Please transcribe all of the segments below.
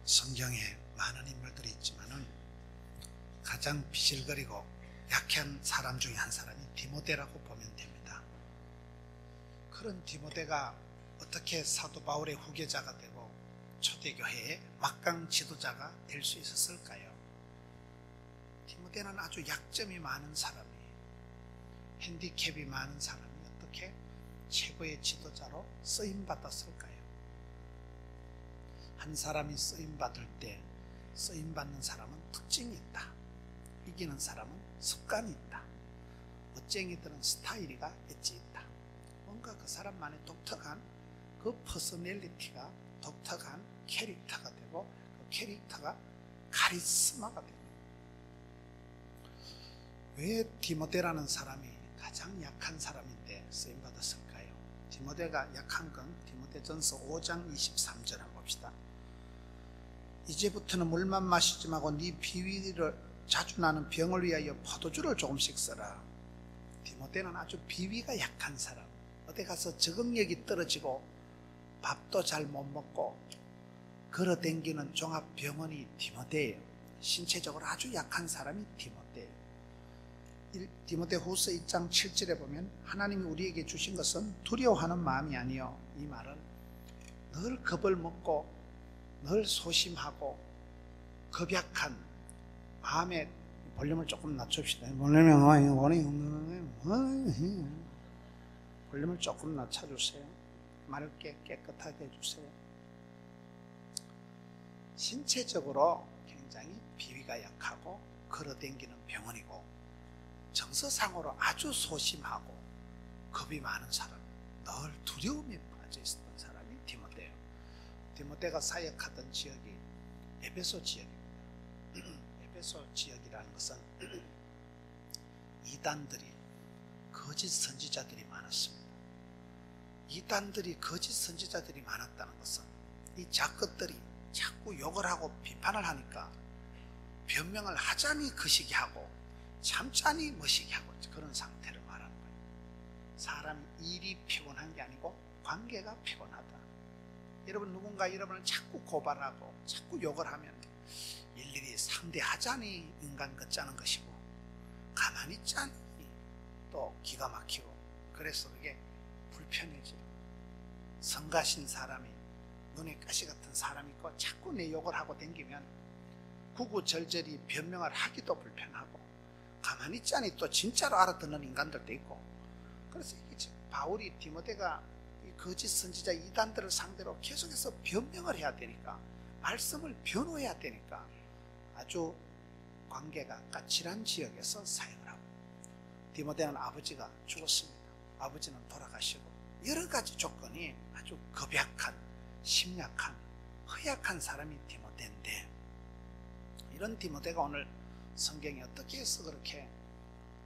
성경에 많은 인물들이 있지만은 가장 비실거리고 약한 사람 중에 한 사람이 디모데라고 보면 됩니다. 그런 디모데가 어떻게 사도 바울의 후계자가 되고 초대교회의 막강 지도자가 될 수 있었을까요? 디모데는 아주 약점이 많은 사람이, 핸디캡이 많은 사람이 어떻게 최고의 지도자로 쓰임받았을까요? 한 사람이 쓰임받을 때 쓰임받는 사람은 특징이 있다. 이기는 사람은 습관이 있다. 멋쟁이들은 스타일이가 엣지 있다. 뭔가 그 사람만의 독특한 그 퍼스널리티가 독특한 캐릭터가 되고 그 캐릭터가 카리스마가 됩니다. 왜 디모데라는 사람이 가장 약한 사람인데 쓰임받았을까요? 디모데가 약한 건 디모데전서 5장 23절 한번 봅시다. 이제부터는 물만 마시지 말고 네 비위를 자주 나는 병을 위하여 포도주를 조금씩 써라. 디모데는 아주 비위가 약한 사람, 어디 가서 적응력이 떨어지고 밥도 잘 못 먹고 걸어댕기는 종합병원이 디모데예요. 신체적으로 아주 약한 사람이 디모데예요. 디모데 후서 2장 7절에 보면 하나님이 우리에게 주신 것은 두려워하는 마음이 아니요, 이 말은 늘 겁을 먹고 늘 소심하고 겁약한 마음의, 볼륨을 조금 낮춥시다. 볼륨을 조금 낮춰주세요. 맑게 깨끗하게 해주세요. 신체적으로 굉장히 비위가 약하고 걸어댕기는 병원이고 정서상으로 아주 소심하고 겁이 많은 사람, 늘 두려움에 빠져 있었던 사람이 디모데예요. 디모데가 사역하던 지역이 에베소 지역입니다. 에베소 지역이라는 것은 이단들이, 거짓 선지자들이 많았습니다. 이단들이, 거짓 선지자들이 많았다는 것은 이 작것들이 자꾸 욕을 하고 비판을 하니까 변명을 하자니 거시기 하고 참자니 머시기 하고 그런 상태를 말하는 거예요. 사람이 일이 피곤한 게 아니고 관계가 피곤하다. 여러분, 누군가 여러분을 자꾸 고발하고 자꾸 욕을 하면 일일이 상대하자니 인간 같자는 것이고 가만히 있자니 또 기가 막히고, 그래서 그게 불편해져요. 성가신 사람이, 눈에 가시 같은 사람이 있고 자꾸 내 욕을 하고 댕기면 구구절절히 변명을 하기도 불편하고 가만히 있자니 또 진짜로 알아듣는 인간들도 있고, 그래서 이게 바울이 디모데가 이 거짓 선지자 이단들을 상대로 계속해서 변명을 해야 되니까, 말씀을 변호해야 되니까 아주 관계가 까칠한 지역에서 사역을 하고, 디모데는 아버지가 죽었습니다. 아버지는 돌아가시고 여러 가지 조건이 아주 겁약한, 심약한, 허약한 사람이 디모데인데, 이런 디모데가 오늘 성경이 어떻게 해서 그렇게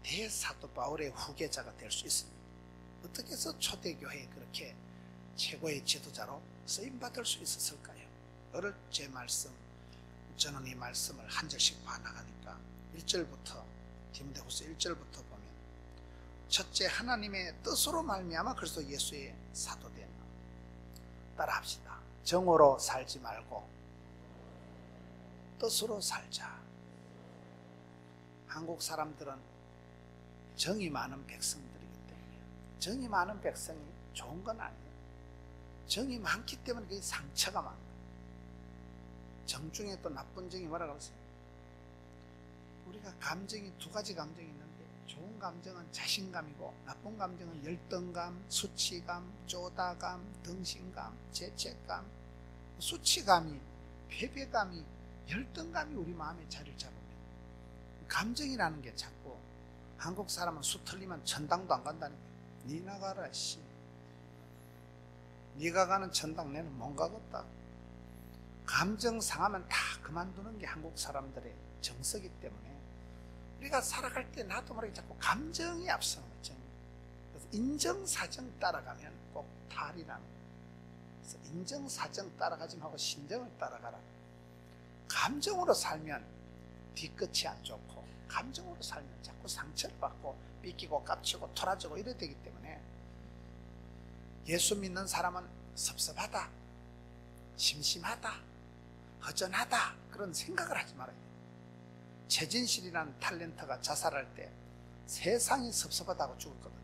대사도 바울의 후계자가 될 수 있습니까? 어떻게 해서 초대교회에 그렇게 최고의 지도자로 쓰임받을 수 있었을까요? 오늘 제 말씀, 저는 이 말씀을 한 절씩 봐나가니까 1절부터, 디모데후서 1절부터 보면, 첫째, 하나님의 뜻으로 말미암아 그리스도 예수의 사도됨. 따라합시다. 정오로 살지 말고 뜻으로 살자. 한국 사람들은 정이 많은 백성들이기 때문에, 정이 많은 백성이 좋은 건 아니에요. 정이 많기 때문에 그게 상처가 많아요. 정 중에 또 나쁜 정이 뭐라고 그러세요? 우리가 감정이 두 가지 감정이 있는데, 좋은 감정은 자신감이고 나쁜 감정은 열등감, 수치감, 쪼다감, 등신감, 죄책감. 수치감이, 패배감이, 열등감이 우리 마음에 자리를 잡으면, 감정이라는 게 자꾸, 한국 사람은 수 틀리면 천당도 안 간다니까. 니 나가라 씨, 니가 가는 천당 내는 못 가겠다. 감정 상하면 다 그만두는 게 한국 사람들의 정서이기 때문에 우리가 살아갈 때 나도 모르게 자꾸 감정이 앞서는 거죠. 그래서 인정사정 따라가면 꼭 탈이라는 거예요. 그래서 인정사정 따라가지 말고 신정을 따라가라. 감정으로 살면 뒤끝이 안 좋고, 감정으로 살면 자꾸 상처를 받고 삐끼고 깝치고 토라지고 이래야 되기 때문에, 예수 믿는 사람은 섭섭하다, 심심하다, 허전하다 그런 생각을 하지 말아야 돼요. 최진실이라는 탤런트가 자살할 때 세상이 섭섭하다고 죽었거든요.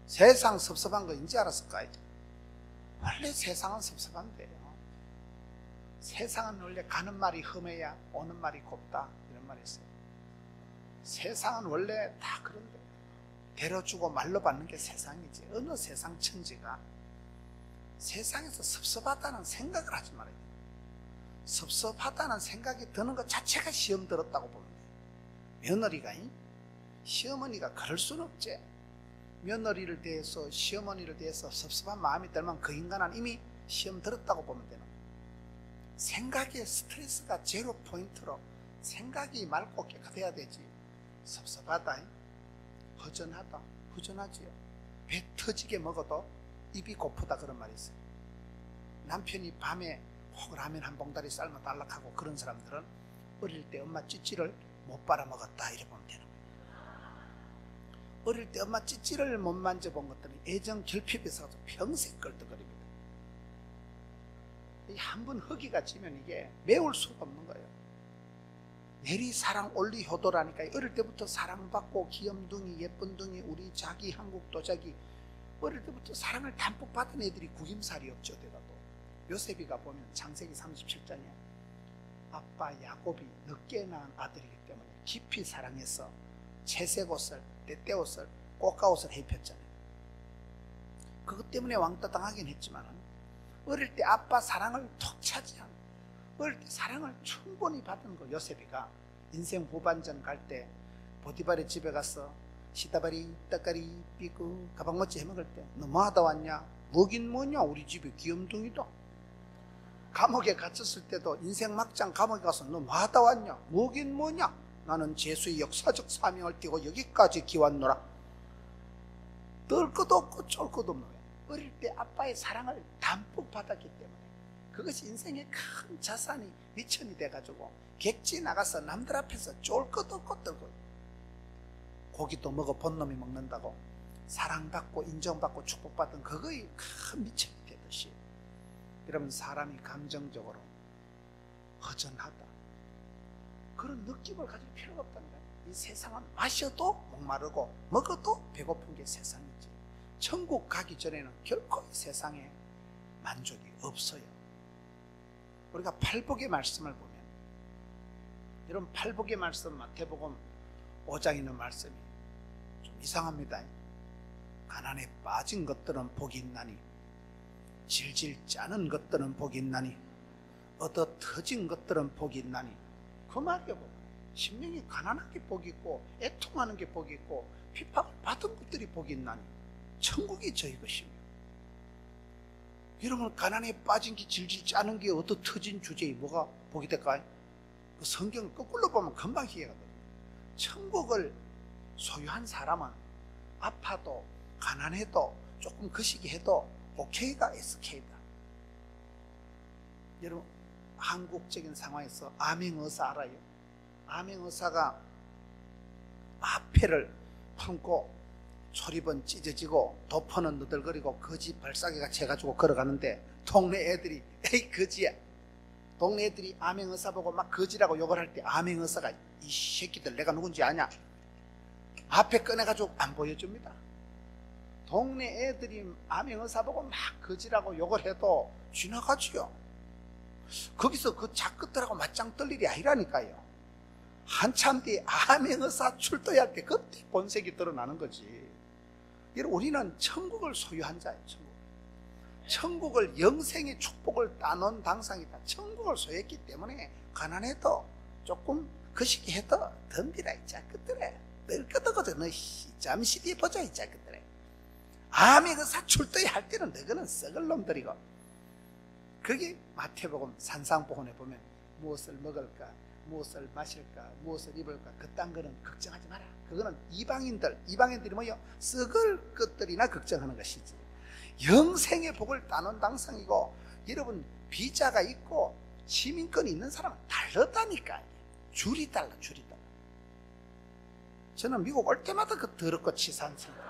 세상 섭섭한 거 인지 알았을까요? 원래 세상은 섭섭한데요. 세상은 원래 가는 말이 험해야 오는 말이 곱다 이런 말이 있어요. 세상은 원래 다 그런데 데려주고 말로 받는 게 세상이지, 어느 세상 천지가 세상에서 섭섭하다는 생각을 하지 말아야 돼요. 섭섭하다는 생각이 드는 것 자체가 시험 들었다고 보면 돼요. 며느리가 시어머니가 그럴 수는 없지. 며느리를 대해서 시어머니를 대해서 섭섭한 마음이 들면 그 인간은 이미 시험 들었다고 보면 되는 거예요. 생각의 스트레스가 제로 포인트로 생각이 맑고 깨끗해야 되지. 섭섭하다, 허전하다, 허전하지요. 배 터지게 먹어도 입이 고프다 그런 말이 있어요. 남편이 밤에 혹 라면 한 봉다리 삶아 달라고 그런 사람들은 어릴 때 엄마 찌찌를 못 빨아먹었다 이래 보면 되는 거예요. 어릴 때 엄마 찌찌를 못 만져본 것들은 애정 결핍에서 평생 끌떡거립니다. 한번 허기가 지면 이게 메울 수가 없는 거예요. 내리 사랑 올리 효도라니까. 어릴 때부터 사랑받고 귀염둥이 예쁜둥이 우리 자기 한국 도자기 어릴 때부터 사랑을 담뿍 받은 애들이 구김살이 없죠. 대가도 요셉이가 보면 창세기 37장에 아빠 야곱이 늦게 낳은 아들이기 때문에 깊이 사랑해서 채색옷을 때때옷을 꽃가옷을 입혔잖아요. 그것 때문에 왕따 당하긴 했지만 어릴 때 아빠 사랑을 톡 차지한, 어릴 때 사랑을 충분히 받은 거. 요셉이가 인생 후반전 갈 때 보디발의 집에 가서 시다바리 떡가리 삐고 가방모찌 해먹을 때 너 뭐하다 왔냐? 뭐긴 뭐냐, 우리 집에 귀염둥이다. 감옥에 갇혔을 때도 인생 막장 감옥에 가서 너 뭐하다 왔냐? 뭐긴 뭐냐? 나는 제수의 역사적 사명을 띠고 여기까지 기왔노라. 뜰 것도 없고 쫄 것도 없는 거예요. 어릴 때 아빠의 사랑을 담뿍 받았기 때문에 그것이 인생의 큰 자산이 미천이 돼가지고 객지 나가서 남들 앞에서 쫄 것도 없고 떨고, 고기도 먹어 본 놈이 먹는다고 사랑받고 인정받고 축복받던 그거의 큰 미천이 되듯이 여러분, 사람이 감정적으로 허전하다 그런 느낌을 가질 필요가 없다는 거예요. 이 세상은 마셔도 목마르고 먹어도 배고픈 게 세상이지, 천국 가기 전에는 결코 이 세상에 만족이 없어요. 우리가 팔복의 말씀을 보면, 여러분 팔복의 말씀 마태복음 5장에 있는 말씀이 좀 이상합니다. 가난에 빠진 것들은 복이 있나니 질질 짜는 것들은 복이 있나니 얻어 터진 것들은 복이 있나니. 그 말이요. 심령이 가난한 게 복이 있고 애통하는 게 복이 있고 핍박을 받은 것들이 복이 있나니 천국이 저희 것이며. 여러분, 가난에 빠진 게 질질 짜는 게 얻어 터진 주제에 뭐가 복이 될까요? 그 성경을 거꾸로 보면 금방 이해가 돼요. 천국을 소유한 사람은 아파도 가난해도 조금 거시기 해도 오케이가 SK다. 여러분, 한국적인 상황에서 암행어사 알아요? 암행어사가 마패를 품고 초립은 찢어지고 도포는 너덜거리고 거지 발사기가 채가지고 걸어가는데 동네 애들이 에이 거지야, 동네 애들이 암행어사 보고 막 거지라고 욕을 할 때 암행어사가 이 새끼들 내가 누군지 아냐? 앞에 꺼내가지고 안 보여줍니다. 동네 애들이 암행어사 보고 막 거지라고 욕을 해도 지나가지요. 거기서 그 작것들하고 맞짱 뜰 일이 아니라니까요. 한참 뒤에 암행어사 출도할 때 그때 본색이 드러나는 거지. 여러분, 우리는 천국을 소유한 자예요. 천국을 영생의 축복을 따놓은 당상이다. 천국을 소유했기 때문에 가난해도 조금 거시기 해도 덤비라 이 자식들에. 늘 끄덕거려. 너 잠시 뒤에 보자 이 자식들에. 암행어사 출도에 할 때는 너희는 썩을 놈들이고. 그게 마태복음 산상보훈에 보면 무엇을 먹을까, 무엇을 마실까, 무엇을 입을까, 그딴 거는 걱정하지 마라. 그거는 이방인들이 뭐요? 썩을 것들이나 걱정하는 것이지. 영생의 복을 따놓은 당상이고, 여러분 비자가 있고 시민권이 있는 사람은 다르다니까. 줄이 달라. 저는 미국 올 때마다 그 더럽고 치사한 생각.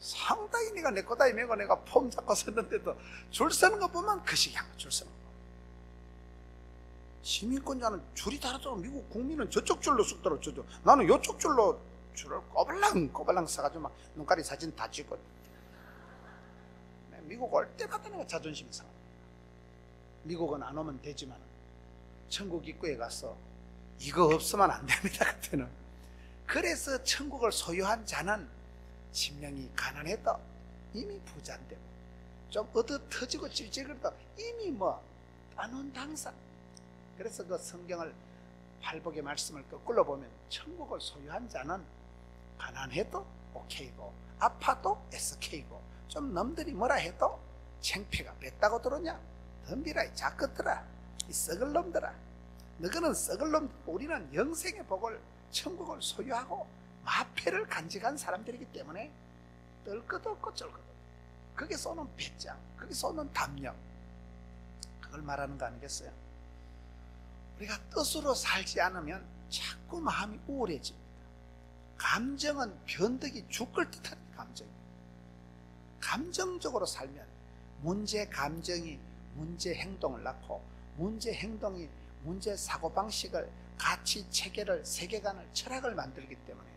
상당히 내가 내 거다 이메고 내가 폼 잡고 섰는데도 줄 서는 거 보면 그 시기한 줄 서는 거. 시민권자는 줄이 다르더라고. 미국 국민은 저쪽 줄로 쑥더라고. 저쪽. 나는 요쪽 줄로 줄을 꼬발랑 서가지고 막 눈가리 사진 다 찍고. 미국 올 때마다 내가 자존심이 상해. 미국은 안 오면 되지만 천국 입구에 가서 이거 없으면 안 됩니다 그때는. 그래서 천국을 소유한 자는 심령이 가난해도 이미 부자인데 좀 얻어 터지고 찔찔거려도 이미 따놓은 당사. 그래서 그 성경을 팔복의 말씀을 거꾸로 보면 천국을 소유한 자는 가난해도 오케이고 아파도 SK고 좀 놈들이 뭐라 해도 창피가 뱉다고 들었냐? 덤비라 이 작것들아, 이 썩을 놈들아. 너희는 썩을 놈. 우리는 영생의 복을 천국을 소유하고 마패를 간직한 사람들이기 때문에 떨 것도 없고 쩔 것도 없고 그게 쏘는 배짱, 그게 쏘는 담력, 그걸 말하는 거 아니겠어요? 우리가 뜻으로 살지 않으면 자꾸 마음이 우울해집니다. 감정은 변덕이 죽을 듯한 감정이에요. 감정적으로 살면 문제 감정이 문제 행동을 낳고 문제 행동이 문제 사고방식을, 가치 체계를, 세계관을, 철학을 만들기 때문에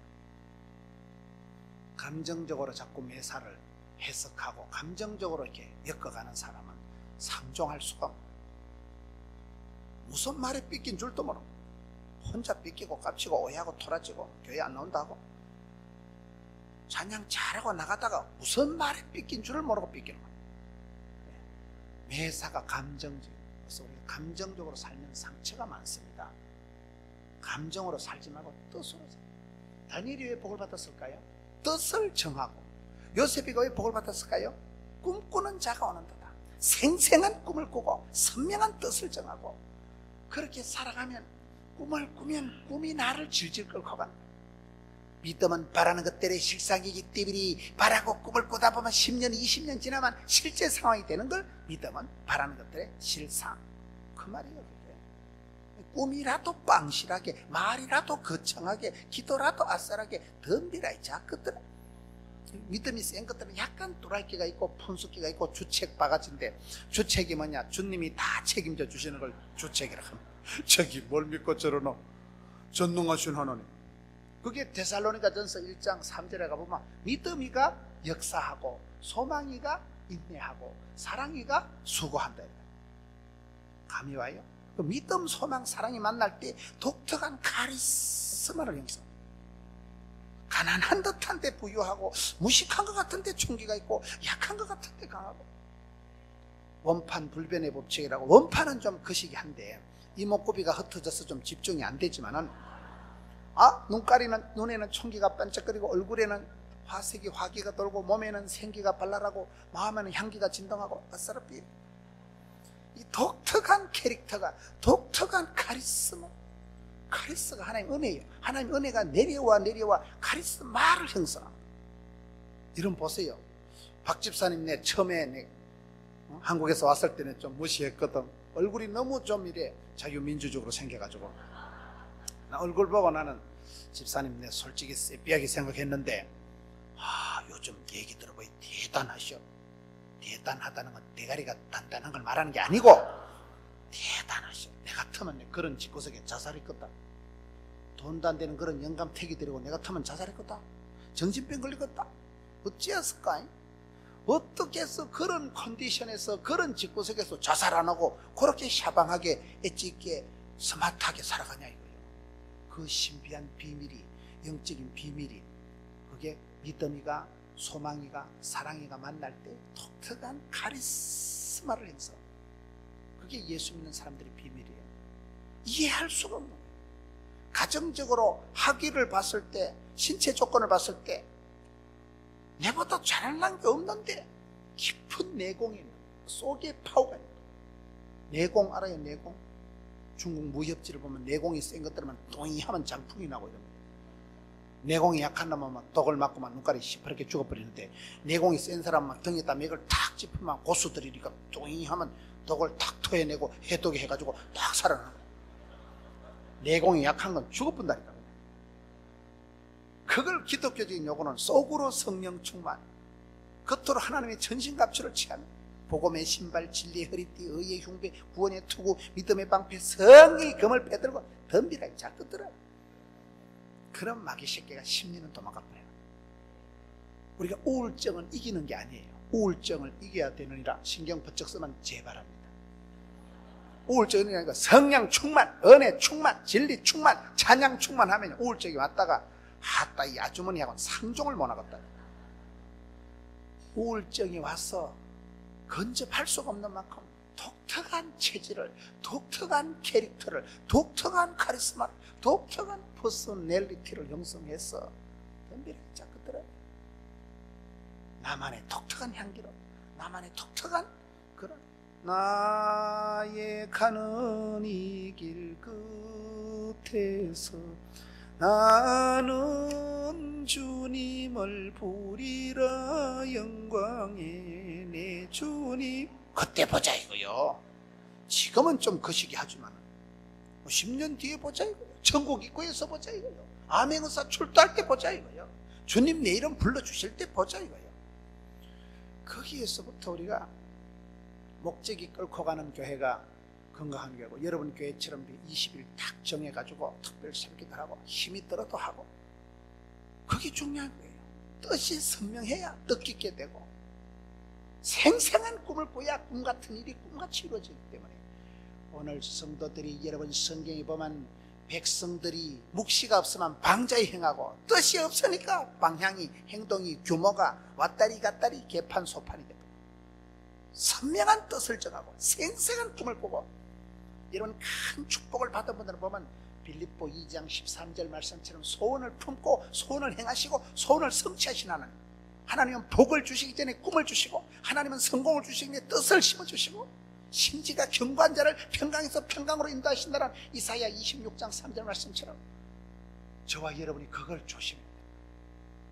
감정적으로 자꾸 매사를 해석하고 감정적으로 이렇게 엮어가는 사람은 상종할 수가 없고 무슨 말에 삐낀 줄도 모르고 혼자 삐끼고 깝치고 오해하고 토라지고 교회 안 나온다고 찬양 잘하고 나가다가 무슨 말에 삐낀 줄을 모르고 삐끼는 거예요. 매사가 감정적이에요. 그래서 우리가 감정적으로 살면 상처가 많습니다. 감정으로 살지 말고 뜻으로 살아요. 다니엘이 왜 복을 받았을까요? 뜻을 정하고. 요셉이가 왜 복을 받았을까요? 꿈꾸는 자가 오는 데다. 생생한 꿈을 꾸고 선명한 뜻을 정하고 그렇게 살아가면 꿈을 꾸면 꿈이 나를 질질 끌고 간다. 믿음은 바라는 것들의 실상이기 때문에 바라고 꿈을 꾸다 보면 10년, 20년 지나면 실제 상황이 되는 걸 믿음은 바라는 것들의 실상. 그 말이에요. 그게. 꿈이라도 빵실하게, 말이라도 거창하게, 기도라도 아싸하게 덤비라 이 작것들. 믿음이 센 것들은 약간 뚜랄기가 있고 푼숙기가 있고 주책 바가지인데, 주책이 뭐냐? 주님이 다 책임져 주시는 걸 주책이라 합니다. 저기 뭘 믿고 저러노? 전능하신 하나님. 그게 데살로니가전서 1장 3절에 가보면 믿음이가 역사하고 소망이가 인내하고 사랑이가 수고한다. 감이 와요? 그 믿음, 소망, 사랑이 만날 때 독특한 카리스마를 형성합니다. 가난한 듯한데 부유하고 무식한 것 같은데 총기가 있고 약한 것 같은데 강하고. 원판 불변의 법칙이라고. 원판은 좀 거시기 한데 이목구비가 흩어져서 좀 집중이 안 되지만은 눈에는 총기가 반짝거리고 얼굴에는 화색이 화기가 돌고 몸에는 생기가 발랄하고 마음에는 향기가 진동하고 아싸라삐. 이 독특한 캐릭터가, 독특한 카리스마가 하나님 은혜예요. 하나님 은혜가 내려와 카리스마를 형성합니다. 이런 보세요. 박 집사님 내 처음에 한국에서 왔을 때는 좀 무시했거든. 얼굴이 너무 좀 이래 자유민주적으로 생겨가지고 나 얼굴 보고 나는 집사님 내 솔직히 쎄삐하게 생각했는데 요즘 얘기 들어보니 대단하셔. 대단하다는 건 대가리가 단단한 걸 말하는 게 아니고 대단하셔. 내 같으면 그런 집구석에 자살했겠다. 돈도 안 되는 그런 영감택이 들이고 내 같으면 자살했겠다. 정신병 걸리겠다. 어찌했을까? 어떻게 해서 그런 컨디션에서 그런 집구석에서 자살 안 하고 그렇게 샤방하게 엣지 있게 스마트하게 살아가냐 이거예요. 그 신비한 비밀이, 영적인 비밀이, 그게 믿음이가 소망이가 사랑이가 만날 때 독특한 카리스마를 형성. 그게 예수 믿는 사람들의 비밀이에요. 이해할 수가 없는 거예요. 가정적으로 학위를 봤을 때, 신체 조건을 봤을 때 내보다 잘난 게 없는데 깊은 내공이 있는 거예요. 속에 파워가 있는 거예요. 내공 알아요? 내공? 중국 무협지를 보면 내공이 센 것들만 똥이 하면 장풍이 나고 이런 거예요. 내공이 약한 놈은 독을 맞고만 눈깔이 시퍼렇게 죽어버리는데 내공이 센 사람은 등에다 맥을 탁 짚으면 고수들이니까 똥이 하면 독을 탁 토해내고 해독이 해가지고 딱 살아나는 거예요. 내공이 약한 건 죽어본다니까. 그걸 기독교적인 요구는 속으로 성령 충만, 겉으로 하나님의 전신갑주를 취하는, 복음의 신발, 진리의 허리띠, 의의 흉배, 구원의 투구, 믿음의 방패, 성의 검을 빼들고 덤비라 자꾸 들어. 그런 마귀 새끼가 심리는 도망가 버려요. 우리가 우울증은 이기는 게 아니에요. 우울증을 이겨야 되느니라 신경 번쩍 쓰면 제발합니다. 우울증이 아니라 성령 충만, 은혜 충만, 진리 충만, 찬양 충만하면 우울증이 왔다가 아따 이 아주머니하고는 상종을 못 하겠다. 우울증이 와서 근접할 수가 없는 만큼 독특한 체질을, 독특한 캐릭터를, 독특한 카리스마, 독특한 퍼스널리티를 형성해서 덤비를 자꾸 들어요. 나만의 독특한 향기로, 나만의 독특한 그런 나의 가는 이 길 끝에서 나는 주님을 부리라 영광의 내 주님. 그때 보자 이거요. 지금은 좀 거시기 하지만 10년 뒤에 보자 이거요. 천국 입구에서 보자 이거요. 암행의사 출두할 때 보자 이거요. 주님 내 이름 불러주실 때 보자 이거요. 거기에서부터 우리가 목적이 끌고 가는 교회가 건강한 교회고, 여러분 교회처럼 20일 딱 정해가지고 특별 새벽기도 하고 힘이 들어도 하고, 그게 중요한 거예요. 뜻이 선명해야 뜻깊게 되고, 생생한 꿈을 꿔야 꿈같은 일이 꿈같이 이루어지기 때문에 오늘 성도들이, 여러분 성경에 보면 백성들이 묵시가 없으면 방자히 행하고, 뜻이 없으니까 방향이, 행동이, 규모가 왔다리 갔다리 개판소판이 됩니다. 선명한 뜻을 정하고 생생한 꿈을 꾸고, 이런 큰 축복을 받은 분들을 보면 빌립보 2장 13절 말씀처럼 소원을 품고 소원을 행하시고 소원을 성취하신 하나님. 하나님은 복을 주시기 전에 꿈을 주시고, 하나님은 성공을 주시기 전에 뜻을 심어주시고, 심지가 견고한 자를 평강에서 평강으로 인도하신다는 이사야 26장 3절 말씀처럼 저와 여러분이 그걸 조심해야 돼요.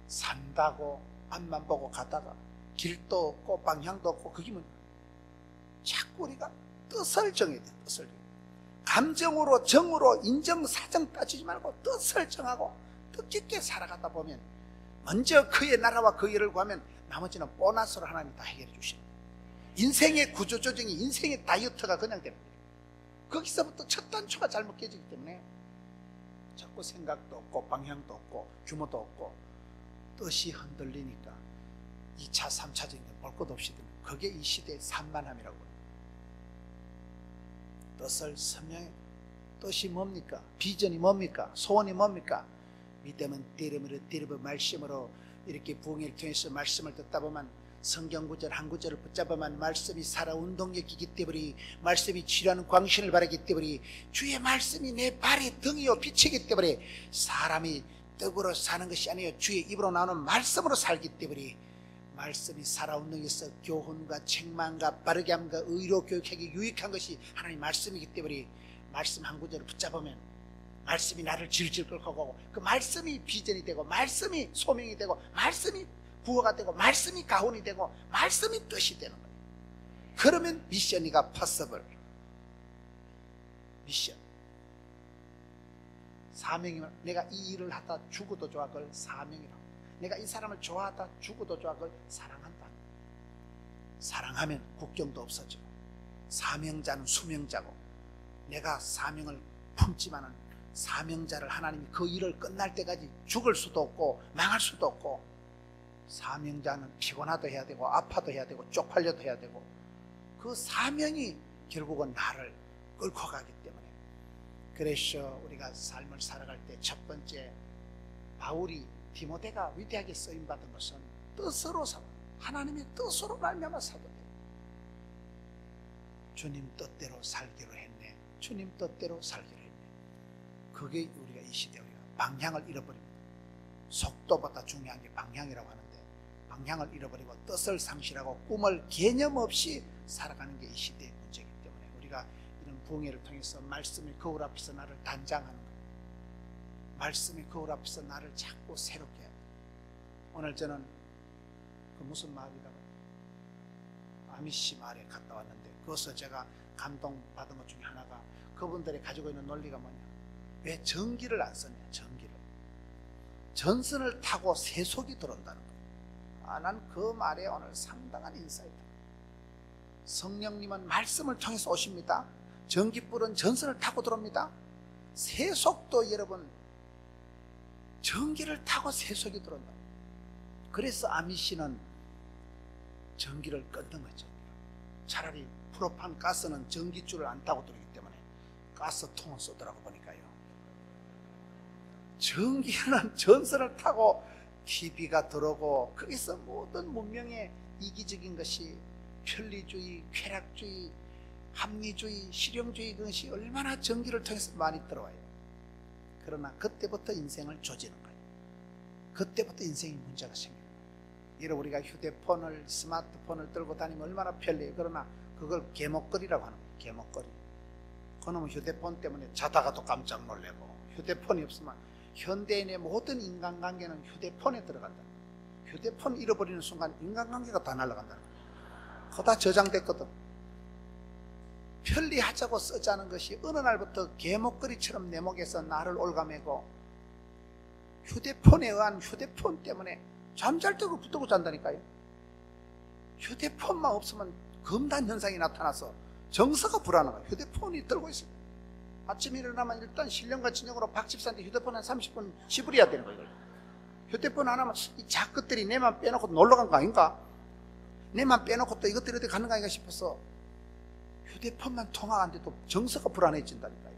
산다고 앞만 보고 가다가 길도 없고 방향도 없고, 그게 뭐냐, 자꾸 우리가 뜻을 정해야 돼요. 뜻을. 감정으로, 정으로, 인정, 사정 따지지 말고 뜻을 정하고 뜻깊게 살아가다 보면 먼저 그의 나라와 그 일을 구하면 나머지는 보너스로 하나님이 다 해결해 주십니다. 인생의 구조조정이, 인생의 다이어트가 그냥 됩니다. 거기서부터 첫 단추가 잘못 깨지기 때문에 자꾸 생각도 없고 방향도 없고 규모도 없고 뜻이 흔들리니까 2차, 3차적인 볼 것 없이 되는, 그게 이 시대의 산만함이라고 해요. 뜻을 선명해. 뜻이 뭡니까? 비전이 뭡니까? 소원이 뭡니까? 믿음은 띠름으로 띠르버 말씀으로, 이렇게 부흥회를 통해서 말씀을 듣다 보면 성경 구절 한 구절을 붙잡으면 말씀이 살아 운동력이기 때문에, 말씀이 치료하는 광신을 바라기 때문에, 주의 말씀이 내 발의 등이요 빛이기 때문에, 사람이 떡으로 사는 것이 아니에요, 주의 입으로 나오는 말씀으로 살기 때문에, 말씀이 살아 운동에서 교훈과 책망과 바르게 함과 의로 교육하기 유익한 것이 하나님 말씀이기 때문에, 말씀 한 구절을 붙잡으면 말씀이 나를 질질 끌고 가고, 그 말씀이 비전이 되고, 말씀이 소명이 되고, 말씀이 구호가 되고, 말씀이 가훈이 되고, 말씀이 뜻이 되는 거예요. 그러면 미션이가 퍼서블. 미션, 사명이면 내가 이 일을 하다 죽어도 좋아, 그걸 사명이라고. 내가 이 사람을 좋아하다 죽어도 좋아, 그걸 사랑한다. 사랑하면 국경도 없어지고, 사명자는 수명자고, 내가 사명을 품지만은 사명자를 하나님이 그 일을 끝날 때까지 죽을 수도 없고 망할 수도 없고, 사명자는 피곤하도 해야 되고 아파도 해야 되고 쪽팔려도 해야 되고, 그 사명이 결국은 나를 끌고 가기 때문에, 그래서 우리가 삶을 살아갈 때 첫 번째, 바울이 디모데가 위대하게 쓰임받은 것은 뜻으로 살아, 하나님의 뜻으로 말미암아 살거든. 주님 뜻대로 살기로 했네, 주님 뜻대로 살기로 했네. 그게 우리가 이 시대에 우리가 방향을 잃어버립니다. 속도보다 중요한 게 방향이라고 하는데, 방향을 잃어버리고 뜻을 상실하고 꿈을 개념 없이 살아가는 게 이 시대의 문제이기 때문에, 우리가 이런 부흥회를 통해서 말씀의 거울 앞에서 나를 단장하는 거예요. 말씀의 거울 앞에서 나를 자꾸 새롭게 해야 돼요. 오늘 저는 그 무슨 마을이라고, 아미시 마을에 갔다 왔는데, 거기서 제가 감동받은 것 중에 하나가, 그분들이 가지고 있는 논리가 뭐냐, 왜 전기를 안 썼냐, 전기를. 전선을 타고 세속이 들어온다는 거예요. 난 그 말에 오늘 상당한 인사이다. 성령님은 말씀을 통해서 오십니다. 전기불은 전선을 타고 들어옵니다. 세속도 여러분 전기를 타고 세속이 들어온다. 그래서 아미씨는 전기를 끊는 거죠. 차라리 프로판 가스는 전기줄을 안 타고 들어오기 때문에 가스통을 쏘더라고 보니까요. 전기는 전선을 타고 TV가 들어오고, 거기서 모든 문명의 이기적인 것이 편리주의, 쾌락주의, 합리주의, 실용주의, 그것이 얼마나 전기를 통해서 많이 들어와요. 그러나 그때부터 인생을 조지는 거예요. 그때부터 인생이 문제가 생겨요. 여러분, 우리가 휴대폰을, 스마트폰을 들고 다니면 얼마나 편리해요. 그러나 그걸 개목걸이라고 하는 거예요. 개목걸이. 그놈은 휴대폰 때문에 자다가도 깜짝 놀래고, 휴대폰이 없으면 현대인의 모든 인간관계는 휴대폰에 들어간다. 휴대폰 잃어버리는 순간 인간관계가 다 날아간다. 그거 다 저장됐거든. 편리하자고 쓰자는 것이 어느 날부터 개목걸이처럼 내 목에서 나를 올가매고, 휴대폰에 의한 휴대폰 때문에 잠잘 때도 붙들고 잔다니까요. 휴대폰만 없으면 금단 현상이 나타나서 정서가 불안한 거예요. 휴대폰이 들고 있어요. 아침에 일어나면 일단 신령과 진영으로 박 집사한테 휴대폰 한 30분 씹으려야 되는 거예요. 휴대폰 하나만, 이 작것들이 내만 빼놓고 놀러간 거 아닌가? 내만 빼놓고 또 이것들이 어디 가는 거 아닌가 싶어서 휴대폰만 통화하는데도 정서가 불안해진다니까요.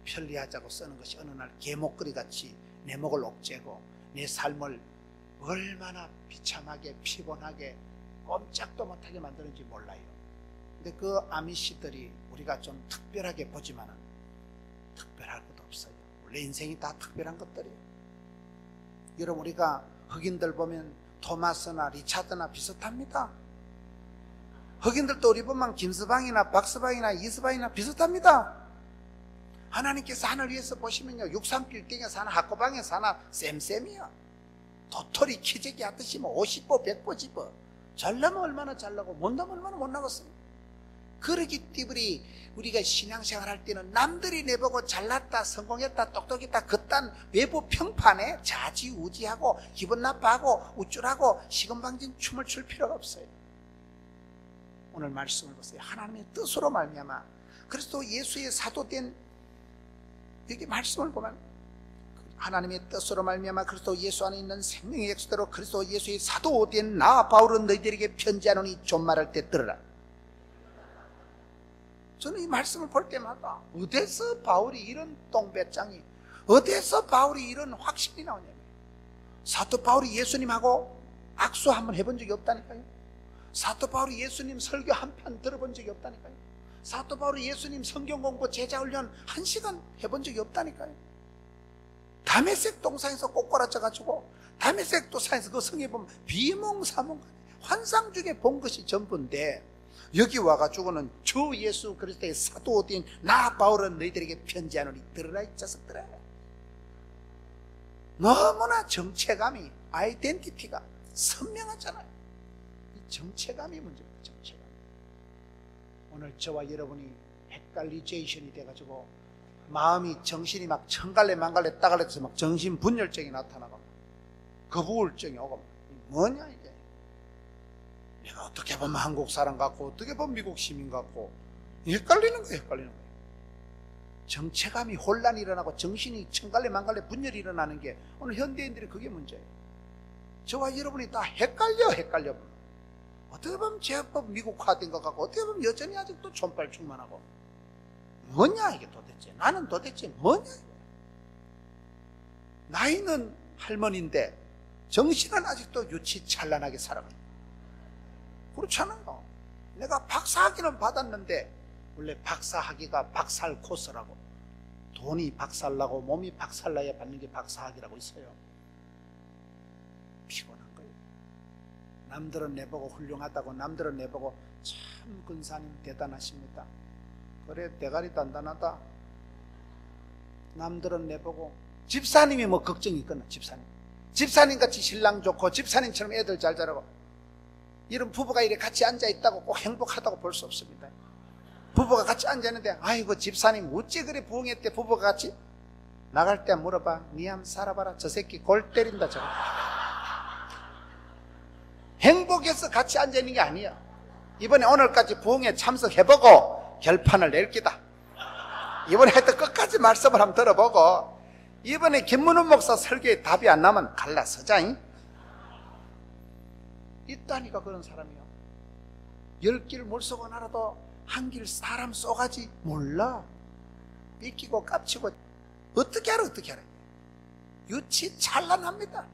편리하자고 쓰는 것이 어느 날 개목걸이같이 내 목을 옥죄고 내 삶을 얼마나 비참하게 피곤하게 꼼짝도 못하게 만드는지 몰라요. 근데 그 아미씨들이 우리가 좀 특별하게 보지만은 특별할 것도 없어요. 원래 인생이 다 특별한 것들이에요. 여러분, 우리가 흑인들 보면 토마스나 리차드나 비슷합니다. 흑인들도 우리 보면 김서방이나 박서방이나 이서방이나 비슷합니다. 하나님께서 하늘 위에서 보시면요, 63빌딩에 사나 학고방에 사나 쌤쌤이야. 도토리 키재기 하듯이 뭐 50보 100보 집어. 잘나면 얼마나 잘나고 못나면 얼마나 못나겠어요. 그러기 때문에 우리가 신앙생활 할 때는 남들이 내보고 잘났다, 성공했다, 똑똑했다 그딴 외부 평판에 좌지우지하고 기분 나빠하고 우쭐하고 시건방진 춤을 출 필요가 없어요. 오늘 말씀을 보세요. 하나님의 뜻으로 말미암아 그리스도 예수의 사도된, 여기 말씀을 보면 하나님의 뜻으로 말미암아 그리스도 예수 안에 있는 생명의 약속대로 그리스도 예수의 사도된 나 바울은 너희들에게 편지하노니 좀 말할 때 들으라. 저는 이 말씀을 볼 때마다 어디서 바울이 이런 똥배짱이, 어디서 바울이 이런 확신이 나오냐면, 사도 바울이 예수님하고 악수 한번 해본 적이 없다니까요. 사도 바울이 예수님 설교 한 편 들어본 적이 없다니까요. 사도 바울이 예수님 성경 공부 제자 훈련 1시간 해본 적이 없다니까요. 다메섹 동산에서 꼬꼬라져가지고 다메섹 동산에서 그 성에 보면 비몽사몽 환상 중에 본 것이 전부인데, 여기 와가지고는 주 예수 그리스도의 사도된 나 바울은 너희들에게 편지하노니 들으라 이 자식들아. 너무나 정체감이, 아이덴티티가 선명하잖아요. 이 정체감이 문제입니다. 정체감. 오늘 저와 여러분이 헷갈리제이션이 돼가지고 마음이, 정신이 막 천갈래 만갈래 따갈래서 막 정신분열증이 나타나고 거부울증이 오고, 뭐냐 이게. 내가 어떻게 보면 한국 사람 같고 어떻게 보면 미국 시민 같고 헷갈리는 거예요. 헷갈리는 거예요. 정체감이 혼란이 일어나고 정신이 천갈래 만갈래 분열이 일어나는 게 오늘 현대인들이 그게 문제예요. 저와 여러분이 다 헷갈려. 어떻게 보면 제법 미국화된 것 같고 어떻게 보면 여전히 아직도 촌발 충만하고, 뭐냐 이게 도대체. 나는 도대체 뭐냐. 나이는 할머니인데 정신은 아직도 유치찬란하게 살아가요. 그렇잖아요. 내가 박사학위는 받았는데, 원래 박사학위가 박살 코스라고, 돈이 박살나고 몸이 박살나야 받는 게 박사학위라고 있어요. 피곤한 거예요. 남들은 내보고 훌륭하다고, 남들은 내보고 참 근사님 대단하십니다. 그래, 대가리 단단하다. 남들은 내보고, 집사님이 뭐 걱정이 있거나, 집사님같이 신랑 좋고 집사님처럼 애들 잘 자라고, 이런 부부가 이렇게 같이 앉아있다고 꼭 행복하다고 볼 수 없습니다. 부부가 같이 앉아있는데, 아이고 집사님 어찌 그래 부흥했대. 부부가 같이 나갈 때 물어봐. 니 한번 살아봐라. 저 새끼 골 때린다 저거. 행복해서 같이 앉아있는 게 아니야. 이번에 오늘까지 부흥에 참석해보고 결판을 낼 기다. 이번에 하여튼 끝까지 말씀을 한번 들어보고 이번에 김문훈 목사 설교에 답이 안 나면 갈라서자잉. 있다니까 그런 사람이요. 10길 물속은 알아도 한 길 사람 쏘가지 몰라. 삐끼고 깝치고 어떻게 알아. 유치 찬란합니다.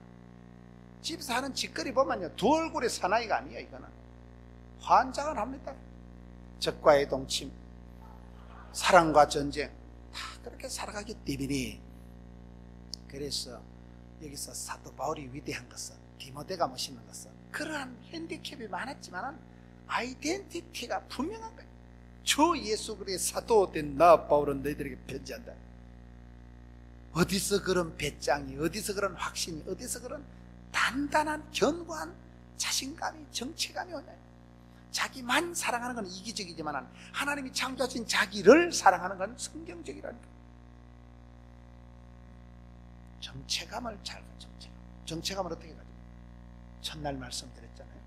집에서 하는 짓거리 보면요, 두 얼굴의 사나이가 아니에요. 이거는 환장을 합니다. 적과의 동침, 사랑과 전쟁, 다 그렇게 살아가기 때문에. 그래서 여기서 사도 바울이 위대한 것은, 디모데가 멋있는 것은 그러한 핸디캡이 많았지만 아이덴티티가 분명한 거예요. 주 예수 그리스도의 사도된 나 바울은 너희들에게 편지한다. 어디서 그런 배짱이, 어디서 그런 확신이, 어디서 그런 단단한 견고한 자신감이, 정체감이 오냐. 자기만 사랑하는 건 이기적이지만 하나님이 창조하신 자기를 사랑하는 건 성경적이라니까. 정체감을 잘 가져. 정체감을 어떻게 가져? 첫날 말씀드렸잖아요.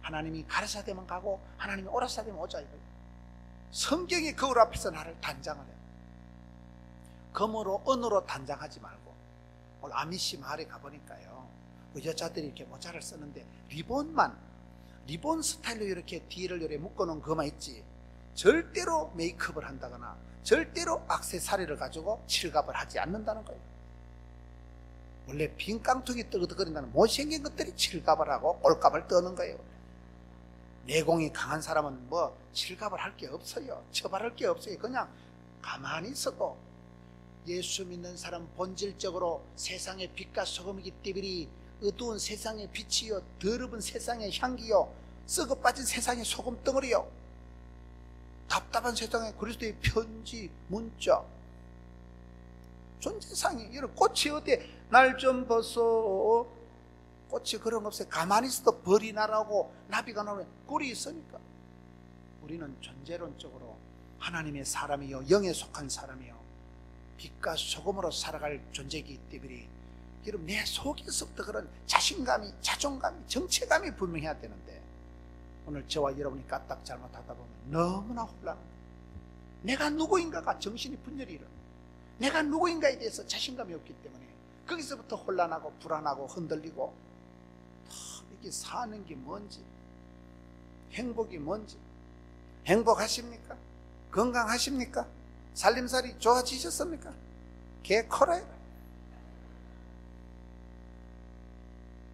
하나님이 가라사 되면 가고 하나님이 오라사 되면 오자 이거예요. 성경이 거울 앞에서 나를 단장을 해요. 검으로 은으로 단장하지 말고. 오늘 아미시 마을에 가보니까요, 여자들이 이렇게 모자를 쓰는데 리본 스타일로 이렇게 뒤를 이렇게 묶어놓은 그만 있지, 절대로 메이크업을 한다거나 절대로 액세서리를 가지고 칠갑을 하지 않는다는 거예요. 원래 빈 깡통이 뜨거뜨거린다는 못생긴 것들이 칠갑을 하고 꼴갑을 떠는 거예요. 내공이 강한 사람은 뭐 칠갑을 할 게 없어요. 처벌할 게 없어요. 그냥 가만히 있어도. 예수 믿는 사람 본질적으로 세상의 빛과 소금이기 때문에 어두운 세상의 빛이요, 더러운 세상의 향기요, 썩어 빠진 세상의 소금 덩어리요, 답답한 세상에 그리스도의 편지, 문자, 존재상이. 이런 꽃이 어디 날 좀 벗어, 꽃이 그런 거 없어요. 가만히 있어도 벌이 날아오고 나비가 나오면 꿀이 있으니까. 우리는 존재론적으로 하나님의 사람이요, 영에 속한 사람이요, 빛과 소금으로 살아갈 존재이기 때문에 여러분, 내 속에서부터 그런 자신감이, 자존감이, 정체감이 분명해야 되는데, 오늘 저와 여러분이 까딱 잘못하다 보면 너무나 혼란합니다. 내가 누구인가가 정신이 분열이 일어나. 내가 누구인가에 대해서 자신감이 없기 때문에 거기서부터 혼란하고 불안하고 흔들리고, 이게 사는 게 뭔지, 행복이 뭔지. 행복하십니까? 건강하십니까? 살림살이 좋아지셨습니까? 개 커라요.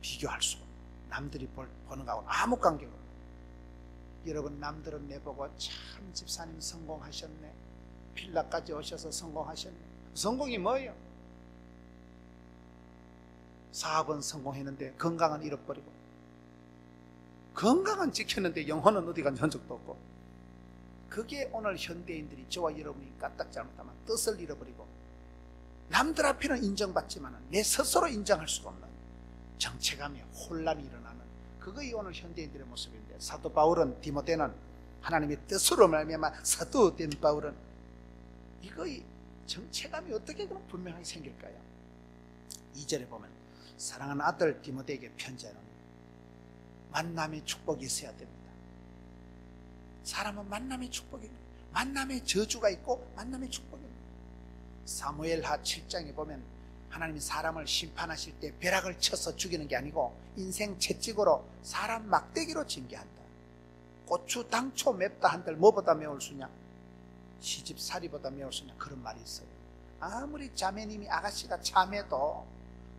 비교할 수 없는, 남들이 보는 거하고는 아무 관계가 없는. 여러분, 남들은 내보고 참 집사님 성공하셨네, 빌라까지 오셔서 성공하셨네. 성공이 뭐예요? 사업은 성공했는데 건강은 잃어버리고, 건강은 지켰는데 영혼은 어디 간 흔적도 없고. 그게 오늘 현대인들이, 저와 여러분이 까딱 잘못하면 뜻을 잃어버리고, 남들 앞에는 인정받지만 내 스스로 인정할 수가 없는 정체감에 혼란이 일어나는, 그것이 오늘 현대인들의 모습인데, 사도 바울은, 디모데는 하나님의 뜻으로 말미암아 사도된 바울은, 이거의 정체감이 어떻게 그럼 분명하게 생길까요? 2절에 보면 사랑하는 아들 디모데에게 편지하는 만남의 축복이 있어야 됩니다. 사람은 만남의 축복이 있고 만남의 저주가 있고 만남의 축복이 있고. 사무엘하 7장에 보면 하나님이 사람을 심판하실 때 벼락을 쳐서 죽이는 게 아니고 인생 채찍으로 사람 막대기로 징계한다. 고추 당초 맵다 한들 뭐보다 매울 수냐? 시집살이보다 매울 수냐? 그런 말이 있어요. 아무리 자매님이 아가씨가 참해도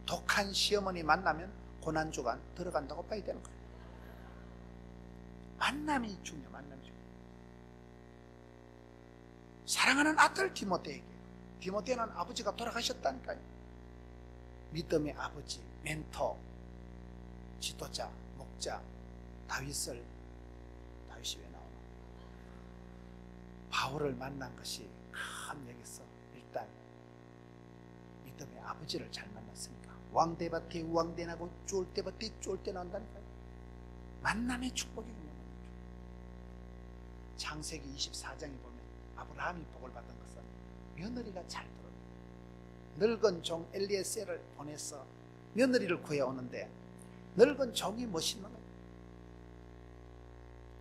독한 시어머니 만나면 고난주간 들어간다고 봐야 되는 거예요. 만남이 중요해요. 만남이 중요해요. 사랑하는 아들 디모데에게, 디모데는 아버지가 돌아가셨다니까요. 믿음의 아버지, 멘토, 지도자, 목자, 다윗이 왜 나오나? 바울을 만난 것이 큰 얘기였어. 일단 믿음의 아버지를 잘 만났으니까 왕대밭에 왕대나고 쫄대밭에 쫄대 나온다니까요. 만남의 축복이군요. 창세기 24장에 보면 아브라함이 복을 받은 것은 며느리가 잘 들어요. 늙은 종 엘리에셀을 보내서 며느리를 구해오는데 늙은 종이 멋있는 거예요.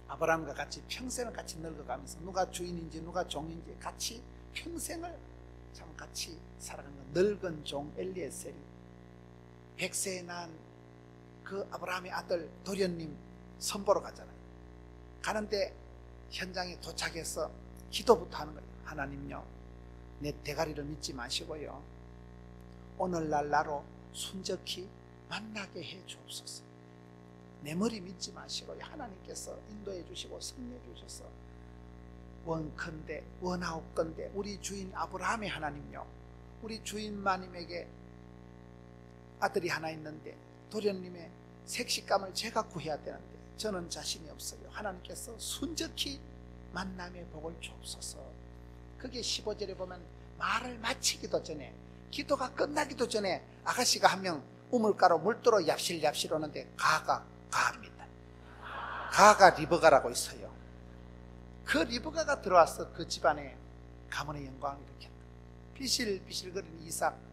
아브라함과 같이 평생을 같이 늙어가면서 누가 주인인지 누가 종인지 같이 평생을 참 같이 살아가는 늙은 종 엘리에셀이 100세에 난 그 아브라함의 아들 도련님 선보러 가잖아요. 가는데 현장에 도착해서 기도부터 하는 거예요. 하나님요, 내 대가리를 믿지 마시고요, 오늘날 나로 순적히 만나게 해 주옵소서. 내 머리 믿지 마시고요, 하나님께서 인도해 주시고 승리해 주셔서 원컨대 원하옵건대 우리 주인 아브라함의 하나님요, 우리 주인 마님에게 아들이 하나 있는데 도련님의 색식감을 제가 구해야 되는데 저는 자신이 없어요. 하나님께서 순적히 만남의 복을 주옵소서. 그게 15절에 보면 말을 마치기도 전에, 기도가 끝나기도 전에 아가씨가 한 명 우물가로 물들어 얍실얍실 오는데 가합니다. 가가 리브가라고 있어요. 그 리브가가 들어와서 그 집안에 가문의 영광을 일으켰다. 비실비실거리는 이삭,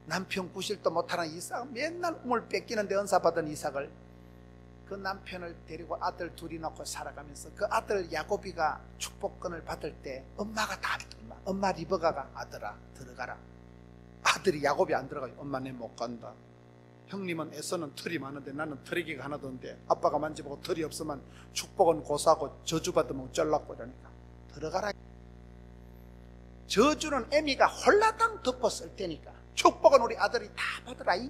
남편 구실도 못하는 이삭, 맨날 우물 뺏기는데 은사받은 이삭을, 그 남편을 데리고 아들 둘이 놓고 살아가면서 그 아들 야곱이가 축복권을 받을 때 엄마가 다 엄마 리브가가 아들아 들어가라. 아들이 야곱이 안 들어가요. 엄마 내 못 간다. 형님은 애써는 털이 많은데 나는 털이기가 하나도 없는데 아빠가 만져보고 털이 없으면 축복은 고사하고 저주받으면 어쩌려고 이러니까 들어가라. 저주는 애미가 홀라당 덮었을 테니까 축복은 우리 아들이 다 받으라이.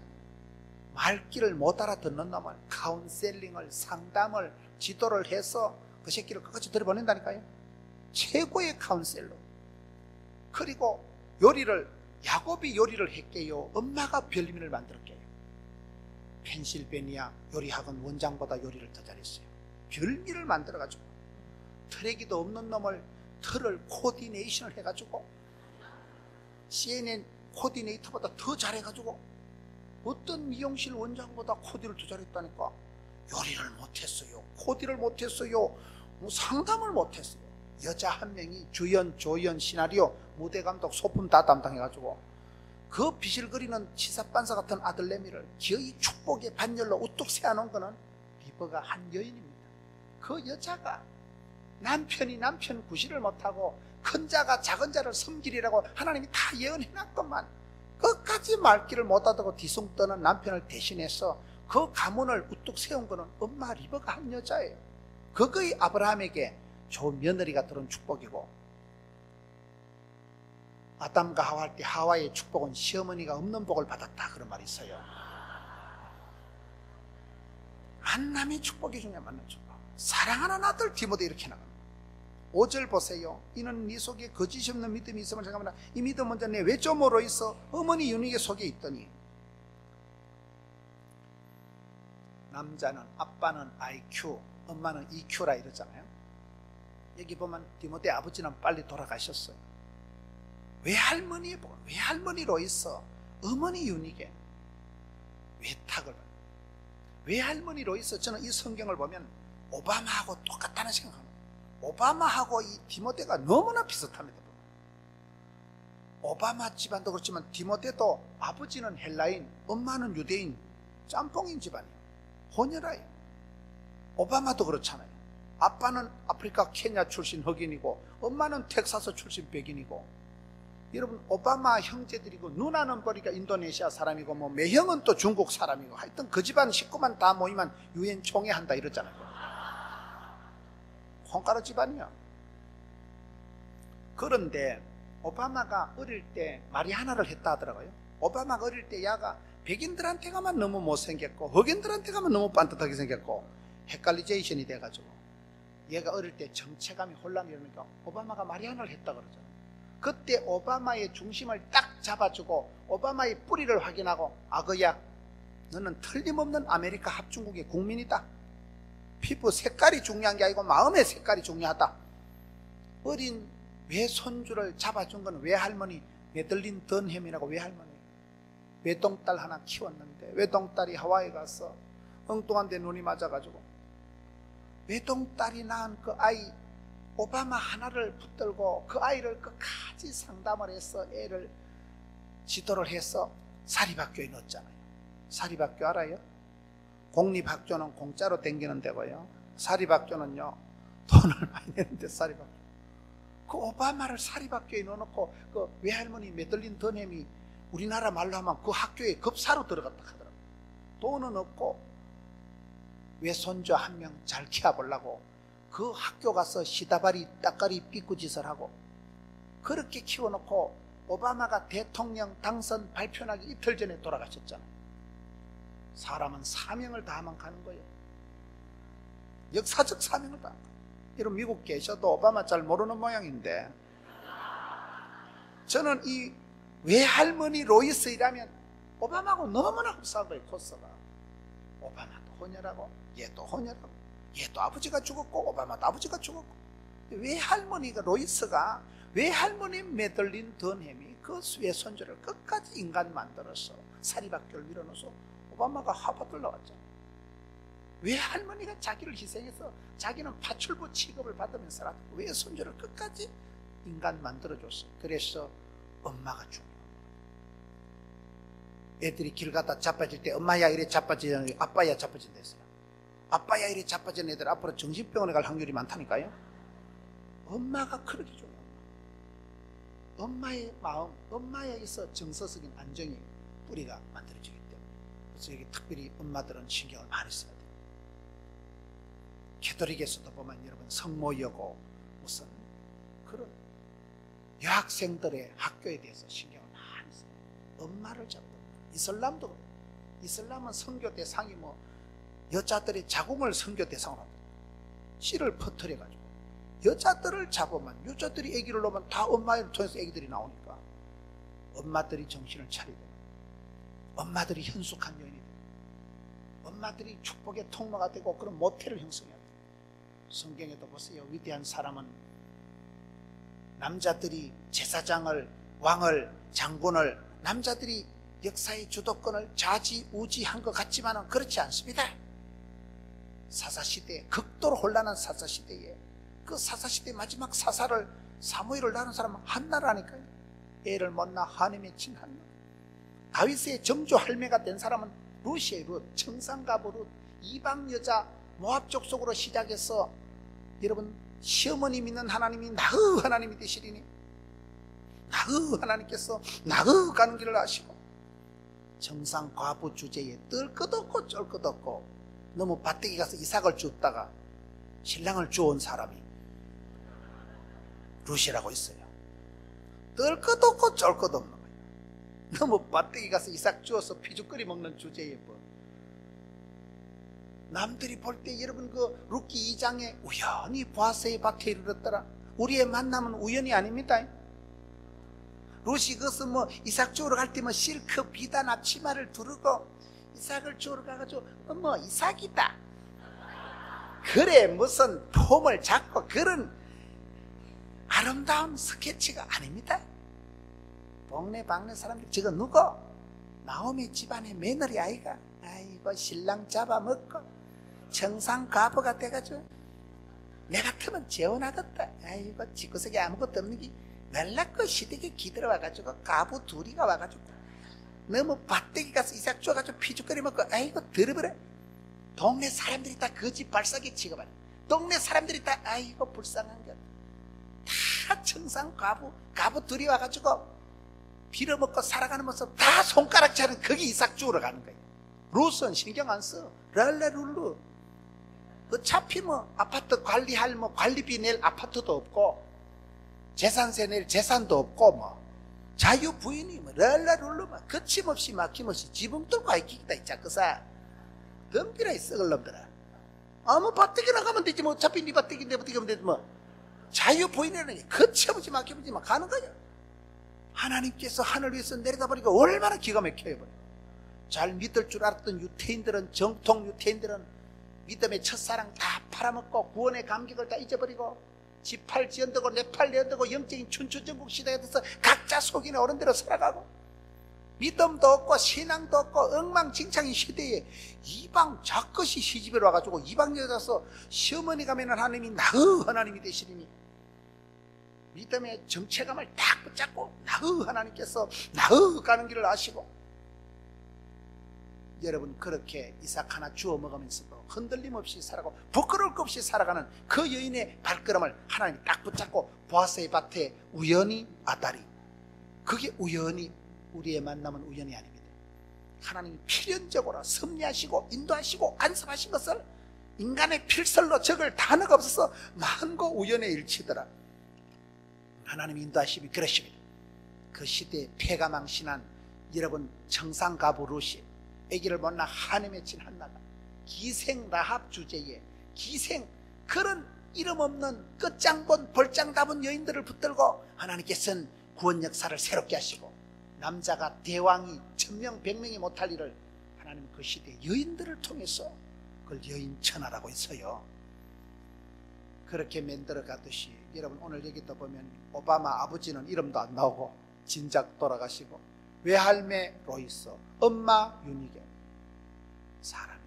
말귀를 못 알아듣는 놈을 카운셀링을, 상담을, 지도를 해서 그 새끼를 끝까지 들여보낸다니까요. 최고의 카운셀러. 그리고 야곱이 요리를 했게요, 엄마가 별미를 만들었게요. 펜실베니아 요리학원 원장보다 요리를 더 잘했어요. 별미를 만들어가지고 트레기도 없는 놈을 털을 코디네이션을 해가지고 CNN 코디네이터보다 더 잘해가지고 어떤 미용실 원장보다 코디를 더 잘했다니까. 요리를 못했어요, 코디를 못했어요, 뭐 상담을 못했어요. 여자 한 명이 주연, 조연, 시나리오, 무대감독, 소품 다 담당해가지고 그 비실거리는 치사반사 같은 아들내미를 기어이 축복의 반열로 우뚝 세워놓은 거는 리브가 한 여인입니다. 그 여자가 남편이 남편 구실을 못하고 큰 자가 작은 자를 섬기리라고 하나님이 다 예언해놨건만 끝까지 말귀를 못하다고 뒤숭 떠는 남편을 대신해서 그 가문을 우뚝 세운 거는 엄마 리브가 한 여자예요. 그거의 아브라함에게 좋은 며느리가 들은 축복이고, 아담과 하와 할 때 하와의 축복은 시어머니가 없는 복을 받았다 그런 말이 있어요. 만남의 축복이 중요한 만남 축복. 사랑하는 아들 디모데 이렇게 나갑니다. 5절 보세요. 이는 네 속에 거짓이 없는 믿음이 있음을 생각하면 이 믿음 먼저 내 외조모로 있어 어머니 윤희의 속에 있더니. 남자는 아빠는 IQ, 엄마는 EQ라 이러잖아요. 여기 보면 디모데 아버지는 빨리 돌아가셨어요. 외할머니로 있어 어머니 윤희게 외탁을, 외할머니로 있어. 저는 이 성경을 보면 오바마하고 똑같다는 생각합니다. 오바마하고 이 디모데가 너무나 비슷합니다. 오바마 집안도 그렇지만 디모데도 아버지는 헬라인, 엄마는 유대인, 짬뽕인 집안이에요. 혼혈아예요. 오바마도 그렇잖아요. 아빠는 아프리카 케냐 출신 흑인이고 엄마는 텍사스 출신 백인이고. 여러분, 오바마 형제들이고 누나는 보니까 인도네시아 사람이고 뭐 매형은 또 중국 사람이고 하여튼 그 집안 식구만 다 모이면 유엔 총회한다 이러잖아요. 콩가루 집안이야. 그런데 오바마가 어릴 때 마리아나를 했다 하더라고요. 오바마가 어릴 때 야가 백인들한테 가면 너무 못생겼고 흑인들한테 가면 너무 반듯하게 생겼고 헷갈리제이션이 돼가지고 얘가 어릴 때 정체감이 혼란이 일으니까 오바마가 마리아나를 했다 그러죠. 그때 오바마의 중심을 딱 잡아주고 오바마의 뿌리를 확인하고, 아거야 너는 틀림없는 아메리카 합중국의 국민이다. 피부 색깔이 중요한 게 아니고 마음의 색깔이 중요하다. 어린 외손주를 잡아준 건 외할머니, 메들린 던햄이라고 외할머니, 외동딸 하나 키웠는데 외동딸이 하와이 가서 엉뚱한 데 눈이 맞아가지고 외동딸이 낳은 그 아이 오바마 하나를 붙들고 그 아이를 끝까지 상담을 해서 애를 지도를 해서 사립학교에 넣었잖아요. 사립학교 알아요? 공립학교는 공짜로 댕기는 데고요, 사립학교는요 돈을 많이 내는데 사립학교, 그 오바마를 사립학교에 넣어놓고 그 외할머니 메들린 던햄이 우리나라 말로 하면 그 학교에 급사로 들어갔다 하더라고요. 돈은 없고 외손주 한 명 잘 키워보려고 그 학교 가서 시다바리 따까리 삐꾸짓을 하고 그렇게 키워놓고 오바마가 대통령 당선 발표하기 이틀 전에 돌아가셨잖아요. 사람은 사명을 다하면 가는 거예요. 역사적 사명을 다하는 거예요. 여러분 미국 계셔도 오바마 잘 모르는 모양인데, 저는 이 외할머니 로이스이라면 오바마하고 너무나 흡사한 거예요. 코스가 오바마도 혼혈하고 얘도 혼혈하고 얘도 아버지가 죽었고 오바마도 아버지가 죽었고, 외할머니가 로이스가 외할머니 메들린 던햄이 그 외손주를 끝까지 인간 만들어서 사립학교를 밀어넣어서 오바마가 하버드를 나왔잖아요. 외할머니가 자기를 희생해서 자기는 파출부 취급을 받으면서 외손주를 끝까지 인간 만들어줬어요. 그래서 엄마가 중요해요. 애들이 길 가다 자빠질 때 엄마야 이래 자빠지는 게 아빠야 자빠진다 했어요. 아빠야 이래 자빠지는 애들 앞으로 정신병원에 갈 확률이 많다니까요. 엄마가 그렇게 중요해요. 엄마의 마음, 엄마에게서 정서적인 안정이 뿌리가 만들어지기 때문에, 그래서 여기 특별히 엄마들은 신경을 많이 써야 돼요. 캐톨릭에서도 보면 여러분 성모여고 무슨 그런 여학생들의 학교에 대해서 신경을 많이 써요. 엄마를 잡고. 이슬람도 그래요. 이슬람은 선교 대상이 뭐 여자들의 자궁을 선교 대상으로 합니다. 씨를 퍼뜨려가지고 여자들을 잡으면, 여자들이 아기를 낳으면 다 엄마를 통해서 아기들이 나오니까 엄마들이 정신을 차리고, 엄마들이 현숙한 여인이 되고, 엄마들이 축복의 통로가 되고 그런 모태를 형성해야 돼요. 성경에도 보세요. 위대한 사람은 남자들이 제사장을, 왕을, 장군을, 남자들이 역사의 주도권을 좌지우지한 것 같지만 그렇지 않습니다. 사사시대, 극도로 혼란한 사사시대에 그 사사시대 마지막 사사를, 사무엘을 낳은 사람은 한나라니까요. 애를 못 낳아 한해 맺힌 한나. 다윗의 정조 할매가 된 사람은 룻이에요. 룻, 청산가부 룻. 이방 여자 모압 족속으로 시작해서 여러분 시어머니 믿는 하나님이 나의 하나님이 되시리니 나의 하나님께서 나의 가는 길을 아시고, 정상 과부 주제에 뜰 것 없고 쩔 것 없고 너무 밭대기 가서 이삭을 줍다가 신랑을 주온 사람이 룻이라고 있어요. 뜰 것 없고 쩔 것 없는 거예요. 너무 밭대기 가서 이삭 주어서 피죽거리 먹는 주제에 뭐. 남들이 볼 때 여러분 그 룻기 2장에 우연히 보아스의 밭에 이르렀더라. 우리의 만남은 우연이 아닙니다. 룻이 그것은 뭐 이삭 주우러 갈 때 뭐 실크 비단 앞치마를 두르고 이삭을 주우러 가가지고 뭐 이삭이다 그래 무슨 폼을 잡고 그런 아름다운 스케치가 아닙니다. 동네 방네 사람들 저거 누구? 나오미 집안의 며느리 아이가. 아이고 신랑 잡아먹고 청상 과부가 돼가지고 내 같으면 재혼하겠다. 아이고 집구석에 아무것도 없는 게 멜락그 시댁에 기들어 와가지고 가부 둘이가 와가지고 너무 밭대기 가서 이삭 줘가지고 피죽거리 먹고 아이고 들어버려. 동네 사람들이 다 그 집 발사기 취급하네. 동네 사람들이 다 아이고 불쌍한 것. 다 청상 가부 둘이 와가지고 빌어먹고 살아가는 모습 다 손가락질하는 거기 이삭 주우러 가는 거예요. 룻은 신경 안 써. 랄라룰루. 어차피 뭐 아파트 관리할 뭐 관리비 낼 아파트도 없고 재산세 낼 재산도 없고 뭐 자유부인이 뭐 랄라룰루 막 거침없이 막힘없이 지붕 뚫고 아이키기다 이 자크사. 덤비라 이 썩을 놈들아. 아무 밭대기 나가면 되지 뭐 어차피 네 밭대기 내 밭대기 하면 되지 뭐. 자유부인이라는 게 거침없이 막힘없이 막 가는 거야. 하나님께서 하늘 위에서 내려다보니까 얼마나 기가 막혀요. 잘 믿을 줄 알았던 유태인들은, 정통 유태인들은 믿음의 첫사랑 다 팔아먹고 구원의 감격을 다 잊어버리고 지팔 지연되고 내팔 내연되고 영적인 춘추전국 시대가 돼서 각자 속인의 어른대로 살아가고 믿음도 없고 신앙도 없고 엉망진창인 시대에 이방 작것이 시집에 와가지고 이방 여자서 시어머니 가면은 하나님이 나의 하나님이 되시리니 믿음의 정체감을 딱 붙잡고 나의 하나님께서 나의 가는 길을 아시고 여러분 그렇게 이삭 하나 주워 먹으면서도 흔들림 없이 살아가고 부끄러울 것 없이 살아가는 그 여인의 발걸음을 하나님이 딱 붙잡고 보아스의 밭에 우연히 아다리, 그게 우연히, 우리의 만남은 우연이 아닙니다. 하나님이 필연적으로 섭리하시고 인도하시고 간섭하신 것을 인간의 필설로 적을 단어가 없어서 만고 우연의 일치더라. 하나님의 인도하심이 그러십니다. 그 시대에 패가 망신한 여러분 청상가부루시, 아기를 못 낳아 한해 맺힌 한나가 기생 라합 주제에 기생, 그런 이름 없는 끝장본 볼장답은 여인들을 붙들고 하나님께서는 구원 역사를 새롭게 하시고, 남자가 대왕이 1000명 100명이 못할 일을 하나님은 그 시대에 여인들을 통해서 그걸 여인천하라고 했어요. 그렇게 만들어 가듯이 여러분 오늘 여기다 보면 오바마 아버지는 이름도 안 나오고 진작 돌아가시고, 외할매 로이스, 엄마 유니게, 사람이,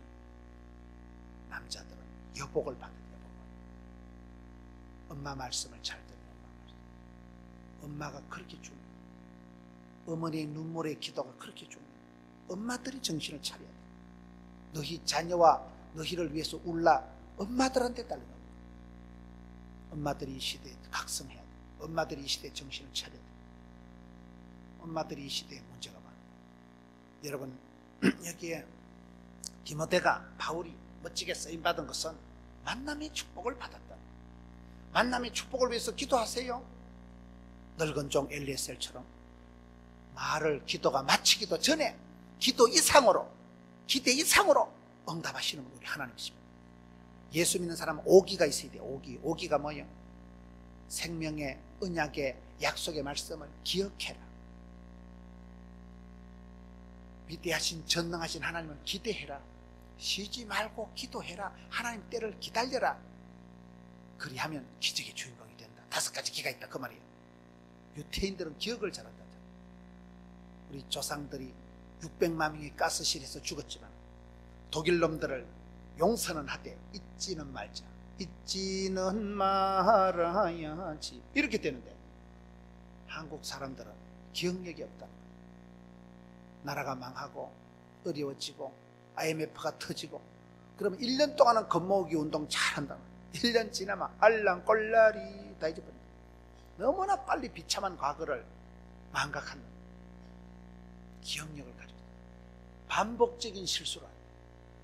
남자들은 여복을 받은 여복을, 엄마 말씀을 잘 듣는 엄마가 그렇게 중요해요. 어머니의 눈물의 기도가 그렇게 중요해요. 엄마들이 정신을 차려야 돼. 너희 자녀와 너희를 위해서 울라. 엄마들한테 달려. 엄마들이 이 시대에 각성해야 돼. 엄마들이 이 시대에 정신을 차려야 돼. 엄마들이 이 시대에 문제가 많아요. 여러분 여기에 디모데가, 바울이 멋지게 쓰임받은 것은 만남의 축복을 받았다. 만남의 축복을 위해서 기도하세요. 늙은 종 엘리에셀처럼 말을 기도가 마치기도 전에 기도 이상으로, 기대 이상으로 응답하시는 분이 하나님이십니다. 예수 믿는 사람은 오기가 있어야 돼요. 오기가 뭐예요? 생명의 언약의 약속의 말씀을 기억해라. 위대하신 전능하신 하나님을 기대해라. 쉬지 말고 기도해라. 하나님 때를 기다려라. 그리하면 기적의 주인공이 된다. 5가지 기가 있다 그 말이에요. 유태인들은 기억을 잘한다. 우리 조상들이 600만 명이 가스실에서 죽었지만 독일 놈들을 용서는 하되 잊지는 말자, 잊지는 말아야지, 이렇게 되는데 한국 사람들은 기억력이 없다. 나라가 망하고 어려워지고 IMF가 터지고 그러면 1년 동안은 겉모으기 운동 잘한다. 1년 지나면 알랑꼴라리 다 잊어버린다. 너무나 빨리 비참한 과거를 망각한다. 기억력을 가지고 반복적인 실수를,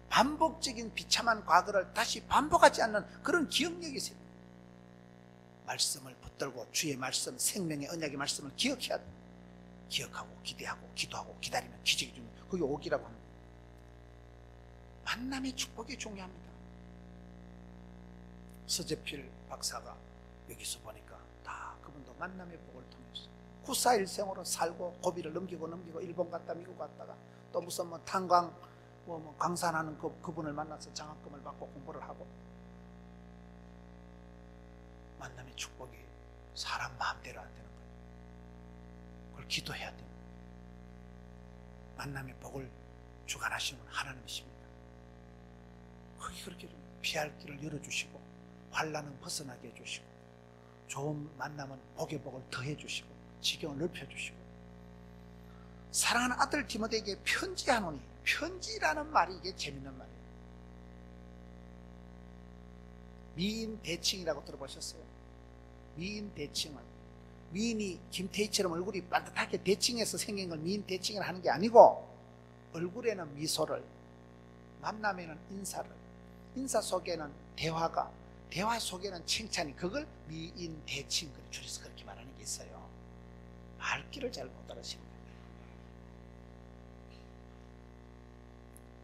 반복적인 비참한 과거를 다시 반복하지 않는 그런 기억력이 있어요. 말씀을 붙들고 주의 말씀, 생명의 언약의 말씀을 기억해야 돼. 기억하고 기대하고 기도하고 기다리면 기적이 주는, 그게 오기라고 합니다. 만남의 축복이 중요합니다. 서재필 박사가 여기서 보니까 다 그분도 만남의 복을 통해서 구사일생으로 살고 고비를 넘기고 일본 갔다 미국 갔다가 또 무슨 뭐 탄광 뭐 광산하는 그분을 만나서 장학금을 받고 공부를 하고, 만남의 축복이 사람 마음대로 안 되는 거예요. 그걸 기도해야 돼요. 만남의 복을 주관하시는 하나님이십니다. 거기 그렇게 좀 피할 길을 열어주시고 환난은 벗어나게 해주시고 좋은 만남은 복의 복을 더해주시고 지경을 넓혀주시고, 사랑하는 아들 디모데에게 편지하노니, 편지라는 말이 이게 재밌는 말이에요. 미인 대칭이라고 들어보셨어요? 미인 대칭은, 미인이 김태희처럼 얼굴이 반듯하게 대칭해서 생긴 걸 미인 대칭이라 하는 게 아니고, 얼굴에는 미소를, 만남에는 인사를, 인사 속에는 대화가, 대화 속에는 칭찬이, 그걸 미인 대칭, 줄여서 그렇게 말하는 게 있어요. 말귀를 잘 못 알아시는 거예요.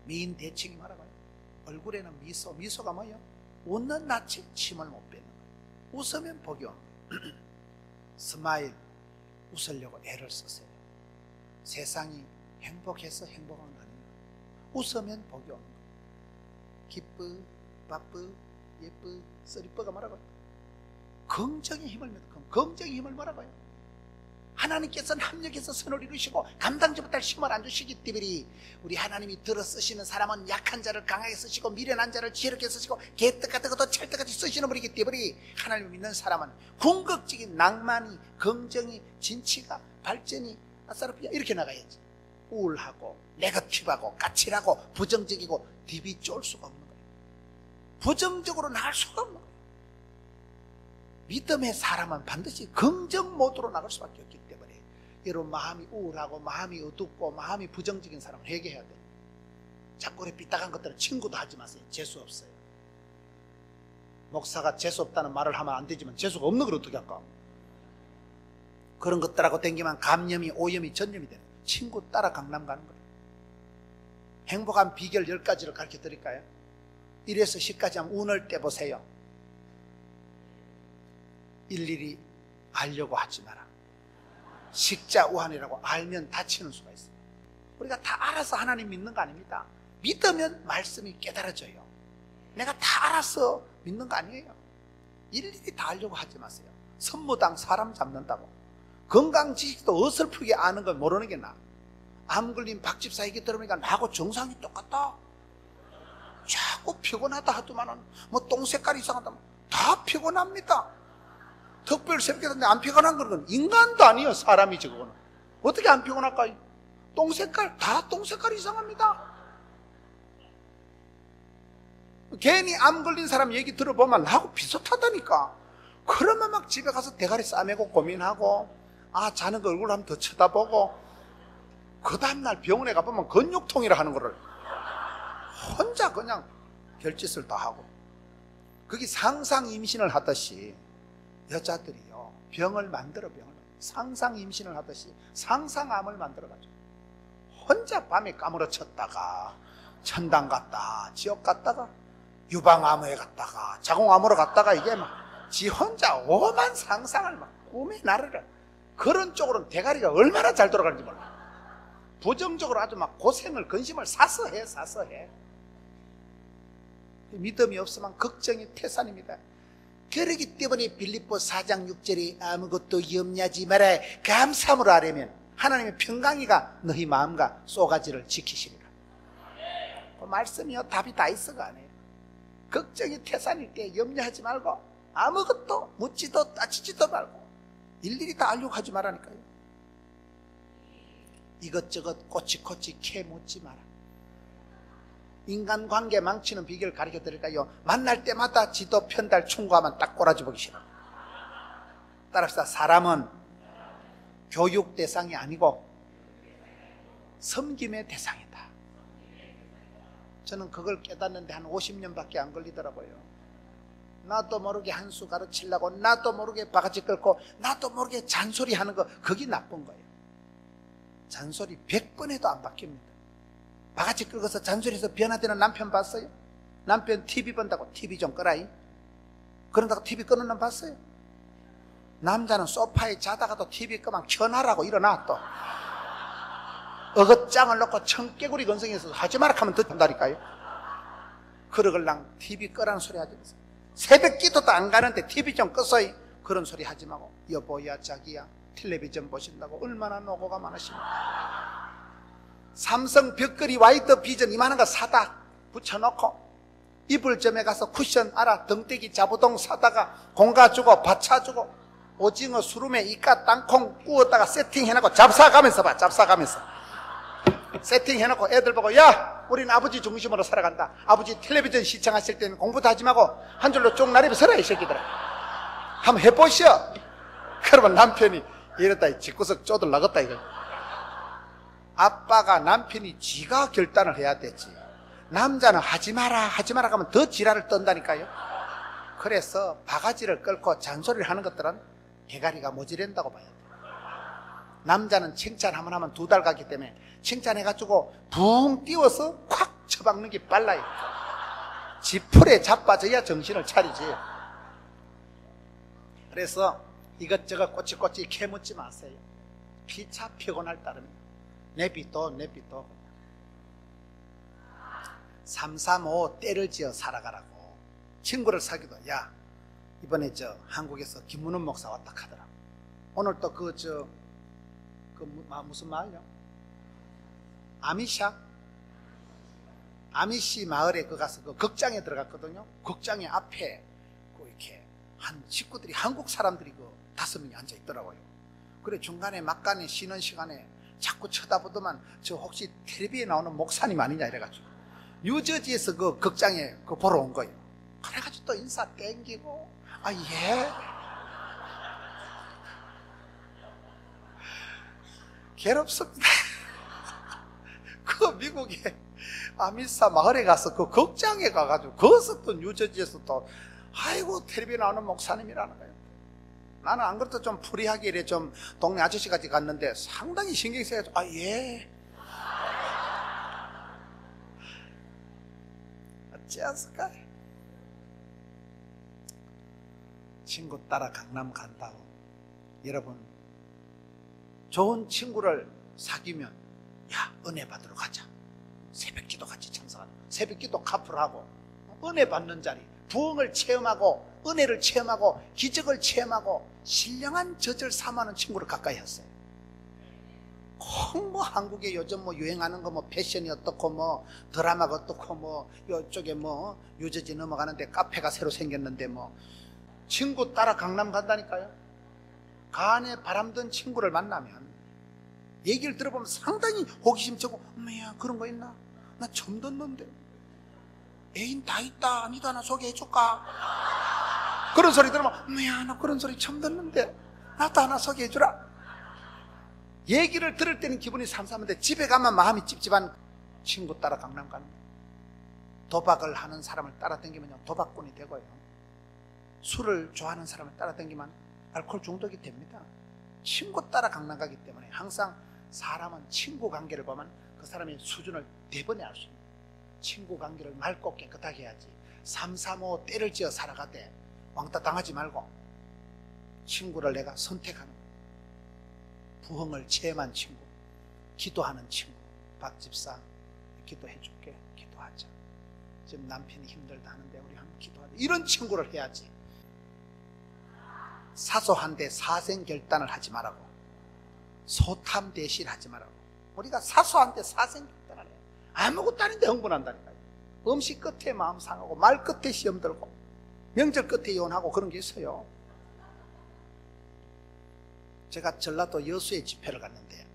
미인 대칭이 뭐라고요? 얼굴에는 미소, 미소가 뭐예요? 웃는 낯에 침을 못 뱉는 거예요. 웃으면 복이 오는 거예요. 스마일, 웃으려고 애를 쓰세요. 세상이 행복해서 행복한 거 아닙니다. 웃으면 복이 오는 거예요. 기쁘, 바쁘, 예쁘, 쓰리쁘가 뭐라고요? 긍정의 힘을 믿고, 긍정의 힘을 뭐라고요? 하나님께서는 합력해서 선을 이루시고 감당지 못할 힘을 안 주시기 때문에, 우리 하나님이 들어 쓰시는 사람은 약한 자를 강하게 쓰시고 미련한 자를 지혜롭게 쓰시고 개떡 같은 것도 찰떡같이 쓰시는 분이기 때문에, 하나님을 믿는 사람은 궁극적인 낭만이, 긍정이, 진치가, 발전이, 아사르피아 이렇게 나가야지. 우울하고 네거티브하고 까칠하고 부정적이고 딥이 쫄 수가 없는 거예요. 부정적으로 나갈 수가 없는 거예요. 믿음의 사람은 반드시 긍정 모드로 나갈 수밖에 없기 때문에 여러분 마음이 우울하고 마음이 어둡고 마음이 부정적인 사람은 회개해야 돼요. 자꾸 그래 삐딱한 것들은 친구도 하지 마세요. 재수 없어요. 목사가 재수 없다는 말을 하면 안 되지만 재수가 없는 걸 어떻게 할까? 그런 것들하고 댕기면 감염이 오염이 전염이 되는 친구 따라 강남 가는 거예요. 행복한 비결 10가지를 가르쳐 드릴까요? 1에서 10까지 하면 운을 떼보세요. 일일이 알려고 하지 마라. 식자우한이라고 알면 다치는 수가 있어요. 우리가 다 알아서 하나님 믿는 거 아닙니다. 믿으면 말씀이 깨달아져요. 내가 다 알아서 믿는 거 아니에요. 일일이 다 알려고 하지 마세요. 선무당 사람 잡는다고 건강 지식도 어설프게 아는 걸 모르는 게 나아. 암 걸린 박집사 얘기 들으니까 나하고 정상이 똑같다. 자꾸 피곤하다 하더만은 뭐 똥 색깔 이상하다 다 피곤합니다. 특별 새벽에 안 피곤한 건 인간도 아니에요. 사람이지 그거는. 어떻게 안 피곤할까요? 똥 색깔 다 똥 색깔 이상합니다. 괜히 암 걸린 사람 얘기 들어보면 나하고 비슷하다니까. 그러면 막 집에 가서 대가리 싸매고 고민하고 아 자는 거 얼굴 한번 더 쳐다보고 그 다음날 병원에 가보면 근육통이라 하는 거를 혼자 그냥 별짓을 다 하고 그게 상상 임신을 하듯이 여자들이요 병을 만들어 상상 임신을 하듯이 상상암을 만들어가지고 혼자 밤에 까무러쳤다가 천당 갔다 지옥 갔다가 유방암에 갔다가 자궁암으로 갔다가 이게 막 지 혼자 오만 상상을 막 꿈에 나르려 그런 쪽으로는 대가리가 얼마나 잘 돌아가는지 몰라. 부정적으로 아주 막 고생을 근심을 사서 해. 믿음이 없으면 걱정이 태산입니다. 그러기 때문에 빌립보 4장 6절에 아무것도 염려하지 마라 감사함으로 하려면 하나님의 평강이가 너희 마음과 쏘가지를 지키시리라. 그 말씀이요 답이 다 있어가 아니에요. 걱정이 태산일 때 염려하지 말고 아무것도 묻지도 따지지도 말고 일일이 다 알려고 하지 말라니까요. 이것저것 꼬치꼬치 캐 묻지 마라. 인간관계 망치는 비결을 가르쳐 드릴까요? 만날 때마다 지도 편달 충고하면 딱 꼬라지 보기 싫어. 따라합시다. 사람은 교육 대상이 아니고 섬김의 대상이다. 저는 그걸 깨닫는데 한 50년밖에 안 걸리더라고요. 나도 모르게 한 수 가르치려고 나도 모르게 바가지 긁고 나도 모르게 잔소리하는 거 그게 나쁜 거예요. 잔소리 100번 해도 안 바뀝니다. 바가지 긁어서 잔소리해서 변화되는 남편 봤어요? 남편 TV 본다고 TV 좀 끄라이. 그런다고 TV 끄는 놈 봤어요? 남자는 소파에 자다가도 TV 끄면 켜놔라고 일어나 또 어긋장을 놓고 청개구리 건성에서 하지 마라 하면 듣는다니까요. 그러걸랑 TV 끄라는 소리 하지 마세요. 새벽 기도도 안 가는데 TV 좀 끄소이. 그런 소리 하지 말고 여보야 자기야 텔레비전 보신다고 얼마나 노고가 많으십니까. 삼성 벽걸이 와이드 비전 이만한 거 사다 붙여놓고 이불점에 가서 쿠션 알아 덩대기 자부동 사다가 공가 주고 바차 주고 오징어 수lum에 이까 땅콩 구웠다가 세팅해놓고 잡사가면서 봐. 잡사가면서 세팅해놓고 애들 보고 야 우린 아버지 중심으로 살아간다. 아버지 텔레비전 시청하실 때는 공부도 하지 말고 한 줄로 쭉 나리면 서라 이 새끼들아. 한번 해보시오. 그러면 남편이 이랬다 집구석 쪼들 나갔다 이거. 아빠가 남편이 지가 결단을 해야 되지. 남자는 하지 마라 하면 더 지랄을 떤다니까요. 그래서 바가지를 끌고 잔소리를 하는 것들은 대가리가 모지랜다고 봐야 돼. 남자는 칭찬하면 하면 2달 가기 때문에 칭찬해가지고 붕 띄워서 콱 쳐박는 게 빨라요. 지풀에 자빠져야 정신을 차리지. 그래서 이것저것 꼬치꼬치 캐묻지 마세요. 피차 피곤할 따름이에요. 내비둬 335 때를 지어 살아가라고. 친구를 사귀도 야 이번에 한국에서 김문훈 목사 왔다 하더라. 오늘 또 무슨 마을이요? 아미시 마을에 가서 그 극장에 들어갔거든요. 극장의 앞에 이렇게 한 식구들이 한국 사람들이 5명이 앉아 있더라고요. 그래 중간에 막간에 쉬는 시간에 자꾸 쳐다보더만 저 혹시 텔레비에 나오는 목사님 아니냐 이래가지고 뉴저지에서 그 극장에 그 보러 온 거예요. 그래가지고 또 인사 땡기고 아 예. 괴롭습니다. 그 미국에 아미사 마을에 가서 그 극장에 가가지고 거기서 또 뉴저지에서 또 아이고 텔레비에 나오는 목사님이라는 거예요. 나는 안 그래도 좀 프리하게 이래 좀 동네 아저씨까지 갔는데 상당히 신경 쓰여가지고 아 예. 어찌하실까요? 친구 따라 강남 간다고. 여러분 좋은 친구를 사귀면 야 은혜 받으러 가자. 새벽기도 같이 참석하고 새벽기도 카풀하고 은혜 받는 자리 부흥을 체험하고 은혜를 체험하고 기적을 체험하고 신령한 젖을 삼하는 친구를 가까이 했어요. 뭐 한국에 요즘 뭐 유행하는 거 뭐 패션이 어떻고 뭐 드라마가 어떻고 뭐 이쪽에 뭐 유저지 넘어가는데 카페가 새로 생겼는데 뭐 친구 따라 강남 간다니까요. 간에 바람든 친구를 만나면 얘기를 들어보면 상당히 호기심쩍고 엄마야 그런 거 있나? 나 처음 듣는데 애인 다 있다 아니다 나 소개해줄까? 그런 소리 들으면 엄마야 나 그런 소리 처음 듣는데 나도 하나 소개해주라. 얘기를 들을 때는 기분이 삼삼한데 집에 가면 마음이 찝찝한 친구 따라 강남 가는 거예요. 도박을 하는 사람을 따라다니면 도박꾼이 되고요. 술을 좋아하는 사람을 따라다니면 알코올 중독이 됩니다. 친구 따라 강남 가기 때문에 항상 사람은 친구 관계를 보면 그 사람의 수준을 대번에 알 수 있습니다. 친구 관계를 맑고 깨끗하게 해야지 335 때를 지어 살아가되 왕따 당하지 말고 친구를 내가 선택하는 거예요. 부흥을 체험한 친구, 기도하는 친구. 박 집사 기도해 줄게. 기도하자. 지금 남편이 힘들다 하는데 우리 한번 기도하자. 이런 친구를 해야지. 사소한데 사생결단을 하지 말라고. 소탐대실하지 말라고. 우리가 사소한데 사생결단을 해요. 아무것도 아닌데 흥분한다니까요. 음식 끝에 마음 상하고 말 끝에 시험 들고 명절 끝에 이혼하고 그런 게 있어요. 제가 전라도 여수에 집회를 갔는데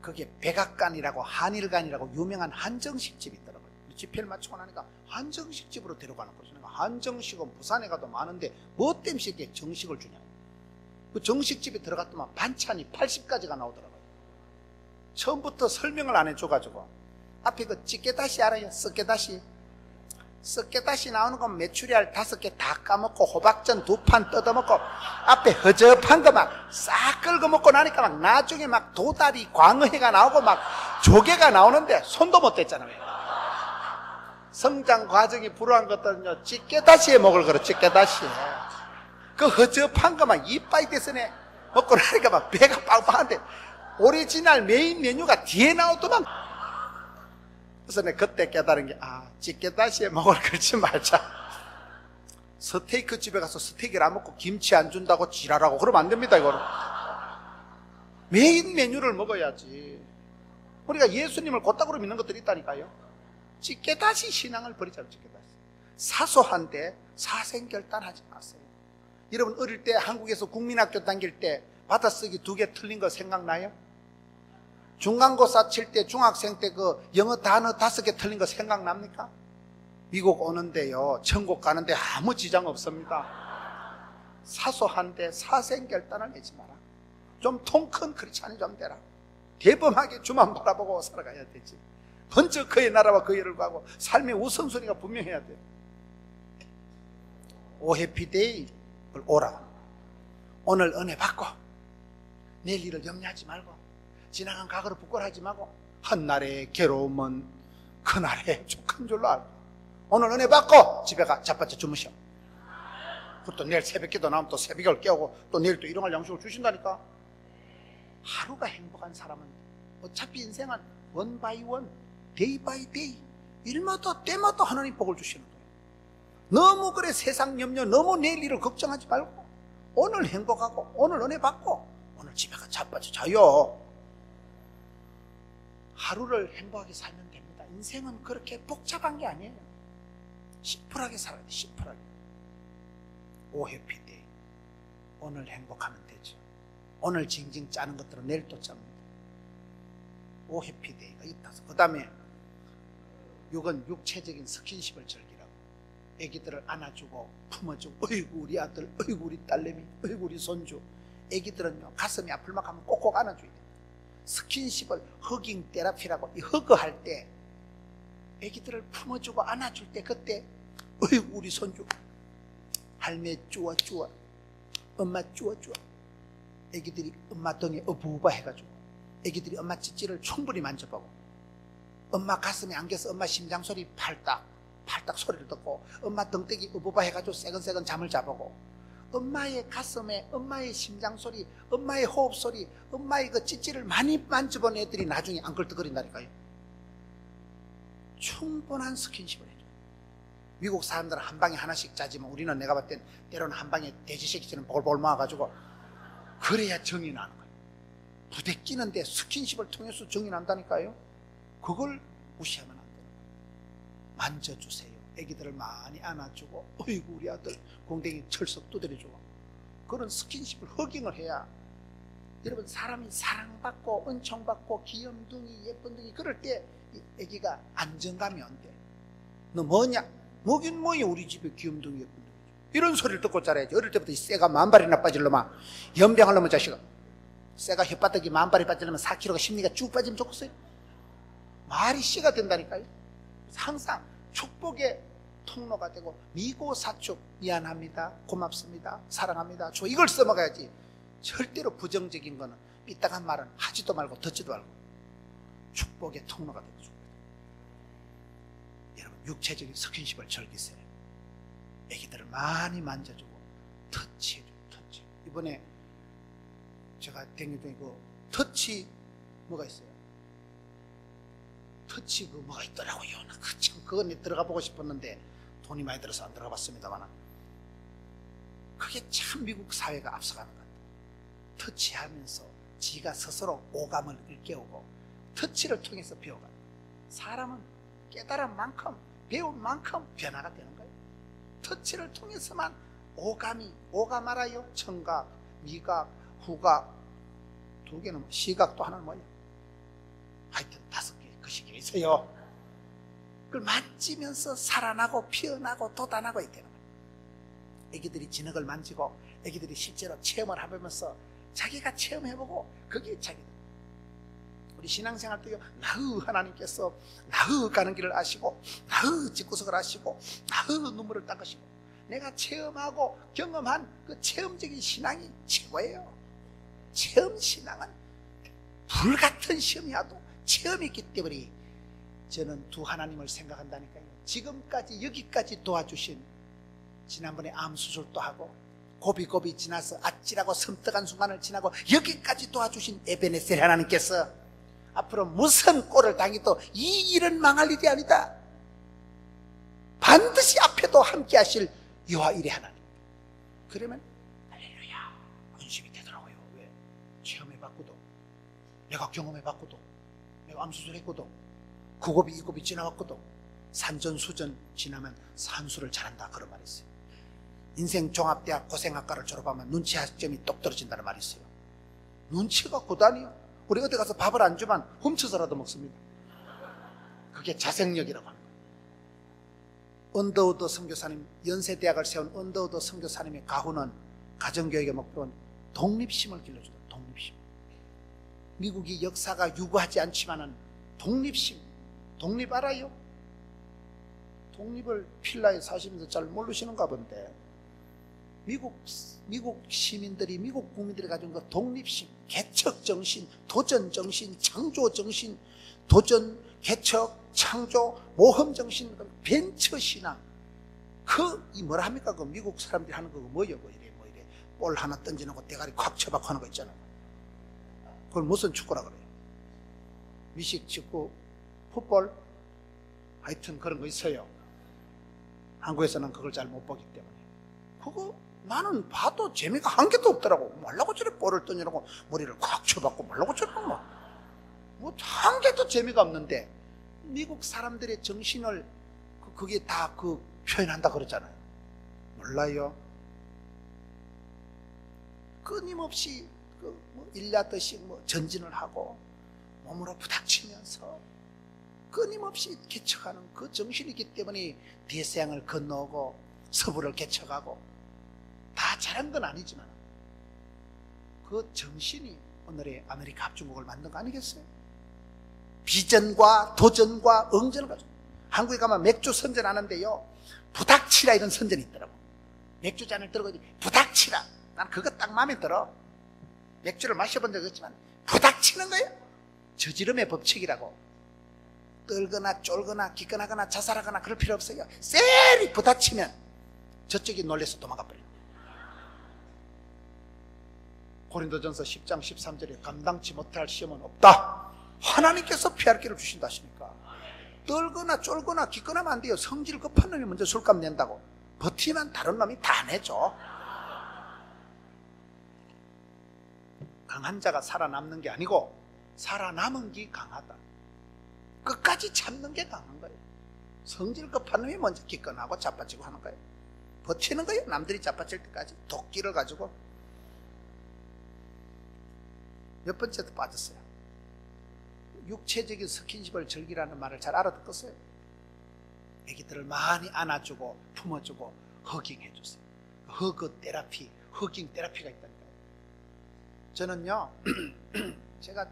거기에 백악관이라고 한일관이라고 유명한 한정식 집이 있더라고요. 집회를 마치고 나니까 한정식 집으로 데려가는 거죠. 한정식은 부산에 가도 많은데 뭐 때문에 이렇게 정식을 주냐. 그 정식집에 들어갔더만 반찬이 80가지가 나오더라고요. 처음부터 설명을 안 해줘가지고 앞에 그 찌개다시 알아요? 썩개다시. 썩개다시 나오는 건 메추리알 5개 다 까먹고 호박전 2판 뜯어먹고 앞에 허접한 거 막 싹 긁어먹고 나니까 막 나중에 막 도다리 광어회가 나오고 막 조개가 나오는데 손도 못 댔잖아요. 성장 과정이 불우한 것들은요 찌개다시에 먹을 거로 찌개다시에 그 허접한 거만 이빠이 대선에 먹고 나니까 막 배가 빵빵한데 오리지널 메인 메뉴가 뒤에 나오더만. 그래서 내가 그때 깨달은 게 찌개다시에 먹을 걸지 말자. 스테이크 집에 가서 스테이크를 안 먹고 김치 안 준다고 지랄하고 그러면 안 됩니다. 이거는 메인 메뉴를 먹어야지. 우리가 예수님을 곧다구로 믿는 것들이 있다니까요. 찌개다시 신앙을 버리자고. 찌개다시 사소한데 사생결단하지 마세요. 여러분 어릴 때 한국에서 국민학교 다닐 때 받아쓰기 2개 틀린 거 생각나요? 중간고사 칠 때 중학생 때 그 영어 단어 5개 틀린 거 생각납니까? 미국 오는데요 천국 가는데 아무 지장 없습니다. 사소한데 사생결단을 내지 마라. 좀 통 큰 크리스찬이 좀 되라. 대범하게 주만 바라보고 살아가야 되지. 먼저 그의 나라와 그의 일을 구하고 삶의 우선순위가 분명해야 돼. 오 해피데이를 오라. 오늘 은혜 받고 내일 일을 염려하지 말고 지나간 과거를 부끄러워하지 말고 한날의 괴로움은 그날의 족한 줄로 알고 오늘 은혜 받고 집에 가 자빠져 주무셔. 그것도 내일 새벽기도 나오면 또 새벽을 깨우고 또 내일 또 일용할 양식을 주신다니까. 하루가 행복한 사람은 어차피 인생은 원 바이 원 데이 바이 데이 일마다 때마다 하나님 복을 주시는 거예요. 너무 그래 세상 염려 너무 내일 일을 걱정하지 말고 오늘 행복하고 오늘 은혜 받고 오늘 집에 가 자빠져 자요. 하루를 행복하게 살면 됩니다. 인생은 그렇게 복잡한 게 아니에요. 심플하게 살아야 돼. 심플하게. 오 해피데이. 오늘 행복하면 되죠. 오늘 징징 짜는 것들은 내일 또 짭니다. 해피데이가 있다서. 그 다음에 6은 육체적인 스킨십을 즐기라고. 애기들을 안아주고 품어주고, 어이구 우리 아들, 어이구 우리 딸내미, 어이구 우리 손주. 애기들은요 가슴이 아플 만큼 하면 꼭꼭 안아줘야 돼요. 스킨십을 허깅 테라피라고. 이 허그할 때 애기들을 품어주고 안아줄 때, 그때 어이구 우리 손주, 할매 쭈어쭈어, 엄마 쭈어쭈어. 애기들이 엄마 등에 어부바 해가지고 애기들이 엄마 찌찌를 충분히 만져보고, 엄마 가슴에 안겨서 엄마 심장 소리 팔딱 팔딱 소리를 듣고, 엄마 등대기 어부바 해가지고 새근새근 잠을 자보고, 엄마의 가슴에 엄마의 심장 소리, 엄마의 호흡 소리, 엄마의 그 찌찌를 많이 만져본 애들이 나중에 안 걸떡거린다니까요. 충분한 스킨십을 해줘요. 미국 사람들은 한 방에 하나씩 자지만 우리는 내가 봤을 땐 때로는 한 방에 돼지새끼처럼 볼볼 모아가지고, 그래야 정이 나는 거예요. 부대 끼는데 스킨십을 통해서 정이 난다니까요. 그걸 무시하면 안 돼요. 만져주세요. 애기들을 많이 안아주고, 어이구 우리 아들 공댕이 철썩 두드려주고, 그런 스킨십을 허깅을 해야, 여러분 사람이 사랑받고 은총받고 귀염둥이 예쁜둥이 그럴 때 이 애기가 안정감이 온대. 너 뭐냐? 뭐긴 뭐야, 우리 집에 귀염둥이 예쁜둥이. 이런 소리를 듣고 자라야지. 어릴 때부터 이 쇠가 만발이나 빠질려면, 연병하려면 자식아, 쇠가 혓바닥이 만발이 빠지려면 4kg가 심리가 쭉 빠지면 좋겠어요? 말이 씨가 된다니까요. 항상 축복의 통로가 되고, 미고사축, 미안합니다, 고맙습니다, 사랑합니다, 저 이걸 써먹어야지. 절대로 부정적인 거는, 삐딱한 말은 하지도 말고 듣지도 말고 축복의 통로가 되고 줍니다. 여러분 육체적인 스킨십을 즐기세요. 애기들을 많이 만져주고 터치해줘요. 터치. 이번에 제가 댕긴 중에 그 터치 뭐가 있어요? 터치 그 뭐가 있더라고요. 참 그건 들어가 보고 싶었는데 돈이 많이 들어서 안 들어가 봤습니다만, 그게 참 미국 사회가 앞서가는 것 같아요. 터치하면서 지가 스스로 오감을 일깨우고 터치를 통해서 배워가요. 사람은 깨달은 만큼, 배운 만큼 변화가 되는 거예요. 터치를 통해서만 오감 알아요. 청각, 미각, 후각, 2개는 시각도 하나는 뭐예요? 하여튼 5개 그 시기에 있어요. 그걸 만지면서 살아나고 피어나고 돋아나고 있다는 거예요. 애기들이 진흙을 만지고 애기들이 실제로 체험을 해보면서 자기가 체험해보고 그게 자기들. 우리 신앙생활 때요, 나의 하나님께서 나의 가는 길을 아시고 나의 집구석을 아시고 나의 눈물을 닦으시고, 내가 체험하고 경험한 그 체험적인 신앙이 최고예요. 체험 신앙은 불같은 시험이라도 체험이 있기 때문에 저는 두 하나님을 생각한다니까요. 지금까지 여기까지 도와주신, 지난번에 암 수술도 하고 고비고비 지나서 아찔하고 섬뜩한 순간을 지나고 여기까지 도와주신 에베네셀 하나님께서 앞으로 무슨 꼴을 당해도 이 일은 망할 일이 아니다. 반드시 앞에도 함께 하실 여호와 일의 하나님. 그러면 할렐루야 안심이 되더라고요. 왜? 체험해봤고도, 내가 경험해봤고도, 내가 암수술했고도, 그 고비 이 고비 지나왔고도, 산전수전 지나면 산수를 잘한다 그런 말이 있어요. 인생 종합대학 고생학과를 졸업하면 눈치 학점이 똑 떨어진다는 말이 있어요. 눈치가 고단해요. 우리 어디 가서 밥을 안 주면 훔쳐서라도 먹습니다. 그게 자생력이라고 합니다. 언더우드 선교사님, 연세대학을 세운 언더우드 선교사님의 가훈은, 가정교육의 목표는 독립심을 길러주다. 독립심. 미국이 역사가 유구하지 않지만은 독립심, 독립 알아요? 독립을 필라에 사시면서 잘 모르시는가 본데, 미국 시민들이, 미국 국민들이 가진 그 독립심, 개척정신, 도전정신, 창조정신, 도전, 개척, 창조, 모험정신, 벤처신앙, 이 뭐라 합니까? 그 미국 사람들이 하는 거 뭐예요? 뭐 이래 볼 하나 던져놓고 대가리 콱 쳐박고 하는 거 있잖아요. 그걸 무슨 축구라 그래요? 미식, 축구, 풋볼, 하여튼 그런 거 있어요. 한국에서는 그걸 잘 못 보기 때문에. 그거 나는 봐도 재미가 한 개도 없더라고. 뭐라고 저래 볼을 던져놓고 머리를 콱 쳐박고 뭐라고 저래 뭐 한 개도 재미가 없는데, 미국 사람들의 정신을 그게 다 그 표현한다 그러잖아요. 몰라요? 끊임없이 뭐 일야듯이 뭐 전진을 하고 몸으로 부닥치면서 끊임없이 개척하는 그 정신이기 때문에 대서양을 건너오고 서부를 개척하고 다 잘한 건 아니지만 그 정신이 오늘의 아메리카 합중국을 만든 거 아니겠어요? 비전과 도전과 응전을 가지고 한국에 가면 맥주 선전하는데요, 부닥치라 이런 선전이 있더라고. 맥주잔을 들고 부닥치라. 난 그거 딱 마음에 들어. 맥주를 마셔본 적 없지만 부닥치는 거예요. 저지름의 법칙이라고. 떨거나 쫄거나 기권하거나 자살하거나 그럴 필요 없어요. 쎄리 부닥치면 저쪽이 놀래서 도망가 버려요. 고린도전서 10장 13절에 감당치 못할 시험은 없다. 하나님께서 피할 길을 주신다 하시니까 떨거나 쫄거나 기권하면 안 돼요. 성질 급한 놈이 먼저 술값 낸다고. 버티면 다른 놈이 다 내죠. 강한 자가 살아남는 게 아니고 살아남은 게 강하다. 끝까지 참는 게 강한 거예요. 성질 급한 놈이 먼저 기권하고 자빠지고 하는 거예요. 버티는 거예요. 남들이 자빠질 때까지 도끼를 가지고. 몇 번째도 빠졌어요. 육체적인 스킨십을 즐기라는 말을 잘 알아듣겠어요? 애기들을 많이 안아주고 품어주고 허깅해주세요. 허그 테라피, 허깅 테라피가 있다니까요. 저는요 제가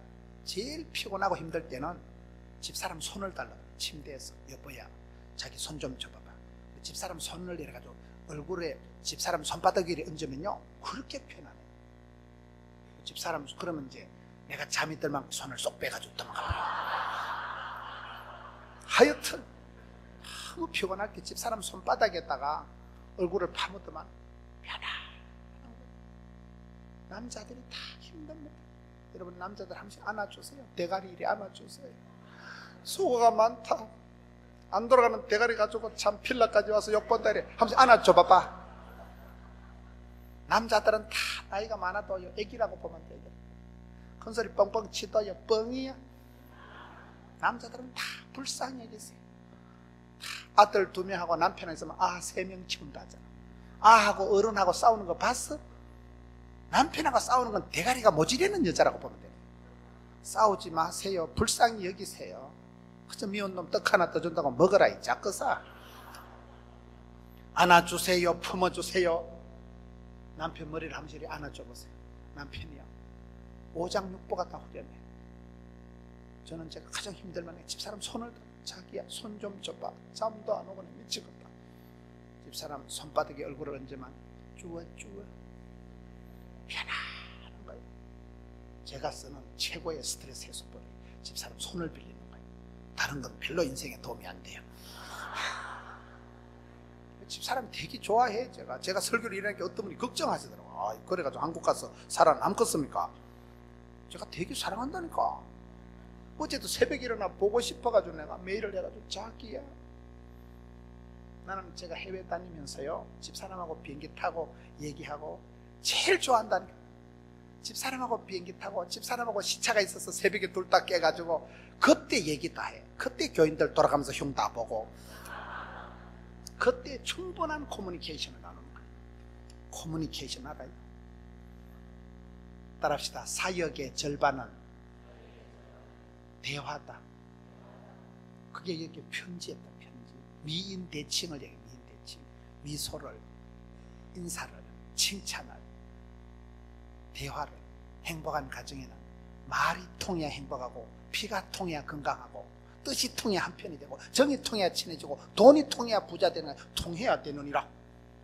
제일 피곤하고 힘들 때는 집사람 손을 달라고, 침대에서 여보야 자기 손 좀 줘봐봐. 집사람 손을 내려가지고 얼굴에 집사람 손바닥 위에 얹으면요 그렇게 편안해요. 집사람 그러면 이제 내가 잠이 들 만큼 손을 쏙 빼가지고 도망가버려요. 하여튼 너무 피곤할 때 집사람 손바닥에다가 얼굴을 파묻으면 편안한 거예요. 남자들이 다 힘듭니다. 여러분 남자들 한 번씩 안아주세요. 대가리 이리 안아주세요. 수고가 많다. 안 돌아가는 대가리 가지고 참 필라까지 와서 욕본다 이래. 한 번씩 안아줘봐봐. 남자들은 다 나이가 많아도요 애기라고 보면 돼요. 큰소리 뻥뻥 치도요 뻥이야. 남자들은 다 불쌍히 여기세요. 아들 2명하고 남편 있으면 3명 키운다 하잖아. 하고 어른하고 싸우는 거 봤어? 남편하고 싸우는 건 대가리가 모지르는 여자라고 보면 돼요. 싸우지 마세요. 불쌍히 여기세요. 그저 미운 놈 떡 하나 떠준다고 먹어라 이 작거사. 안아주세요. 품어주세요. 남편 머리를 한 번씩 안아줘보세요. 남편이요 오장육부가 다 후련해. 저는 제가 가장 힘들면 집사람 손을 자기야 손 좀 줘봐. 잠도 안 오고는 미치겠다. 집사람 손바닥에 얼굴을 얹으면 쭈어쭈어 편안한 거예요. 제가 쓰는 최고의 스트레스 해소법이 집사람 손을 빌리는 거예요. 다른 건 별로 인생에 도움이 안 돼요. 집사람이 되게 좋아해. 제가 설교를 일하니까 어떤 분이 걱정하시더라고요. 그래가지고 한국 가서 살아남겠습니까? 제가 되게 사랑한다니까. 어제도 새벽에 일어나 보고 싶어가지고 내가 메일을 해가지고 자기야 나는 제가 해외 다니면서요 집사람하고 비행기 타고 얘기하고 제일 좋아한다니까. 집사람하고 비행기 타고 집사람하고 시차가 있어서 새벽에 둘 다 깨가지고 그때 얘기 다 해. 그때 교인들 돌아가면서 흉 다 보고 그때 충분한 커뮤니케이션을 나누는 거예요. 커뮤니케이션 알아요? 따라합시다. 사역의 절반은 대화다. 그게 이렇게 편지였다. 편지. 미인 대칭을 얘기해. 미인 대칭. 미소를, 인사를, 칭찬을, 대화를. 행복한 가정에는 말이 통해야 행복하고 피가 통해야 건강하고 뜻이 통해야 한편이 되고 정이 통해야 친해지고 돈이 통해야 부자 되는 거야. 통해야 되느니라.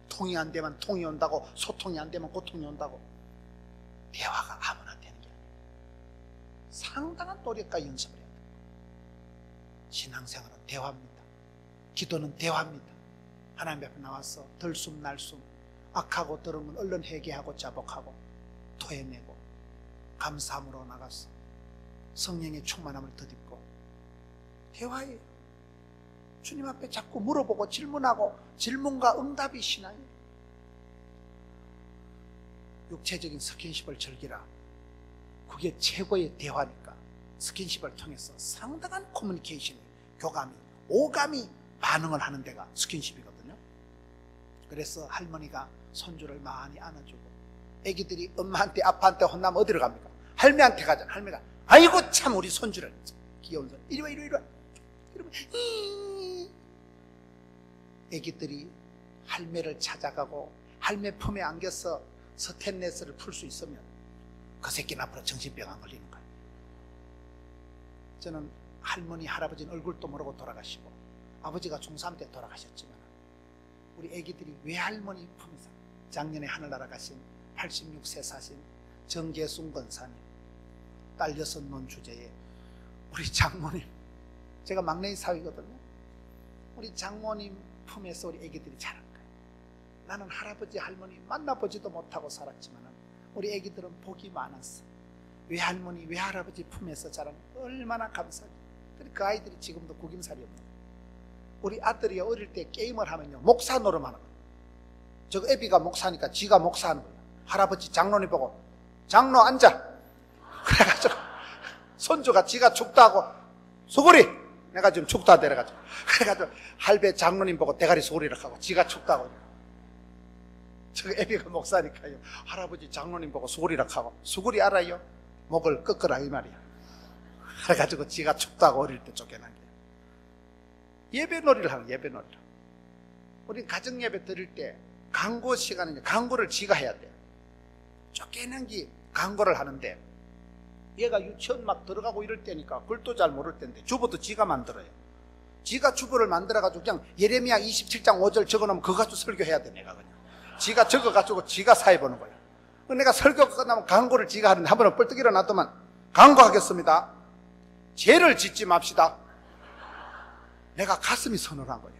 통이 안 되면 통이 온다고. 소통이 안 되면 고통이 온다고. 대화가 아무나 되는 게 아니에요. 상당한 노력과 연습을 해야 돼요. 신앙생활은 대화입니다. 기도는 대화입니다. 하나님 앞에 나와서 들숨 날숨 악하고 들은 건 얼른 회개하고 자복하고 토해내고 감사함으로 나가서 성령의 충만함을 덧입고 대화예요. 주님 앞에 자꾸 물어보고 질문하고 질문과 응답이 신앙이에요. 육체적인 스킨십을 즐기라. 그게 최고의 대화니까 스킨십을 통해서 상당한 커뮤니케이션이, 교감이, 오감이 반응을 하는 데가 스킨십이거든요. 그래서 할머니가 손주를 많이 안아주고 애기들이 엄마한테 아빠한테 혼나면 어디로 갑니까? 할매한테 가잖아. 할매가 아이고 참 우리 손주를, 귀여운 손, 이리와 이리와 이러면 애기들이 할매를 찾아가고 할매 품에 안겨서 스테인레스를 풀 수 있으면 그 새끼는 앞으로 정신병 안 걸리는 거예요. 저는 할머니 할아버지는 얼굴도 모르고 돌아가시고 아버지가 중3 때 돌아가셨지만 우리 애기들이 외할머니 품에서 작년에 하늘나라 가신 86세 사신 정계순 권사님, 딸 6 논 주제에 우리 장모님, 제가 막내 사위거든요. 우리 장모님 품에서 우리 애기들이 자란 거예요. 나는 할아버지 할머니 만나보지도 못하고 살았지만 우리 애기들은 복이 많았어. 외할머니 외할아버지 품에서 자란 얼마나 감사해요. 그 아이들이 지금도 구김살이 없는 거예요. 우리 아들이 어릴 때 게임을 하면요 목사 노름하는 거예요. 저 애비가 목사니까 지가 목사하는 거예요. 할아버지 장로님 보고 장로 앉아. 그래가지고 손주가 지가 죽다고 수구리, 내가 지금 죽다 내려가지고 그래가지고 할배 장로님 보고 대가리 수구리를 하고 지가 죽다고. 저 애비가 목사니까요 할아버지 장로님 보고 수구리를 하고, 수구리 알아요? 목을 꺾으라 이 말이야. 그래가지고 지가 죽다고 어릴 때 쫓겨난 거예요. 예배놀이를 하는 거예요. 예배놀이를. 우린 가정예배 드릴 때 강고 시간에 강고를 지가 해야 돼요. 쫓겨난 게 강고를 하는데 얘가 유치원 막 들어가고 이럴 때니까 글도 잘 모를 때인데 주보도 지가 만들어요. 지가 주보를 만들어가지고 그냥 예레미야 27장 5절 적어놓으면 그거 가지고 설교해야 돼. 내가 그냥 지가 적어가지고 지가 사회보는 거예요. 내가 설교 끝나면 강고를 지가 하는데 한 번은 뻘떡 일어났더만 강고하겠습니다. 죄를 짓지 맙시다. 내가 가슴이 서늘한 거예요.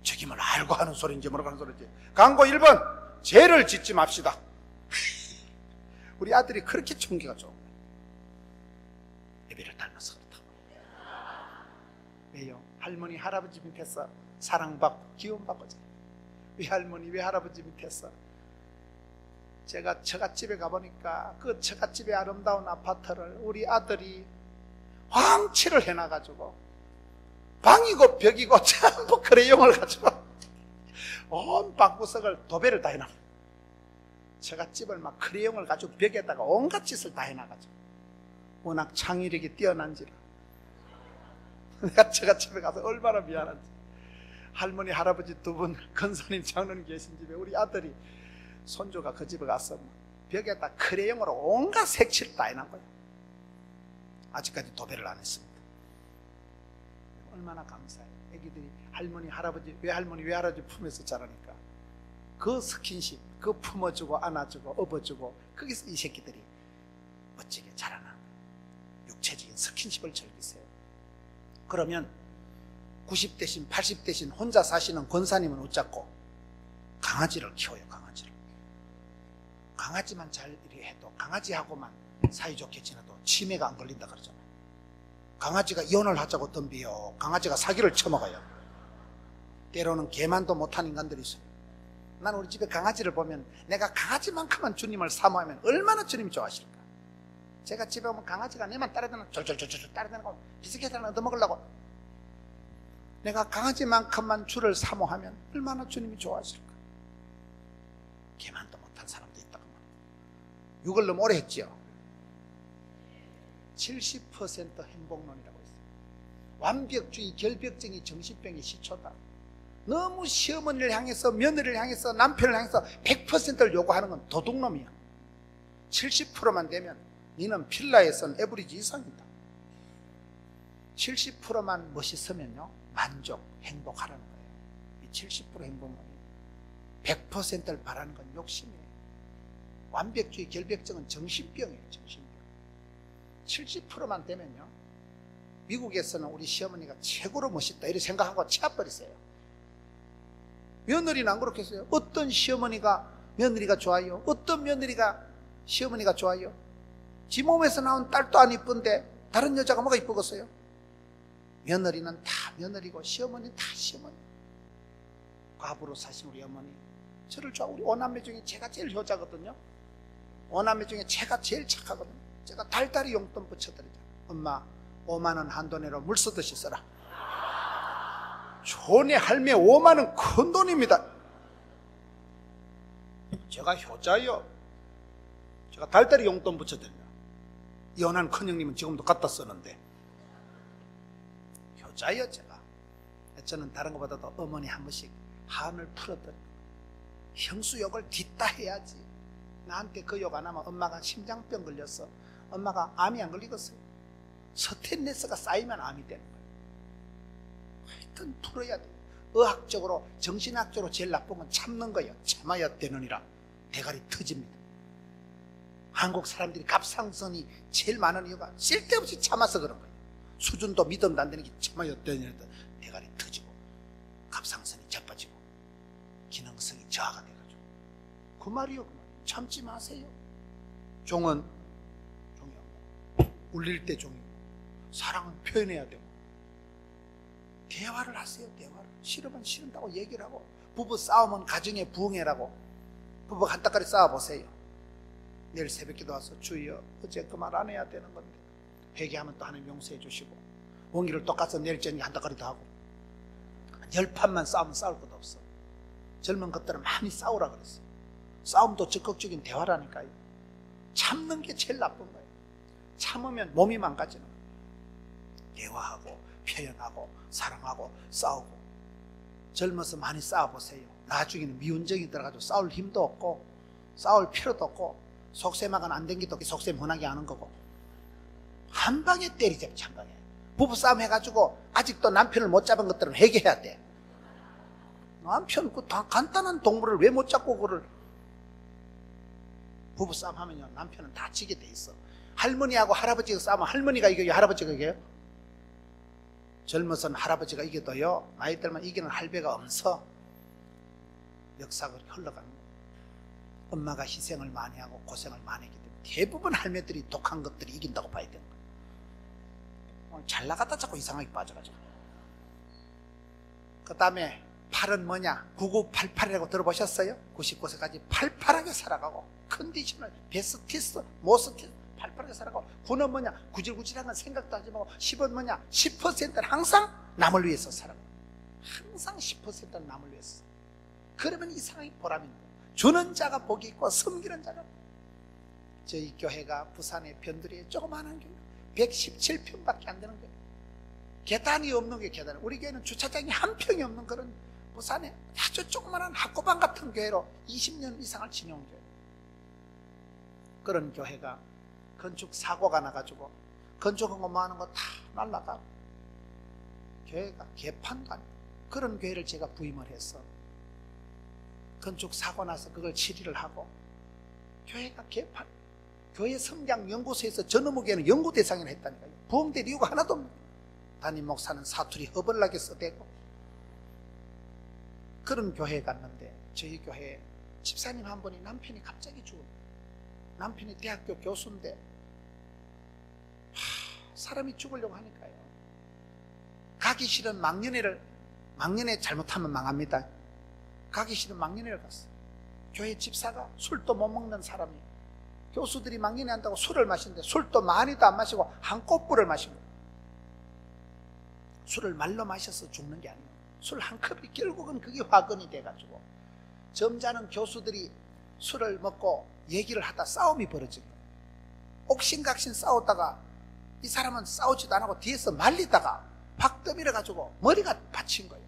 책임을 알고 하는 소리인지 모르고 하는 소리인지. 강고 1번 죄를 짓지 맙시다. 우리 아들이 그렇게 총기가 좋은 거예요. 예배를 닮아서 그렇다고. 왜요? 할머니 할아버지 밑에서 사랑받고 기운받고 외할머니 외할아버지 밑에서 제가 처갓집에 가보니까 그 처갓집의 아름다운 아파트를 우리 아들이 황치를 해놔가지고 방이고 벽이고 전부 크레용을 가지고 온 방구석을 도배를 다 해놔. 처갓집을 막 크레용을 가지고 벽에다가 온갖 짓을 다 해놔가지고 워낙 창의력이 뛰어난지라 내가 처갓집에 가서 얼마나 미안한지. 할머니 할아버지 2분 권사님 장로님 계신 집에 우리 아들이 손주가 그 집에 가서 벽에다 크레용으로 온갖 색칠 다 해놓은 거예요. 아직까지 도배를 안 했습니다. 얼마나 감사해요. 애기들이 할머니 할아버지 외할머니 외할아버지 품에서 자라니까 그 스킨십, 그 품어주고 안아주고 업어주고 거기서 이 새끼들이 멋지게 자라나는 거예요. 육체적인 스킨십을 즐기세요. 그러면 90대신 80대신 혼자 사시는 권사님은 어쩌고 강아지를 키워요. 강아지만 잘 이렇게 해도 강아지하고만 사이좋게 지내도 치매가 안 걸린다 그러잖아요. 강아지가 이혼을 하자고 덤비요. 강아지가 사기를 쳐먹어요. 때로는 개만도 못한 인간들이 있어요. 난 우리 집에 강아지를 보면 내가 강아지만큼만 주님을 사모하면 얼마나 주님이 좋아하실까. 제가 집에 오면 강아지가 내만 따라다니는 졸졸졸졸 따라다니고 비스켓을 얻어먹으려고. 내가 강아지만큼만 주를 사모하면 얼마나 주님이 좋아하실까. 개만도 못한 사람도 있다고. 육을 너무 오래 했지요. 70% 행복론이라고 있어요. 완벽주의, 결벽증이 정신병의 시초다. 너무 시어머니를 향해서 며느리를 향해서 남편을 향해서 100%를 요구하는 건 도둑놈이야. 70%만 되면 너는 필라에선 에버리지 이상이다. 70%만 멋있으면요 만족, 행복하라는 거예요. 이 70% 행복론이 100%를 바라는 건 욕심이에요. 완벽주의, 결벽증은 정신병이에요. 정신병. 70%만 되면요 미국에서는 우리 시어머니가 최고로 멋있다 이렇게 생각하고 치아버리세요. 며느리는 안 그렇겠어요? 어떤 시어머니가 며느리가 좋아요? 어떤 며느리가 시어머니가 좋아요? 지 몸에서 나온 딸도 안 이쁜데 다른 여자가 뭐가 이쁘겠어요? 며느리는 다 며느리고 시어머니는 다 시어머니. 과부로 사신 우리 어머니 저를 좋아. 우리 5남매 중에 제가 제일 효자거든요. 5남매 중에 제가 제일 착하거든요. 제가 달달이 용돈 붙여드리잖아요. 엄마 5만원 한도 내로 물 쓰듯이 써라. 존의 할매 5만원 큰 돈입니다. 제가 효자요. 제가 달달이 용돈 붙여드립니다. 연한 큰형님은 지금도 갖다 쓰는데. 효자예요. 제가 저는 다른 것보다도 어머니 한 번씩 한을 풀어드려. 형수욕을 딛다 해야지. 나한테 그 욕 안 하면 엄마가 심장병 걸렸어. 엄마가 암이 안 걸리겠어요. 스테인레스가 쌓이면 암이 되는 거예요. 하여튼 풀어야 돼요. 의학적으로 정신학적으로 제일 나쁜 건 참는 거예요. 참아야 되느니라 대가리 터집니다. 한국 사람들이 갑상선이 제일 많은 이유가 쓸데없이 참아서 그런 거예요. 수준도 믿음도 안 되는 게 참아야 되느니라 대가리 터지고 갑상선이 자빠지고 기능성이 저하가 돼가지고. 그 말이요. 그 말. 참지 마세요. 종은 종이 울릴 때 종이고 사랑은 표현해야 되고 대화를 하세요. 대화를. 싫으면 싫은다고 얘기를 하고, 부부 싸우면 가정의 부흥회라고 부부 한따까리 싸워보세요. 내일 새벽기도 와서 주여 어제 그 말 안 해야 되는 건데 회개하면 또 하나님 용서해 주시고, 원기를 똑같이 내일 저녁에 한따까리 더 하고, 10판만 싸우면 싸울 것도 없어. 젊은 것들은 많이 싸우라 그랬어요. 싸움도 적극적인 대화라니까요. 참는 게 제일 나쁜 거예요. 참으면 몸이 망가지는 거예요. 대화하고 표현하고 사랑하고 싸우고. 젊어서 많이 싸워보세요. 나중에는 미운정이 들어가지고 싸울 힘도 없고 싸울 필요도 없고 속셈하고는 안 된기도 없고 속셈 흔하게 하는 거고 한 방에 때리잡지. 한 방에. 부부싸움 해가지고 아직도 남편을 못 잡은 것들은 회개해야 돼. 남편 그 간단한 동물을 왜 못 잡고 그걸. 부부싸움 하면요 남편은 다 지게 돼 있어. 할머니하고 할아버지가 싸우면 할머니가 이겨요 할아버지가 이겨요? 젊어서는 할아버지가 이겨도요 나이 들면 이기는 할배가 없어. 역사가 흘러가는 거예요. 엄마가 희생을 많이 하고 고생을 많이 했기 때문에 대부분 할매들이 독한 것들이 이긴다고 봐야 되는 거예요. 잘 나가다 자꾸 이상하게 빠져가지고. 그 다음에 8은 뭐냐? 9988이라고 들어보셨어요? 99세까지 팔팔하게 살아가고 컨디셔널, 베스티스, 모스티스 팔팔하게 살아가고 9는 뭐냐? 구질구질한 건 생각도 하지 말고 10은 뭐냐? 10%는 항상 남을 위해서 살아가고 항상 10%는 남을 위해서. 그러면 이상하게 보람이 있는 거예요. 주는 자가 복이 있고 섬기는 자가. 저희 교회가 부산의 변두리에 조그마한 교회 117평밖에 안 되는 거예요. 계단이 없는 게 계단. 우리 교회는 주차장이 한 평이 없는 그런 부산에 아주 조그마한 학고방 같은 교회로 20년 이상을 지내온 교회. 그런 교회가 건축 사고가 나가지고 건축한 거 많은 거 다 날라가고 교회가 개판도 아니고 그런 교회를 제가 부임을 해서 건축 사고 나서 그걸 처리를 하고 교회가 개판. 교회 성장 연구소에서 저놈의 교회는 연구 대상을 했다니까요. 부흥될 이유가 하나도 없는 거예요. 담임 목사는 사투리 허벌나게 써대고. 그런 교회에 갔는데 저희 교회에 집사님 한 분이 남편이 갑자기 죽은. 남편이 대학교 교수인데 사람이 죽으려고 하니까요. 가기 싫은 망년회 잘못하면 망합니다. 가기 싫은 망년회를 갔어. 교회 집사가 술도 못 먹는 사람이, 교수들이 망년회 한다고 술을 마시는데 술도 많이도 안 마시고 한 꼬불을 마시고. 술을 말로 마셔서 죽는 게 아니에요. 술 한 컵이 결국은 그게 화근이 돼가지고 점잖은 교수들이 술을 먹고 얘기를 하다 싸움이 벌어진 거예요. 옥신각신 싸우다가 이 사람은 싸우지도 안 하고 뒤에서 말리다가 팍 떠밀어가지고 머리가 받친 거예요.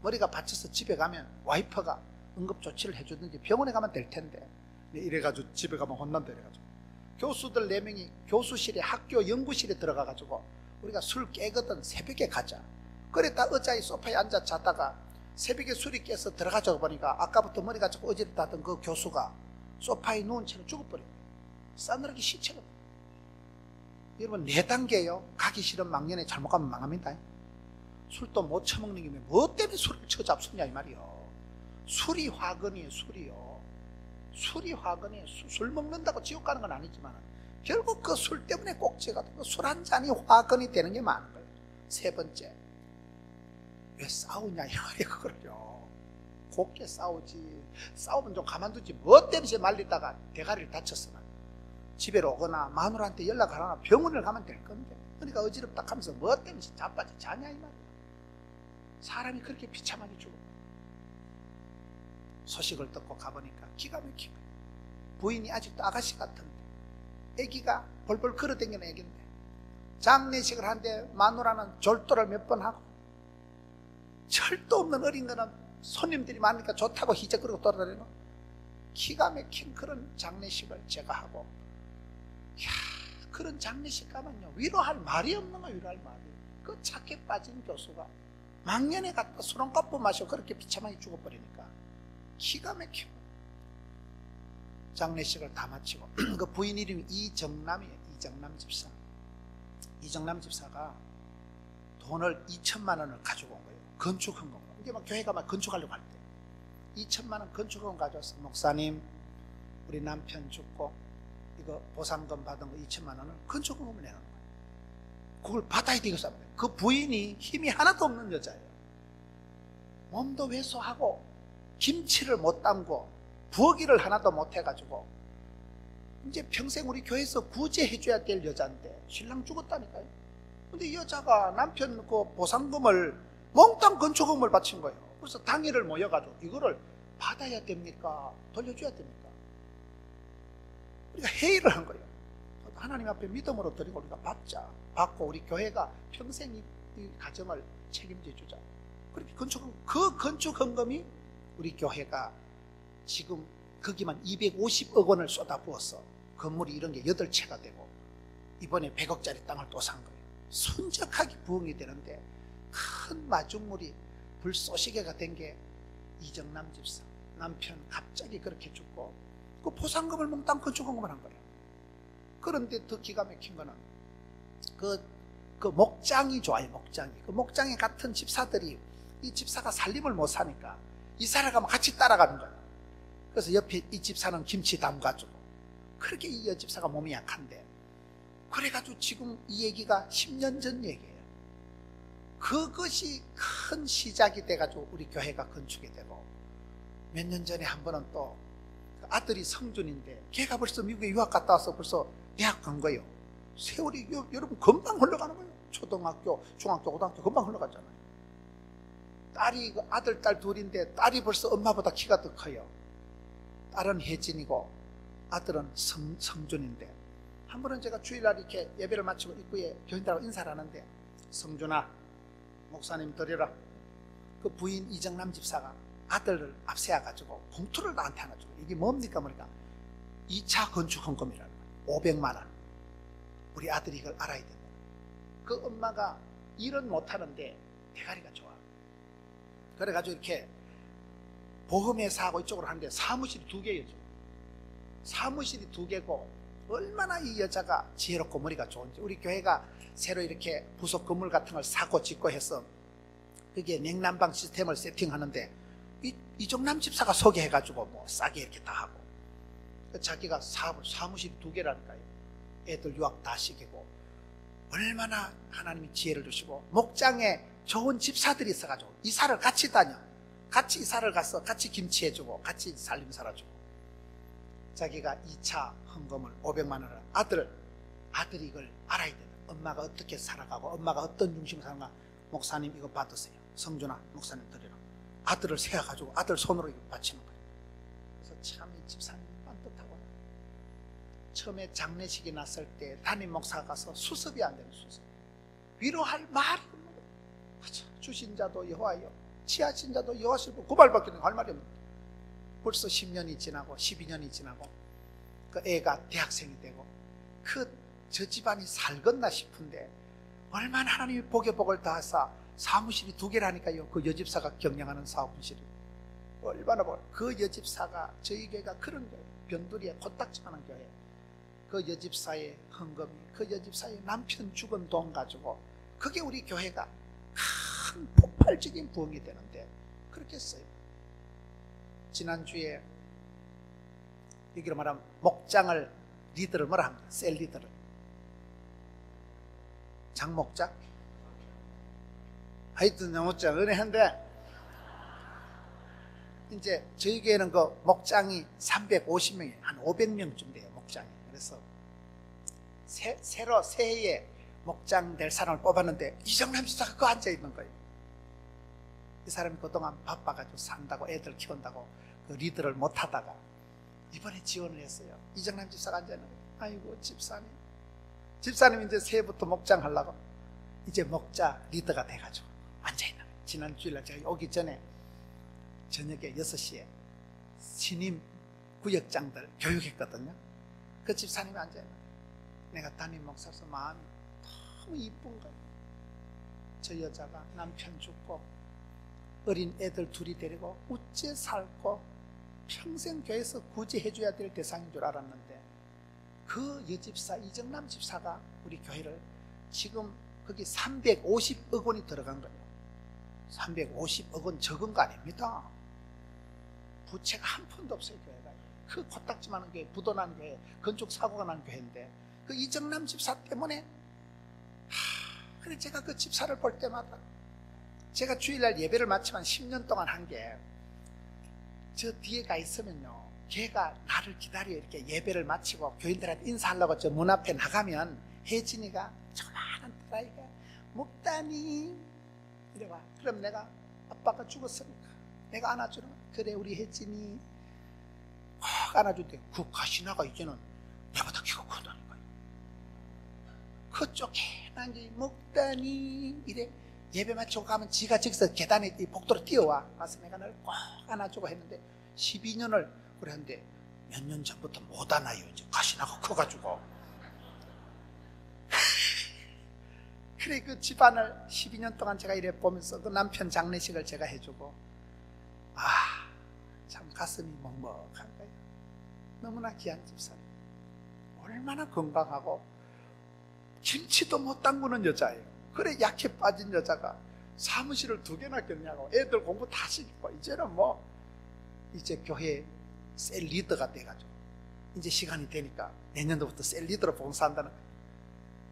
머리가 받쳐서 집에 가면 와이퍼가 응급조치를 해주든지 병원에 가면 될 텐데 이래가지고 집에 가면 혼난다 이래가지고 교수들 4명이 교수실에 학교 연구실에 들어가가지고 우리가 술 깨거든 새벽에 가자. 그랬다 의자에 소파에 앉아 자다가 새벽에 술이 깨서 들어가자 보니까 아까부터 머리가 자꾸 어지럽다던 그 교수가 소파에 누운 채로 죽어버린 거예요. 싸늘하게 시체가. 여러분 4단계예요. 가기 싫은 망년에 잘못 가면 망합니다. 술도 못 처먹는 게 뭐 때문에 술을 처잡수냐 이 말이요. 술이 화근이에요. 술이요. 술이 화근이에요. 술 먹는다고 지옥 가는 건 아니지만 결국 그 술 때문에 꼭지가 술 한 잔이 화근이 되는 게 많은 거예요. 3번째, 왜 싸우냐 이 말이에요. 그거를요. 곱게 싸우지. 싸우면 좀 가만두지. 뭐 때문에 말리다가 대가리를 다쳤으나 집에 오거나 마누라한테 연락하거나 병원을 가면 될 건데, 그러니까 어지럽다 하면서 뭐 때문에 자빠지 자냐 이 말이에요. 사람이 그렇게 비참하게 죽어. 소식을 듣고 가보니까 기가 막히고 부인이 아직도 아가씨 같은데 애기가 벌벌 걸어다니는 애기인데 장례식을 하는데 마누라는 졸도를 몇 번 하고 철도 없는 어린 거는 손님들이 많으니까 좋다고 희적거리고 돌아다니는 기가 막힌 그런 장례식을 제가 하고, 이야, 그런 장례식 가면요 위로할 말이 없는 거예요. 위로할 말이. 그 착해 빠진 교수가 망년에 갔다 술 한 컵 마시고 그렇게 비참하게 죽어버리니까 기가 막히고, 장례식을 다 마치고 그 부인 이름이 이정남이에요. 이정남 집사. 이정남 집사가 돈을 2천만 원을 가지고 온 거예요. 건축한 거. 이게 막 교회가 막 건축하려고 할 때 2천만 원 건축원 가져와서, 목사님 우리 남편 죽고 이거 보상금 받은 거 2천만 원을 건축금을 내는 거예요. 그걸 받아야 되겠어. 그 부인이 힘이 하나도 없는 여자예요. 몸도 왜소하고 김치를 못 담고 부엌일을 하나도 못 해가지고 이제 평생 우리 교회에서 구제해 줘야 될 여자인데 신랑 죽었다니까요. 근데 이 여자가 남편 그 보상금을 몽땅 건축금을 바친 거예요. 그래서 당일을 모여가지고 이거를 받아야 됩니까? 돌려줘야 됩니까? 우리가 회의를 한 거예요. 하나님 앞에 믿음으로 드리고 우리가 받고 우리 교회가 평생 이 가정을 책임져 주자. 그렇게 그 건축 헌금이 우리 교회가 지금 거기만 250억 원을 쏟아부어서 건물이 이런 게 8채가 되고 이번에 100억짜리 땅을 또 산 거예요. 순적하게 부흥이 되는데 큰 마중물이 불쏘시개가 된 게 이정남 집사. 남편 갑자기 그렇게 죽고 그 보상금을 몽땅 건축 헌금을 한 거예요. 그런데 더 기가 막힌 거는 그 목장이 좋아요. 목장이. 그 목장에 같은 집사들이 이 집사가 살림을 못 사니까 이사를 가면 같이 따라가는 거예요. 그래서 옆에 이 집사는 김치 담가주고, 그렇게 이 여집사가 몸이 약한데, 그래가지고 지금 이 얘기가 10년 전 얘기예요. 그것이 큰 시작이 돼가지고 우리 교회가 건축이 되고, 몇 년 전에 한 번은 또 아들이 성준인데 걔가 벌써 미국에 유학 갔다 와서 벌써 대학 간 거예요. 세월이 여러분 금방 흘러가는 거예요. 초등학교, 중학교, 고등학교 금방 흘러가잖아요. 딸이 아들, 딸 둘인데 딸이 벌써 엄마보다 키가 더 커요. 딸은 혜진이고 아들은 성준인데, 한 번은 제가 주일날 이렇게 예배를 마치고 입구에 교인들하고 인사를 하는데, 성준아, 목사님 드려라. 그 부인 이정남 집사가 아들을 앞세워가지고 봉투를 나한테 하나 주고, 이게 뭡니까? 그러니까 2차 건축 헌금이라는 거예요. 500만 원. 우리 아들이 이걸 알아야 된다. 그 엄마가 일은 못하는데 대가리가 좋아. 그래가지고 이렇게 보험회사하고 이쪽으로 하는데 사무실이 2개예요. 사무실이 2개고 얼마나 이 여자가 지혜롭고 머리가 좋은지. 우리 교회가 새로 이렇게 부속 건물 같은 걸 사고 짓고 해서 그게 냉난방 시스템을 세팅하는데 이정남 집사가 소개해가지고 뭐 싸게 이렇게 다 하고, 자기가 사무실이 2개라니까요. 애들 유학 다 시키고, 얼마나 하나님이 지혜를 주시고, 목장에 좋은 집사들이 있어가지고 이사를 같이 다녀. 같이 이사를 가서 같이 김치 해주고 같이 살림 살아주고, 자기가 2차 헌금을 500만 원을 아들이 이걸 알아야 된다. 엄마가 어떻게 살아가고 엄마가 어떤 중심으로 사는가. 목사님 이거 받으세요. 성준아, 목사님 드리라. 아들을 세워가지고 아들 손으로 이거 바치는 거예요. 그래서 참 이 집사님이 반듯하고, 처음에 장례식이 났을 때 담임 목사가 가서 수습이 안 되는 수습. 위로할 말이 없는 거예요. 주신 자도 여호와여, 취하신 자도 여호와시고 고발받기 할 말이 없는 거예요. 벌써 10년이 지나고 12년이 지나고 그 애가 대학생이 되고 저 집안이 살겠나 싶은데, 얼마나 하나님이 복에 복을 다하사 사무실이 2개라니까요. 그 여집사가 경영하는 사무실이 얼마나 그 여집사가, 저희 교회가 그런 교회, 변두리에 코딱지만한 교회, 그 여집사의 헌금이, 그 여집사의 남편 죽은 돈 가지고 그게 우리 교회가 큰 폭발적인 부흥이 되는데 그렇게 했어요. 지난주에 여기로 말하면 목장을 리더를 뭐라 합니까? 셀 리더를 장목장? 하여튼 목장 은혜한데, 이제 저희 교회는 그 목장이 350명이에요. 한 500명쯤 돼요, 목장이. 그래서 새해에 목장 될 사람을 뽑았는데 이정남 집사가 그 앉아있는 거예요. 이 사람이 그동안 바빠가지고 산다고 애들 키운다고 그 리더를 못하다가 이번에 지원을 했어요. 이정남 집사가 앉아있는 거예요. 아이고 집사님 이제 새해부터 목장하려고 이제 목자 리더가 돼가지고 앉아있는 거예요. 지난 주일날 제가 오기 전에 저녁에 6시에 신임 구역장들 교육했거든요. 그 집사님이 앉아있는 거예요. 내가 담임 목사로서 마음이 너무 이쁜 거예요. 저 여자가 남편 죽고 어린 애들 둘이 데리고 어째 살고 평생 교회에서 굳이 해줘야 될 대상인 줄 알았는데 그 여집사 이정남 집사가 우리 교회를 지금 거기 350억 원이 들어간 거예요. 350억 원 적은 거 아닙니다. 부채가 한 푼도 없어요. 교회가 그 코딱지만한 교회, 부도난 교회, 건축 사고가 난 교회인데 그 이정남 집사 때문에 근데 제가 그 집사를 볼 때마다 제가 주일날 예배를 마치면 10년 동안 한 게 저 뒤에 가 있으면요 걔가 나를 기다려 이렇게 예배를 마치고 교인들한테 인사하려고 저 문 앞에 나가면 혜진이가 조그마한 딸아이가 목다니 이래와. 그럼 내가 아빠가 죽었으니까 내가 안아주는 그래 우리 혜진이 확 안아준대. 그 가시나가 이제는 내보다 키가 크다니까요. 그쪽 해난게 목다니 이래. 예배 마치고 가면 지가 저기서 계단에 복도로 뛰어와 와서 내가 널 꼭 안아주고 했는데 12년을 그래 했는데 몇 년 전부터 못 안아요. 이제 가시나가 커가지고 그래 그 집안을 12년 동안 제가 이래 보면서 그 남편 장례식을 제가 해주고 참 가슴이 먹먹한 거예요. 너무나 귀한 집사님, 얼마나 건강하고 김치도 못 담그는 여자예요. 그래 약해 빠진 여자가 사무실을 2개나 겼냐고. 애들 공부 다 시키고 이제는 뭐 이제 교회 셀 리더가 돼가지고 이제 시간이 되니까 내년도부터 셀 리더로 봉사한다는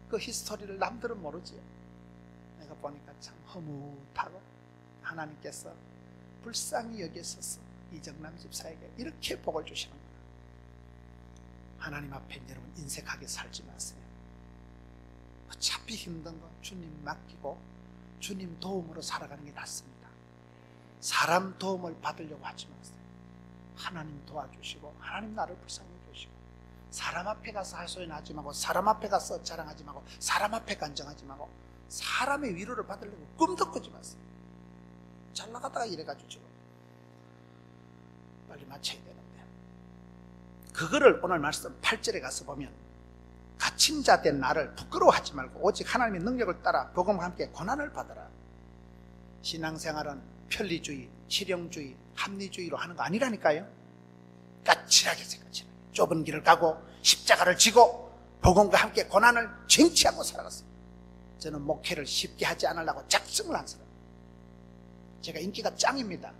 그 히스토리를 남들은 모르지. 내가 보니까 참 허무하고 하나님께서 불쌍히 여기셔서 이정남 집사에게 이렇게 복을 주시는 거예요. 하나님 앞에 여러분 인색하게 살지 마세요. 어차피 힘든 건 주님 맡기고 주님 도움으로 살아가는 게 낫습니다. 사람 도움을 받으려고 하지 마세요. 하나님 도와주시고 하나님 나를 불쌍히 주시고 사람 앞에 가서 하소연하지 말고 사람 앞에 가서 자랑하지 말고 사람 앞에 간증하지 말고 사람의 위로를 받으려고 꿈도 꾸지 마세요. 잘 나가다가 이래가지고 지금 빨리 맞춰야 되는데 그거를 오늘 말씀 8절에 가서 보면 갇힌 자 된 나를 부끄러워하지 말고 오직 하나님의 능력을 따라 복음과 함께 고난을 받아라. 신앙생활은 편리주의, 실용주의, 합리주의로 하는 거 아니라니까요. 까칠하게 생각하지 말고 좁은 길을 가고 십자가를 지고 복음과 함께 고난을 쟁취하고 살아갔어요. 저는 목회를 쉽게 하지 않으려고 작정을 한 사람. 제가 인기가 짱입니다.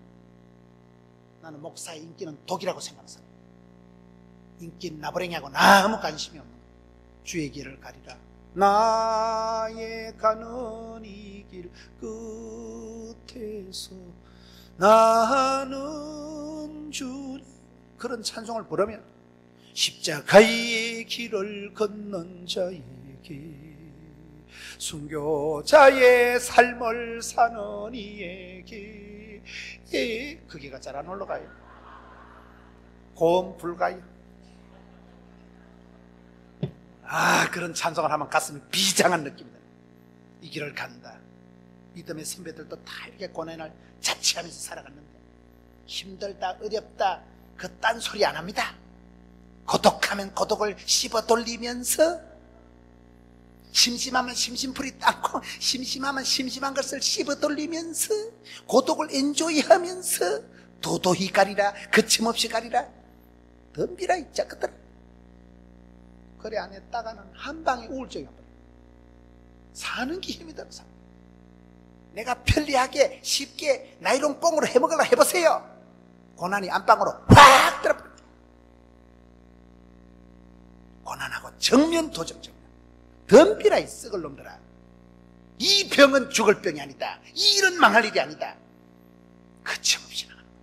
나는 목사의 인기는 독이라고 생각하는 사람. 인기는 나부랭이하고 아무 관심이 없는 거예요. 주의 길을 가리라. 나의 가는 이 길 끝에서 나는 주님 그런 찬송을 부르면 십자가의 길을 걷는 자에게 순교자의 삶을 사는 이에게 그게가 잘 안 올라가요. 고음 불가요. 그런 찬송을 하면 가슴이 비장한 느낌이다. 이 길을 간다. 믿음의 선배들도 다 이렇게 고난을 자취하면서 살아갔는데 힘들다 어렵다 그 딴소리 안 합니다. 고독하면 고독을 씹어 돌리면서 심심하면 심심풀이 땅고 심심하면 심심한 것을 씹어 돌리면서 고독을 엔조이하면서 도도히 가리라 거침없이 가리라 덤비라 이 자식들. 그래 안 했다가는 한 방에 우울증이 와버려. 사는 게 힘이 들어서 내가 편리하게 쉽게 나이론 뽕으로 해먹으려고 해보세요. 고난이 안방으로 확 들어버려. 고난하고 정면 도적 정면 덤비라 이 썩을 놈들아. 이 병은 죽을 병이 아니다. 이 일은 망할 일이 아니다. 거침없이 나가는 거야.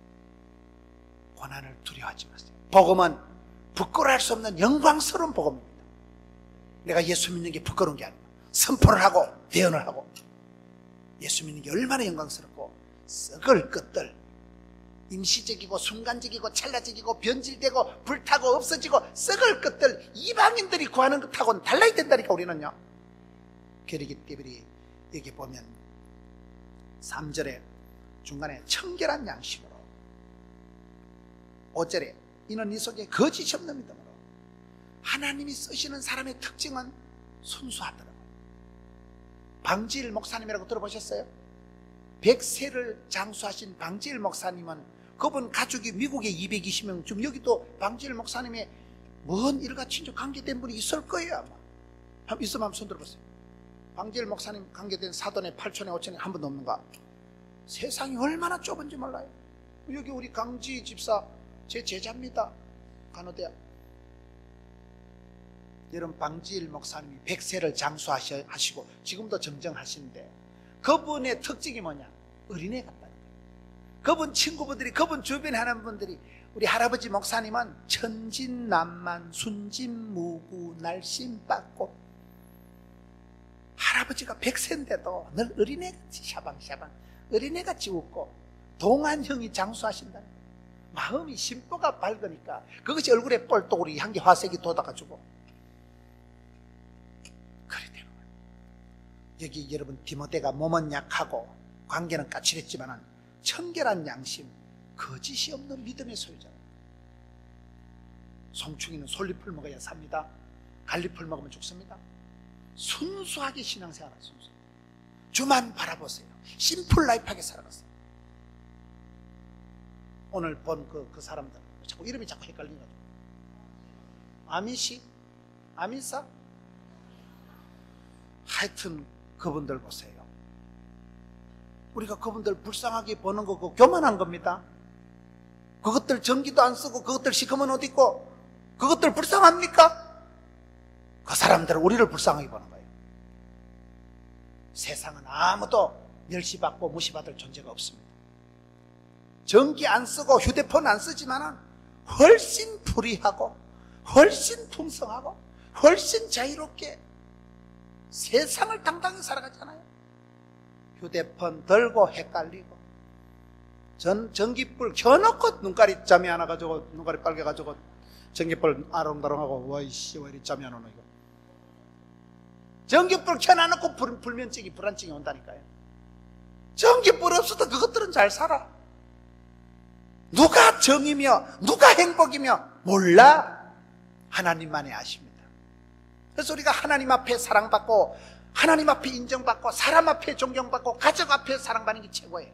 고난을 두려워하지 마세요. 복음은 부끄러워할 수 없는 영광스러운 복음입니다. 내가 예수 믿는 게 부끄러운 게 아니고 선포를 하고 대언을 하고 예수 믿는 게 얼마나 영광스럽고 썩을 것들 임시적이고 순간적이고 찰나적이고 변질되고 불타고 없어지고 썩을 것들, 이방인들이 구하는 것하고는 달라야 된다니까. 우리는요. 그러기 때문에 여기 보면 3절에 중간에 청결한 양심으로, 5절에 이는 네 속에 거짓이 없는 믿음으로. 하나님이 쓰시는 사람의 특징은 순수하더라고요. 방지일 목사님이라고 들어보셨어요? 100세를 장수하신 방지일 목사님은, 그분 가족이 미국에 220명, 지금 여기도 방지일 목사님의 먼 일가 친족 관계된 분이 있을 거예요 아마. 한번 있으면 한번 손 들어보세요. 방지일 목사님 관계된 사돈에 8촌에 5촌에 한 번도 없는가? 세상이 얼마나 좁은지 몰라요. 여기 우리 강지 집사 제 제자입니다. 간호대학. 여러분, 방지일 목사님이 100세를 장수하시고 지금도 정정하시는데, 그분의 특징이 뭐냐? 어린애 같다는 거예요. 그분 친구분들이, 그분 주변에 하는 분들이, 우리 할아버지 목사님은 천진난만 순진무구 날씬받고, 할아버지가 100세인데도 늘 어린애같이 샤방샤방 어린애같이 웃고 동안형이 장수하신다는 거예요. 마음이 심보가 밝으니까 그것이 얼굴에 뻘떡으로 향기 화색이 돋아가지고 그래 되는 거예요. 여기 여러분, 디모데가 몸은 약하고 관계는 까칠했지만 청결한 양심, 거짓이 없는 믿음의 소유자입니다. 송충이는 솔잎을 먹어야 삽니다. 갈잎을 먹으면 죽습니다. 순수하게 신앙생활하세요. 순수. 주만 바라보세요. 심플 라이프하게 살아가세요. 오늘 본 그 사람들 자꾸 이름이 자꾸 헷갈리는 거죠. 아미시? 아미사? 하여튼 그분들 보세요. 우리가 그분들 불쌍하게 보는 거고 교만한 겁니다. 그것들 전기도 안 쓰고 그것들 시커먼 옷 입고 그것들 불쌍합니까? 그 사람들은 우리를 불쌍하게 보는 거예요. 세상은 아무도 멸시받고 무시받을 존재가 없습니다. 전기 안 쓰고 휴대폰 안 쓰지만 훨씬 프리하고 훨씬 풍성하고 훨씬 자유롭게 세상을 당당히 살아가잖아요. 휴대폰 들고 헷갈리고 전기불 켜놓고 눈깔이 잠이 안 와가지고 눈깔이 빨개가지고 전기불 아롱다롱하고 와이씨 왜 이리 잠이 안 오노 이거. 전기불 켜놔놓고 불면증이 불안증이 온다니까요. 전기불 없어도 그것들은 잘 살아. 누가 정이며 누가 행복이며 몰라. 하나님만이 아십니다. 그래서 우리가 하나님 앞에 사랑받고 하나님 앞에 인정받고 사람 앞에 존경받고 가족 앞에 사랑받는 게 최고예요.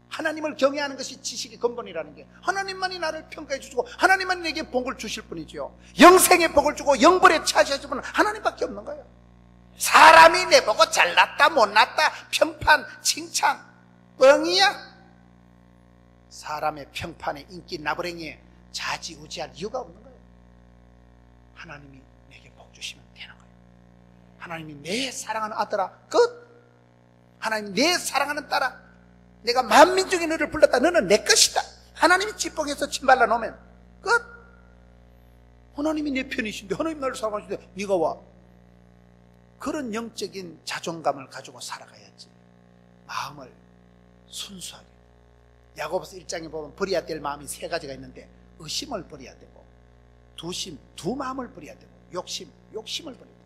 하나님을 경외하는 것이 지식의 근본이라는 게, 하나님만이 나를 평가해 주시고 하나님만이 내게 복을 주실 분이지요. 영생의 복을 주고 영벌에 차지하실 분은 하나님밖에 없는 거예요. 사람이 내보고 잘났다 못났다 평판 칭찬 뻥이야. 사람의 평판에 인기 나부랭이에 좌지우지할 이유가 없는 거예요. 하나님이 내게 복 주시면 되는 거예요. 하나님이 내 사랑하는 아들아 끝. 하나님이 내 사랑하는 딸아, 내가 만민중의 너를 불렀다. 너는 내 것이다. 하나님이 지붕에서 침 발라 놓으면 끝. 하나님이 내 편이신데, 하나님 나를 사랑하시는데 네가 와. 그런 영적인 자존감을 가지고 살아가야지. 마음을 순수하게. 야고보서 1장에 보면 버려야 될 마음이 3가지가 있는데, 의심을 버려야 되고, 두 마음을 버려야 되고, 욕심을 버려야 되고,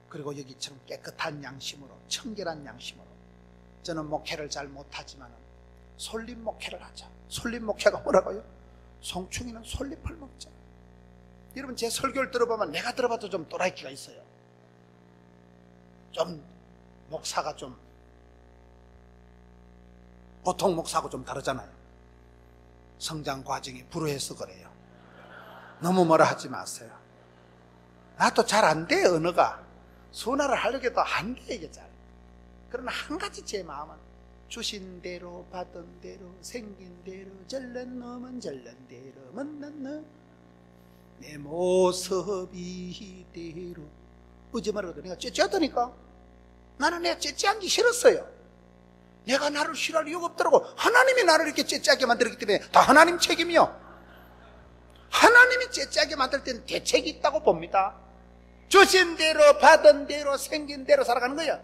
그리고 여기처럼 깨끗한 양심으로, 청결한 양심으로. 저는 목회를 잘 못하지만 솔잎 목회를 하자. 솔잎 목회가 뭐라고요? 송충이는 솔잎을 먹자. 여러분, 제 설교를 들어보면 내가 들어봐도 좀 또라이키가 있어요. 좀 목사가 좀 보통 목사하고 좀 다르잖아요. 성장 과정이 불우해서 그래요. 너무 뭐라 하지 마세요. 나도 잘 안 돼. 언어가 순화를 하려고 해도 안 돼 이게 잘. 그러나 한 가지 제 마음은 주신 대로 받은 대로 생긴 대로 절른 놈은 절른 대로 만난 놈 내 모습이 대로. 어제 말하거든. 내가 째째하다니까. 나는 내가 째째한 게 싫었어요. 내가 나를 싫어할 이유가 없더라고. 하나님이 나를 이렇게 째째하게 만들었기 때문에 다 하나님 책임이요. 하나님이 째째하게 만들 때는 대책이 있다고 봅니다. 주신 대로 받은 대로 생긴 대로 살아가는 거야.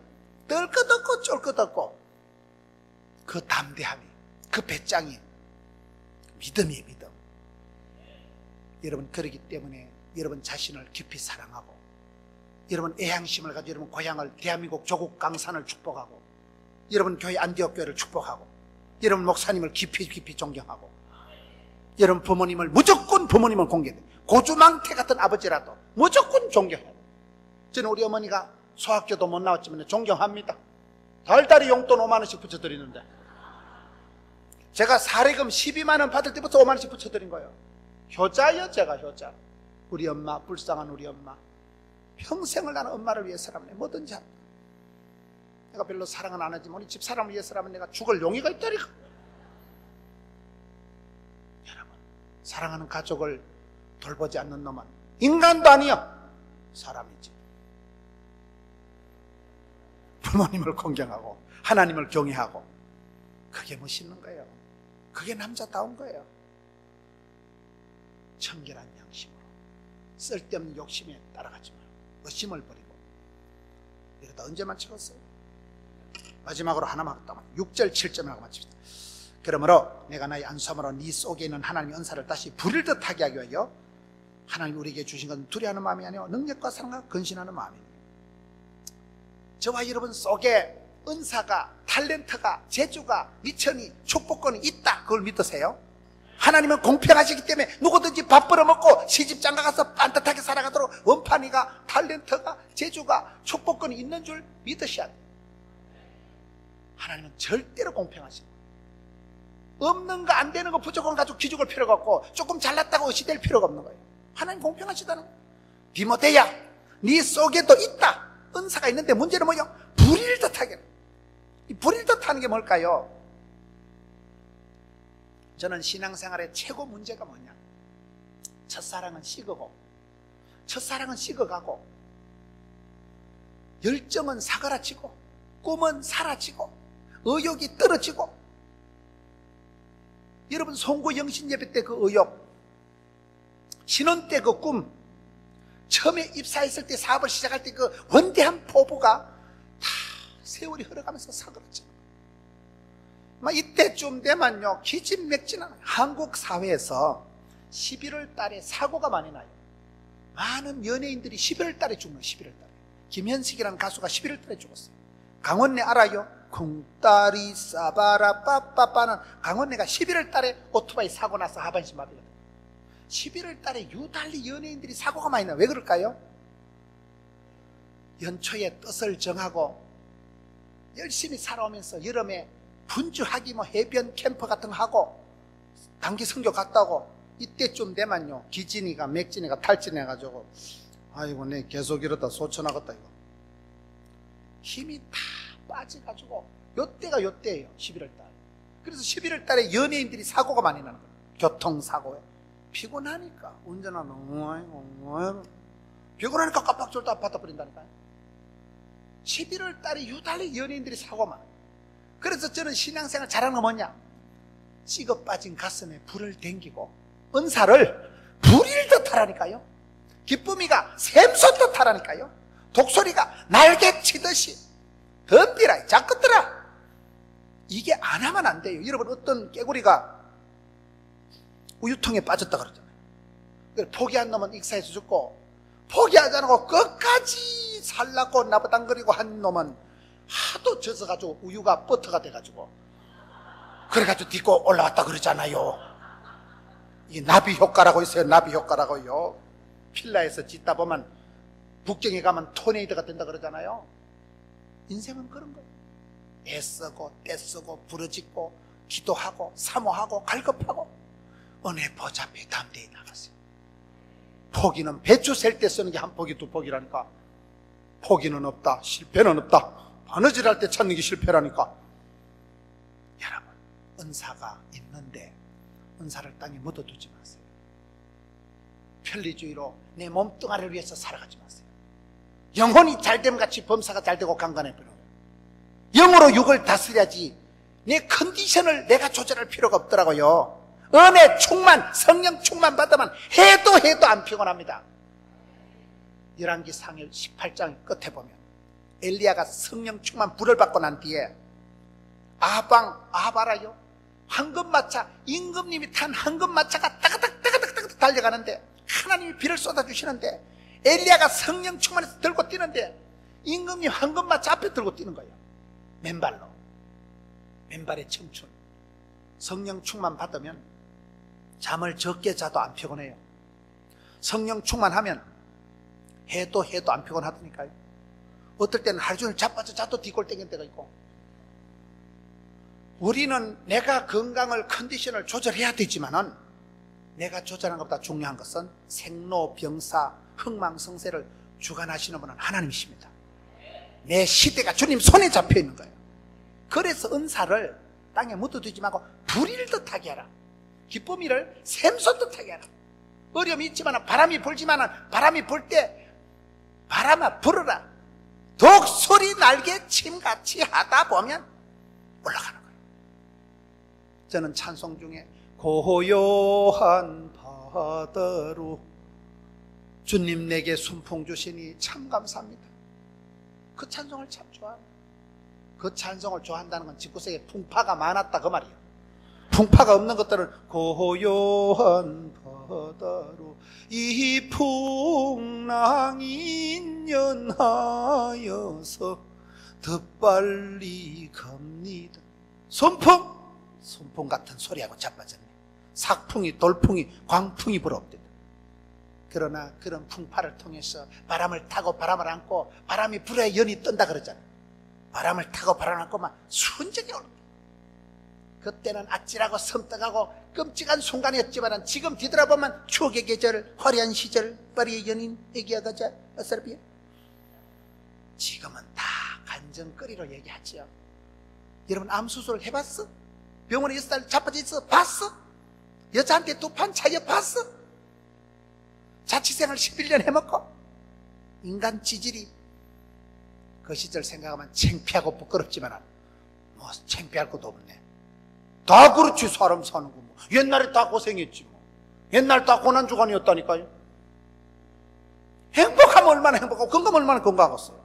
뜰 것 없고 쫄 것 없고 그 담대함이, 그 배짱이 믿음이에요, 믿음. 여러분, 그러기 때문에 여러분 자신을 깊이 사랑하고, 여러분 애향심을 가지고 여러분 고향을, 대한민국 조국 강산을 축복하고, 여러분 교회 안디옥 교회를 축복하고, 여러분 목사님을 깊이 존경하고, 여러분 부모님을 무조건 부모님을 공개해. 고주망태 같은 아버지라도 무조건 존경해요. 저는 우리 어머니가 소학교도 못 나왔지만 존경합니다. 달달이 용돈 5만 원씩 붙여드리는데, 제가 사례금 12만 원 받을 때부터 5만 원씩 붙여드린 거예요. 효자예요, 제가 효자. 우리 엄마, 불쌍한 우리 엄마. 평생을 나는 엄마를 위해서라면 뭐든지 합니다. 내가 별로 사랑은 안 하지만 우리 집사람을 위해서라면 내가 죽을 용의가 있다니까. 여러분, 사랑하는 가족을 돌보지 않는 놈은 인간도 아니야, 사람이지. 부모님을 공경하고 하나님을 경외하고, 그게 멋있는 거예요. 그게 남자다운 거예요. 청결한 양심으로, 쓸데없는 욕심에 따라가지 말고 의심을 버리고. 이러다 언제만 찍었어요? 마지막으로 하나만 하고 6절 7절을 하고 마칩시다. 그러므로 내가 나의 안수함으로 네 속에 있는 하나님의 은사를 다시 부릴 듯하게 하기 위하여 하나님이 우리에게 주신 것은 두려워하는 마음이 아니요 능력과 사랑과 근신하는 마음이니, 저와 여러분 속에 은사가, 탤런트가, 재주가, 미천이, 축복권이 있다, 그걸 믿으세요? 하나님은 공평하시기 때문에 누구든지 밥 벌어먹고 시집장가 가서 반듯하게 살아가도록 원판이가, 탤런트가, 재주가, 축복권이 있는 줄 믿으셔야 돼요. 하나님은 절대로 공평하십니다. 없는 거, 안 되는 거 무조건 가지고 기죽을 필요가 없고, 조금 잘났다고 의시될 필요가 없는 거예요. 하나님 공평하시다는 거예요. 디모데야, 네 속에도 있다, 은사가 있는데 문제는 뭐예요? 부릴 듯하게. 이 부릴 듯하는 게 뭘까요? 저는 신앙생활의 최고 문제가 뭐냐, 첫사랑은 식어고, 첫사랑은 식어가고, 열정은 사그라치고, 꿈은 사라지고, 의욕이 떨어지고. 여러분 송구 영신 예배 때 그 의욕, 신혼 때 그 꿈, 처음에 입사했을 때 사업을 시작할 때 그 원대한 포부가 다 세월이 흘러가면서 사그라져. 이때쯤 되면요, 기진맥진은 한국 사회에서 11월 달에 사고가 많이 나요. 많은 연예인들이 11월 달에 죽는, 11월 달에. 김현식이라는 가수가 11월 달에 죽었어요. 강원래 알아요? 쿵따리 싸바라 빠빠빠는 강원래가 11월 달에 오토바이 사고 나서 하반신 마비가 돼요. 11월 달에 유달리 연예인들이 사고가 많이 나요. 왜 그럴까요? 연초에 뜻을 정하고 열심히 살아오면서 여름에 분주하기 해변 캠프 같은 거 하고 단기 선교 갔다 오고, 이때쯤 되면요, 기진이가 맥진이가 탈진해가지고 아이고 내 계속 이러다 소천하겠다, 이거 힘이 다 빠져가지고, 요때가 요때예요, 11월 달. 그래서 11월 달에 연예인들이 사고가 많이 나는 거예요. 교통사고에 피곤하니까 운전하면 피곤하니까 깜빡졸도 아파다 버린다니까요. 11월 달에 유달리 연예인들이 사고가 많아요. 그래서 저는 신앙생활 잘하는 거 뭐냐, 찍어 빠진 가슴에 불을 댕기고 은사를 부릴 듯 하라니까요. 기쁨이가 샘솟듯 하라니까요. 독소리가 날개 치듯이 덤비라, 작것들아. 이게 안 하면 안 돼요. 여러분, 어떤 깨구리가 우유통에 빠졌다 그러잖아요. 포기한 놈은 익사해서 죽고, 포기하지 않고 끝까지 살라고 나부당거리고 한 놈은 하도 젖어가지고 우유가 버터가 돼가지고, 그래가지고 딛고 올라왔다 그러잖아요. 이게 나비 효과라고 있어요. 나비 효과라고요. 필라에서 짓다 보면 북경에 가면 토네이도가 된다 그러잖아요. 인생은 그런 거예요. 애쓰고 떼쓰고 부르짖고 기도하고 사모하고 갈급하고 은혜 보잡에 담대히 나가세요. 포기는 배추 셀 때 쓰는 게 한 포기 두 포기라니까. 포기는 없다, 실패는 없다. 바느질할 때 찾는 게 실패라니까. 여러분, 은사가 있는데 은사를 땅에 묻어두지 마세요. 편리주의로 내 몸뚱아리를 위해서 살아가지 마세요. 영혼이 잘됨 같이 범사가 잘되고 강간해버려요. 영으로 육을 다스려야지 내 컨디션을 내가 조절할 필요가 없더라고요. 은혜 충만, 성령 충만 받으면 해도 안 피곤합니다. 열왕기 상일 18장 끝에 보면 엘리야가 성령 충만 불을 받고 난 뒤에 아합 알아요? 황금마차, 임금님이 탄 황금마차가 따가닥 달려가는데 하나님이 비를 쏟아주시는데 엘리야가 성령 충만해서 들고 뛰는데 임금님 황금마차 앞에 들고 뛰는 거예요. 맨발로. 맨발의 청춘. 성령 충만 받으면 잠을 적게 자도 안 피곤해요. 성령 충만하면 해도 안 피곤하다니까요. 어떨 때는 하루 종일 자빠져 자도 뒷골 땡길 때가 있고. 우리는 내가 건강을, 컨디션을 조절해야 되지만은 내가 조절하는 것보다 중요한 것은 생로병사, 흥망성쇠를 주관하시는 분은 하나님이십니다. 내 시대가 주님 손에 잡혀 있는 거예요. 그래서 은사를 땅에 묻어두지 말고 불일듯 하게 하라. 기쁨이를 샘솟듯 하게 하라. 어려움이 있지만 바람이 불지만 바람이 불 때 바람아 불어라. 독수리 날개 침같이 하다 보면 올라가는 거예요. 저는 찬송 중에 고요한 바다로 주님 내게 순풍 주시니 참 감사합니다. 그 찬송을 참 좋아합니다. 그 찬송을 좋아한다는 건 집구석에 풍파가 많았다 그 말이에요. 풍파가 없는 것들은 고요한 바다로 이 풍랑이 인연하여서 더 빨리 갑니다. 손풍 같은 소리하고 자빠졌네. 삭풍이, 돌풍이, 광풍이 불어옵니다. 그러나 그런 풍파를 통해서 바람을 타고 바람을 안고 바람이 불어야 연이 뜬다 그러잖아요. 바람을 타고 바람을 안고만 순전히 오릅니다. 그때는 아찔하고 섬뜩하고 끔찍한 순간이었지만 지금 뒤돌아보면 추억의 계절, 화려한 시절, 파리의 연인, 애기야가자, 아사르비아. 지금은 다 간정거리로 얘기하죠. 여러분 암수술을 해봤어? 병원에 6살 자빠져 있어 봤어? 여자한테 2판 차여 봤어? 자취생활 11년 해먹고 인간 지질이 그 시절 생각하면 창피하고 부끄럽지만 뭐 창피할 것도 없네. 다 그렇지 사람 사는 거 뭐. 옛날에 다 고생했지 뭐. 옛날 다 고난주간이었다니까요. 행복하면 얼마나 행복하고 건강하면 얼마나 건강하겠어요.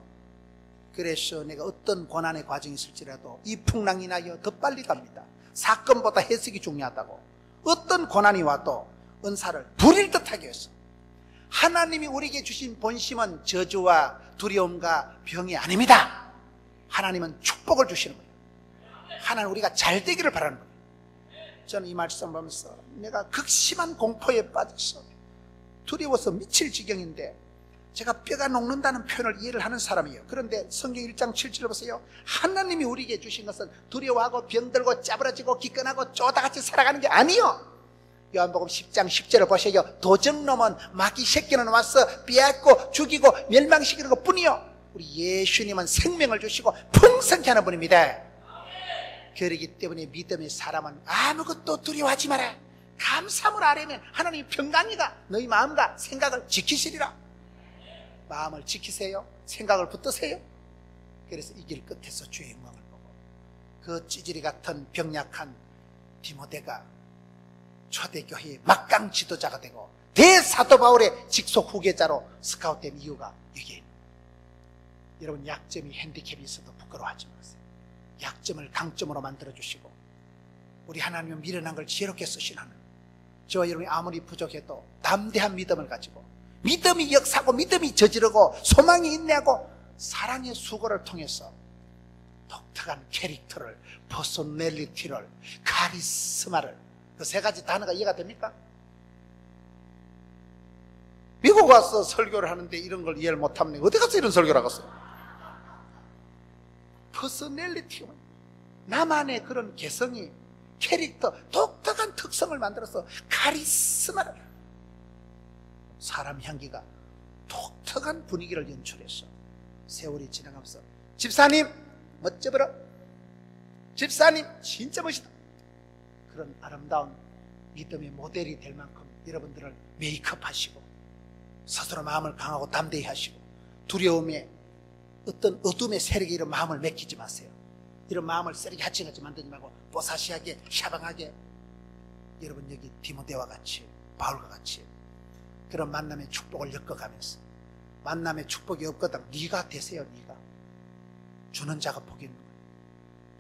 그래서 내가 어떤 고난의 과정이 있을지라도 이 풍랑이 나여 더 빨리 갑니다. 사건보다 해석이 중요하다고. 어떤 고난이 와도 은사를 부릴 듯하게 해서 하나님이 우리에게 주신 본심은 저주와 두려움과 병이 아닙니다. 하나님은 축복을 주시는 거예요. 하나님 우리가 잘 되기를 바라는 거예요. 저는 이 말씀 보면서 내가 극심한 공포에 빠져서 두려워서 미칠 지경인데 제가 뼈가 녹는다는 표현을 이해를 하는 사람이에요. 그런데 성경 1장 7절을 보세요. 하나님이 우리에게 주신 것은 두려워하고 병들고 짜부러지고 기끈하고 쪼다같이 살아가는 게 아니요. 요한복음 10장 10절을 보세요. 도적놈은 마귀 새끼는 와서 빼앗고 죽이고 멸망시키는 것 뿐이요. 우리 예수님은 생명을 주시고 풍성케 하는 분입니다. 그러기 때문에 믿음의 사람은 아무것도 두려워하지 마라. 감사함을 아뢰면 하나님이 평강이가 너희 마음과 생각을 지키시리라. 마음을 지키세요. 생각을 붙드세요. 그래서 이 길 끝에서 주의 영광을 보고 그 찌질이 같은 병약한 디모데가 초대교회의 막강 지도자가 되고 대사도 바울의 직속 후계자로 스카웃된 이유가 여기에 있는 거예요. 여러분 약점이 핸디캡이 있어도 부끄러워하지 마세요. 약점을 강점으로 만들어주시고 우리 하나님은 미련한 걸 지혜롭게 쓰신 하나님. 저와 여러분이 아무리 부족해도 담대한 믿음을 가지고 믿음이 역사하고 믿음이 저지르고 소망이 인내하고 사랑의 수고를 통해서 독특한 캐릭터를, 퍼소널리티를, 카리스마를 그 세 가지 단어가 이해가 됩니까? 미국 와서 설교를 하는데 이런 걸 이해를 못하면 어디 가서 이런 설교를 하겠어요? 퍼소널리티, 나만의 그런 개성이, 캐릭터, 독특한 특성을 만들어서 카리스마를, 사람 향기가 독특한 분위기를 연출해서 세월이 지나가면서 집사님 멋져버려, 집사님 진짜 멋있다, 그런 아름다운 믿음의 모델이 될 만큼 여러분들을 메이크업 하시고 스스로 마음을 강하고 담대히 하시고 두려움에 어떤 어둠의 세력에 이런 마음을 맡기지 마세요. 이런 마음을 세력이 하치같이 만들지 말고 뽀사시하게 샤방하게 여러분 여기 디모데와 같이 바울과 같이 그런 만남의 축복을 엮어가면서 만남의 축복이 없거든 네가 되세요. 네가 주는 자가 복이 있는 거예요.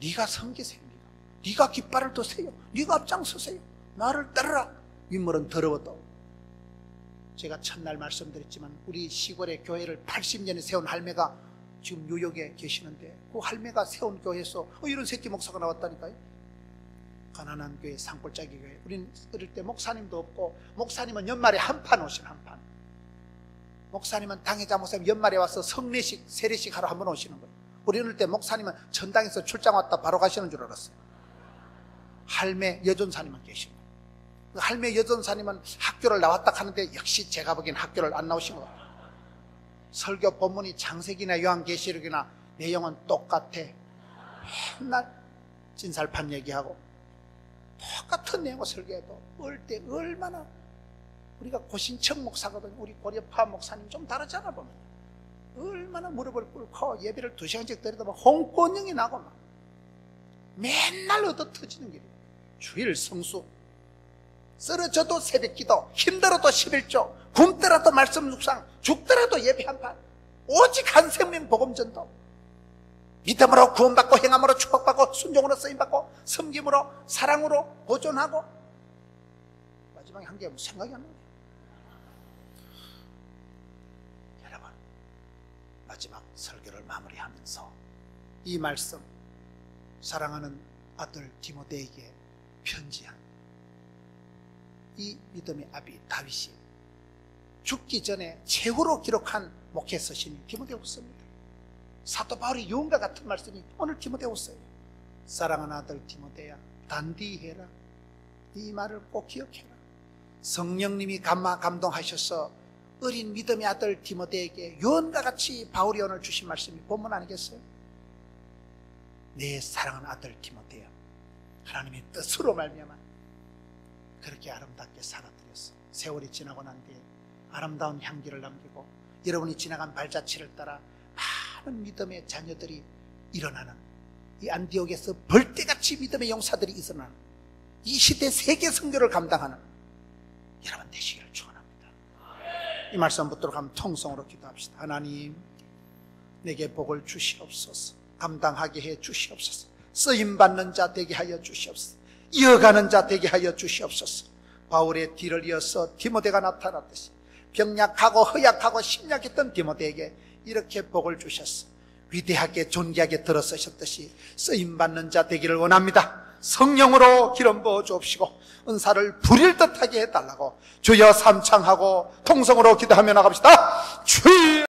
네가 섬기세요. 네가 네가 깃발을 드세요. 네가 앞장서세요. 나를 따르라. 윗물은 더러워도. 제가 첫날 말씀드렸지만 우리 시골의 교회를 80년에 세운 할매가 지금 뉴욕에 계시는데 그 할매가 세운 교회에서 이런 새끼 목사가 나왔다니까요. 가난한 교회, 산골짜기 교회. 우린 어릴 때 목사님도 없고, 목사님은 연말에 한 판 오시는, 한 판. 목사님은 당회자 목사님 연말에 와서 성례식, 세례식 하러 한 번 오시는 거예요. 우리 어릴 때 목사님은 전당에서 출장 왔다 바로 가시는 줄 알았어요. 할매 여전사님은 계시고, 그 할매 여전사님은 학교를 나왔다 하는데 역시 제가 보기엔 학교를 안 나오신 것 같아요. 설교 본문이 창세기나 요한계시록이나 내용은 똑같아. 맨날 진살판 얘기하고 똑같은 내용을 설교해도 어릴 때 얼마나, 우리가 고신청 목사거든. 우리 고려파 목사님 좀 다르잖아 보면. 얼마나 무릎을 꿇고 예배를 2시간씩 드리다 보면 홍꽃령이 나고 막 맨날 얻어 터지는 길이에요. 주일 성수, 쓰러져도 새벽기도, 힘들어도 11조, 굶더라도 말씀 묵상, 죽더라도 예배 한판, 오직 한 생명 복음전도. 믿음으로 구원받고 행함으로 축복받고 순종으로 쓰임받고 섬김으로 사랑으로 보존하고. 마지막에 한 게 생각이 안 나요. 여러분, 마지막 설교를 마무리하면서 이 말씀, 사랑하는 아들 디모데에게 편지한 이 믿음의 아비 다윗이 죽기 전에 최후로 기록한 목회 서신이 디모데후서입니다. 사도 바울이 유언과 같은 말씀이 오늘 디모데후서예요. 사랑하는 아들 디모데야, 단디해라. 이 말을 꼭 기억해라. 성령님이 감동하셔서 어린 믿음의 아들 디모데에게 유언과 같이 바울이 오늘 주신 말씀이 본문 아니겠어요? 내 사랑하는 아들 디모데야, 하나님의 뜻으로 말미암아 그렇게 아름답게 살아드렸어. 세월이 지나고 난 뒤에 아름다운 향기를 남기고 여러분이 지나간 발자취를 따라 많은 믿음의 자녀들이 일어나는, 이 안디옥에서 벌떼같이 믿음의 용사들이 일어나는, 이 시대 세계 선교를 감당하는 여러분 되시기를 축원합니다. 이 말씀 붙들어 가면 통성으로 기도합시다. 하나님, 내게 복을 주시옵소서. 감당하게 해 주시옵소서. 쓰임받는 자 되게 하여 주시옵소서. 이어가는 자 되게 하여 주시옵소서. 바울의 뒤를 이어서 디모데가 나타났듯이 병약하고 허약하고 심약했던 디모데에게 이렇게 복을 주셨어. 위대하게 존귀하게 들어서셨듯이 쓰임받는 자 되기를 원합니다. 성령으로 기름 부어 주옵시고 은사를 부릴 듯하게 해달라고 주여 삼창하고 통성으로 기도하며 나갑시다. 주여.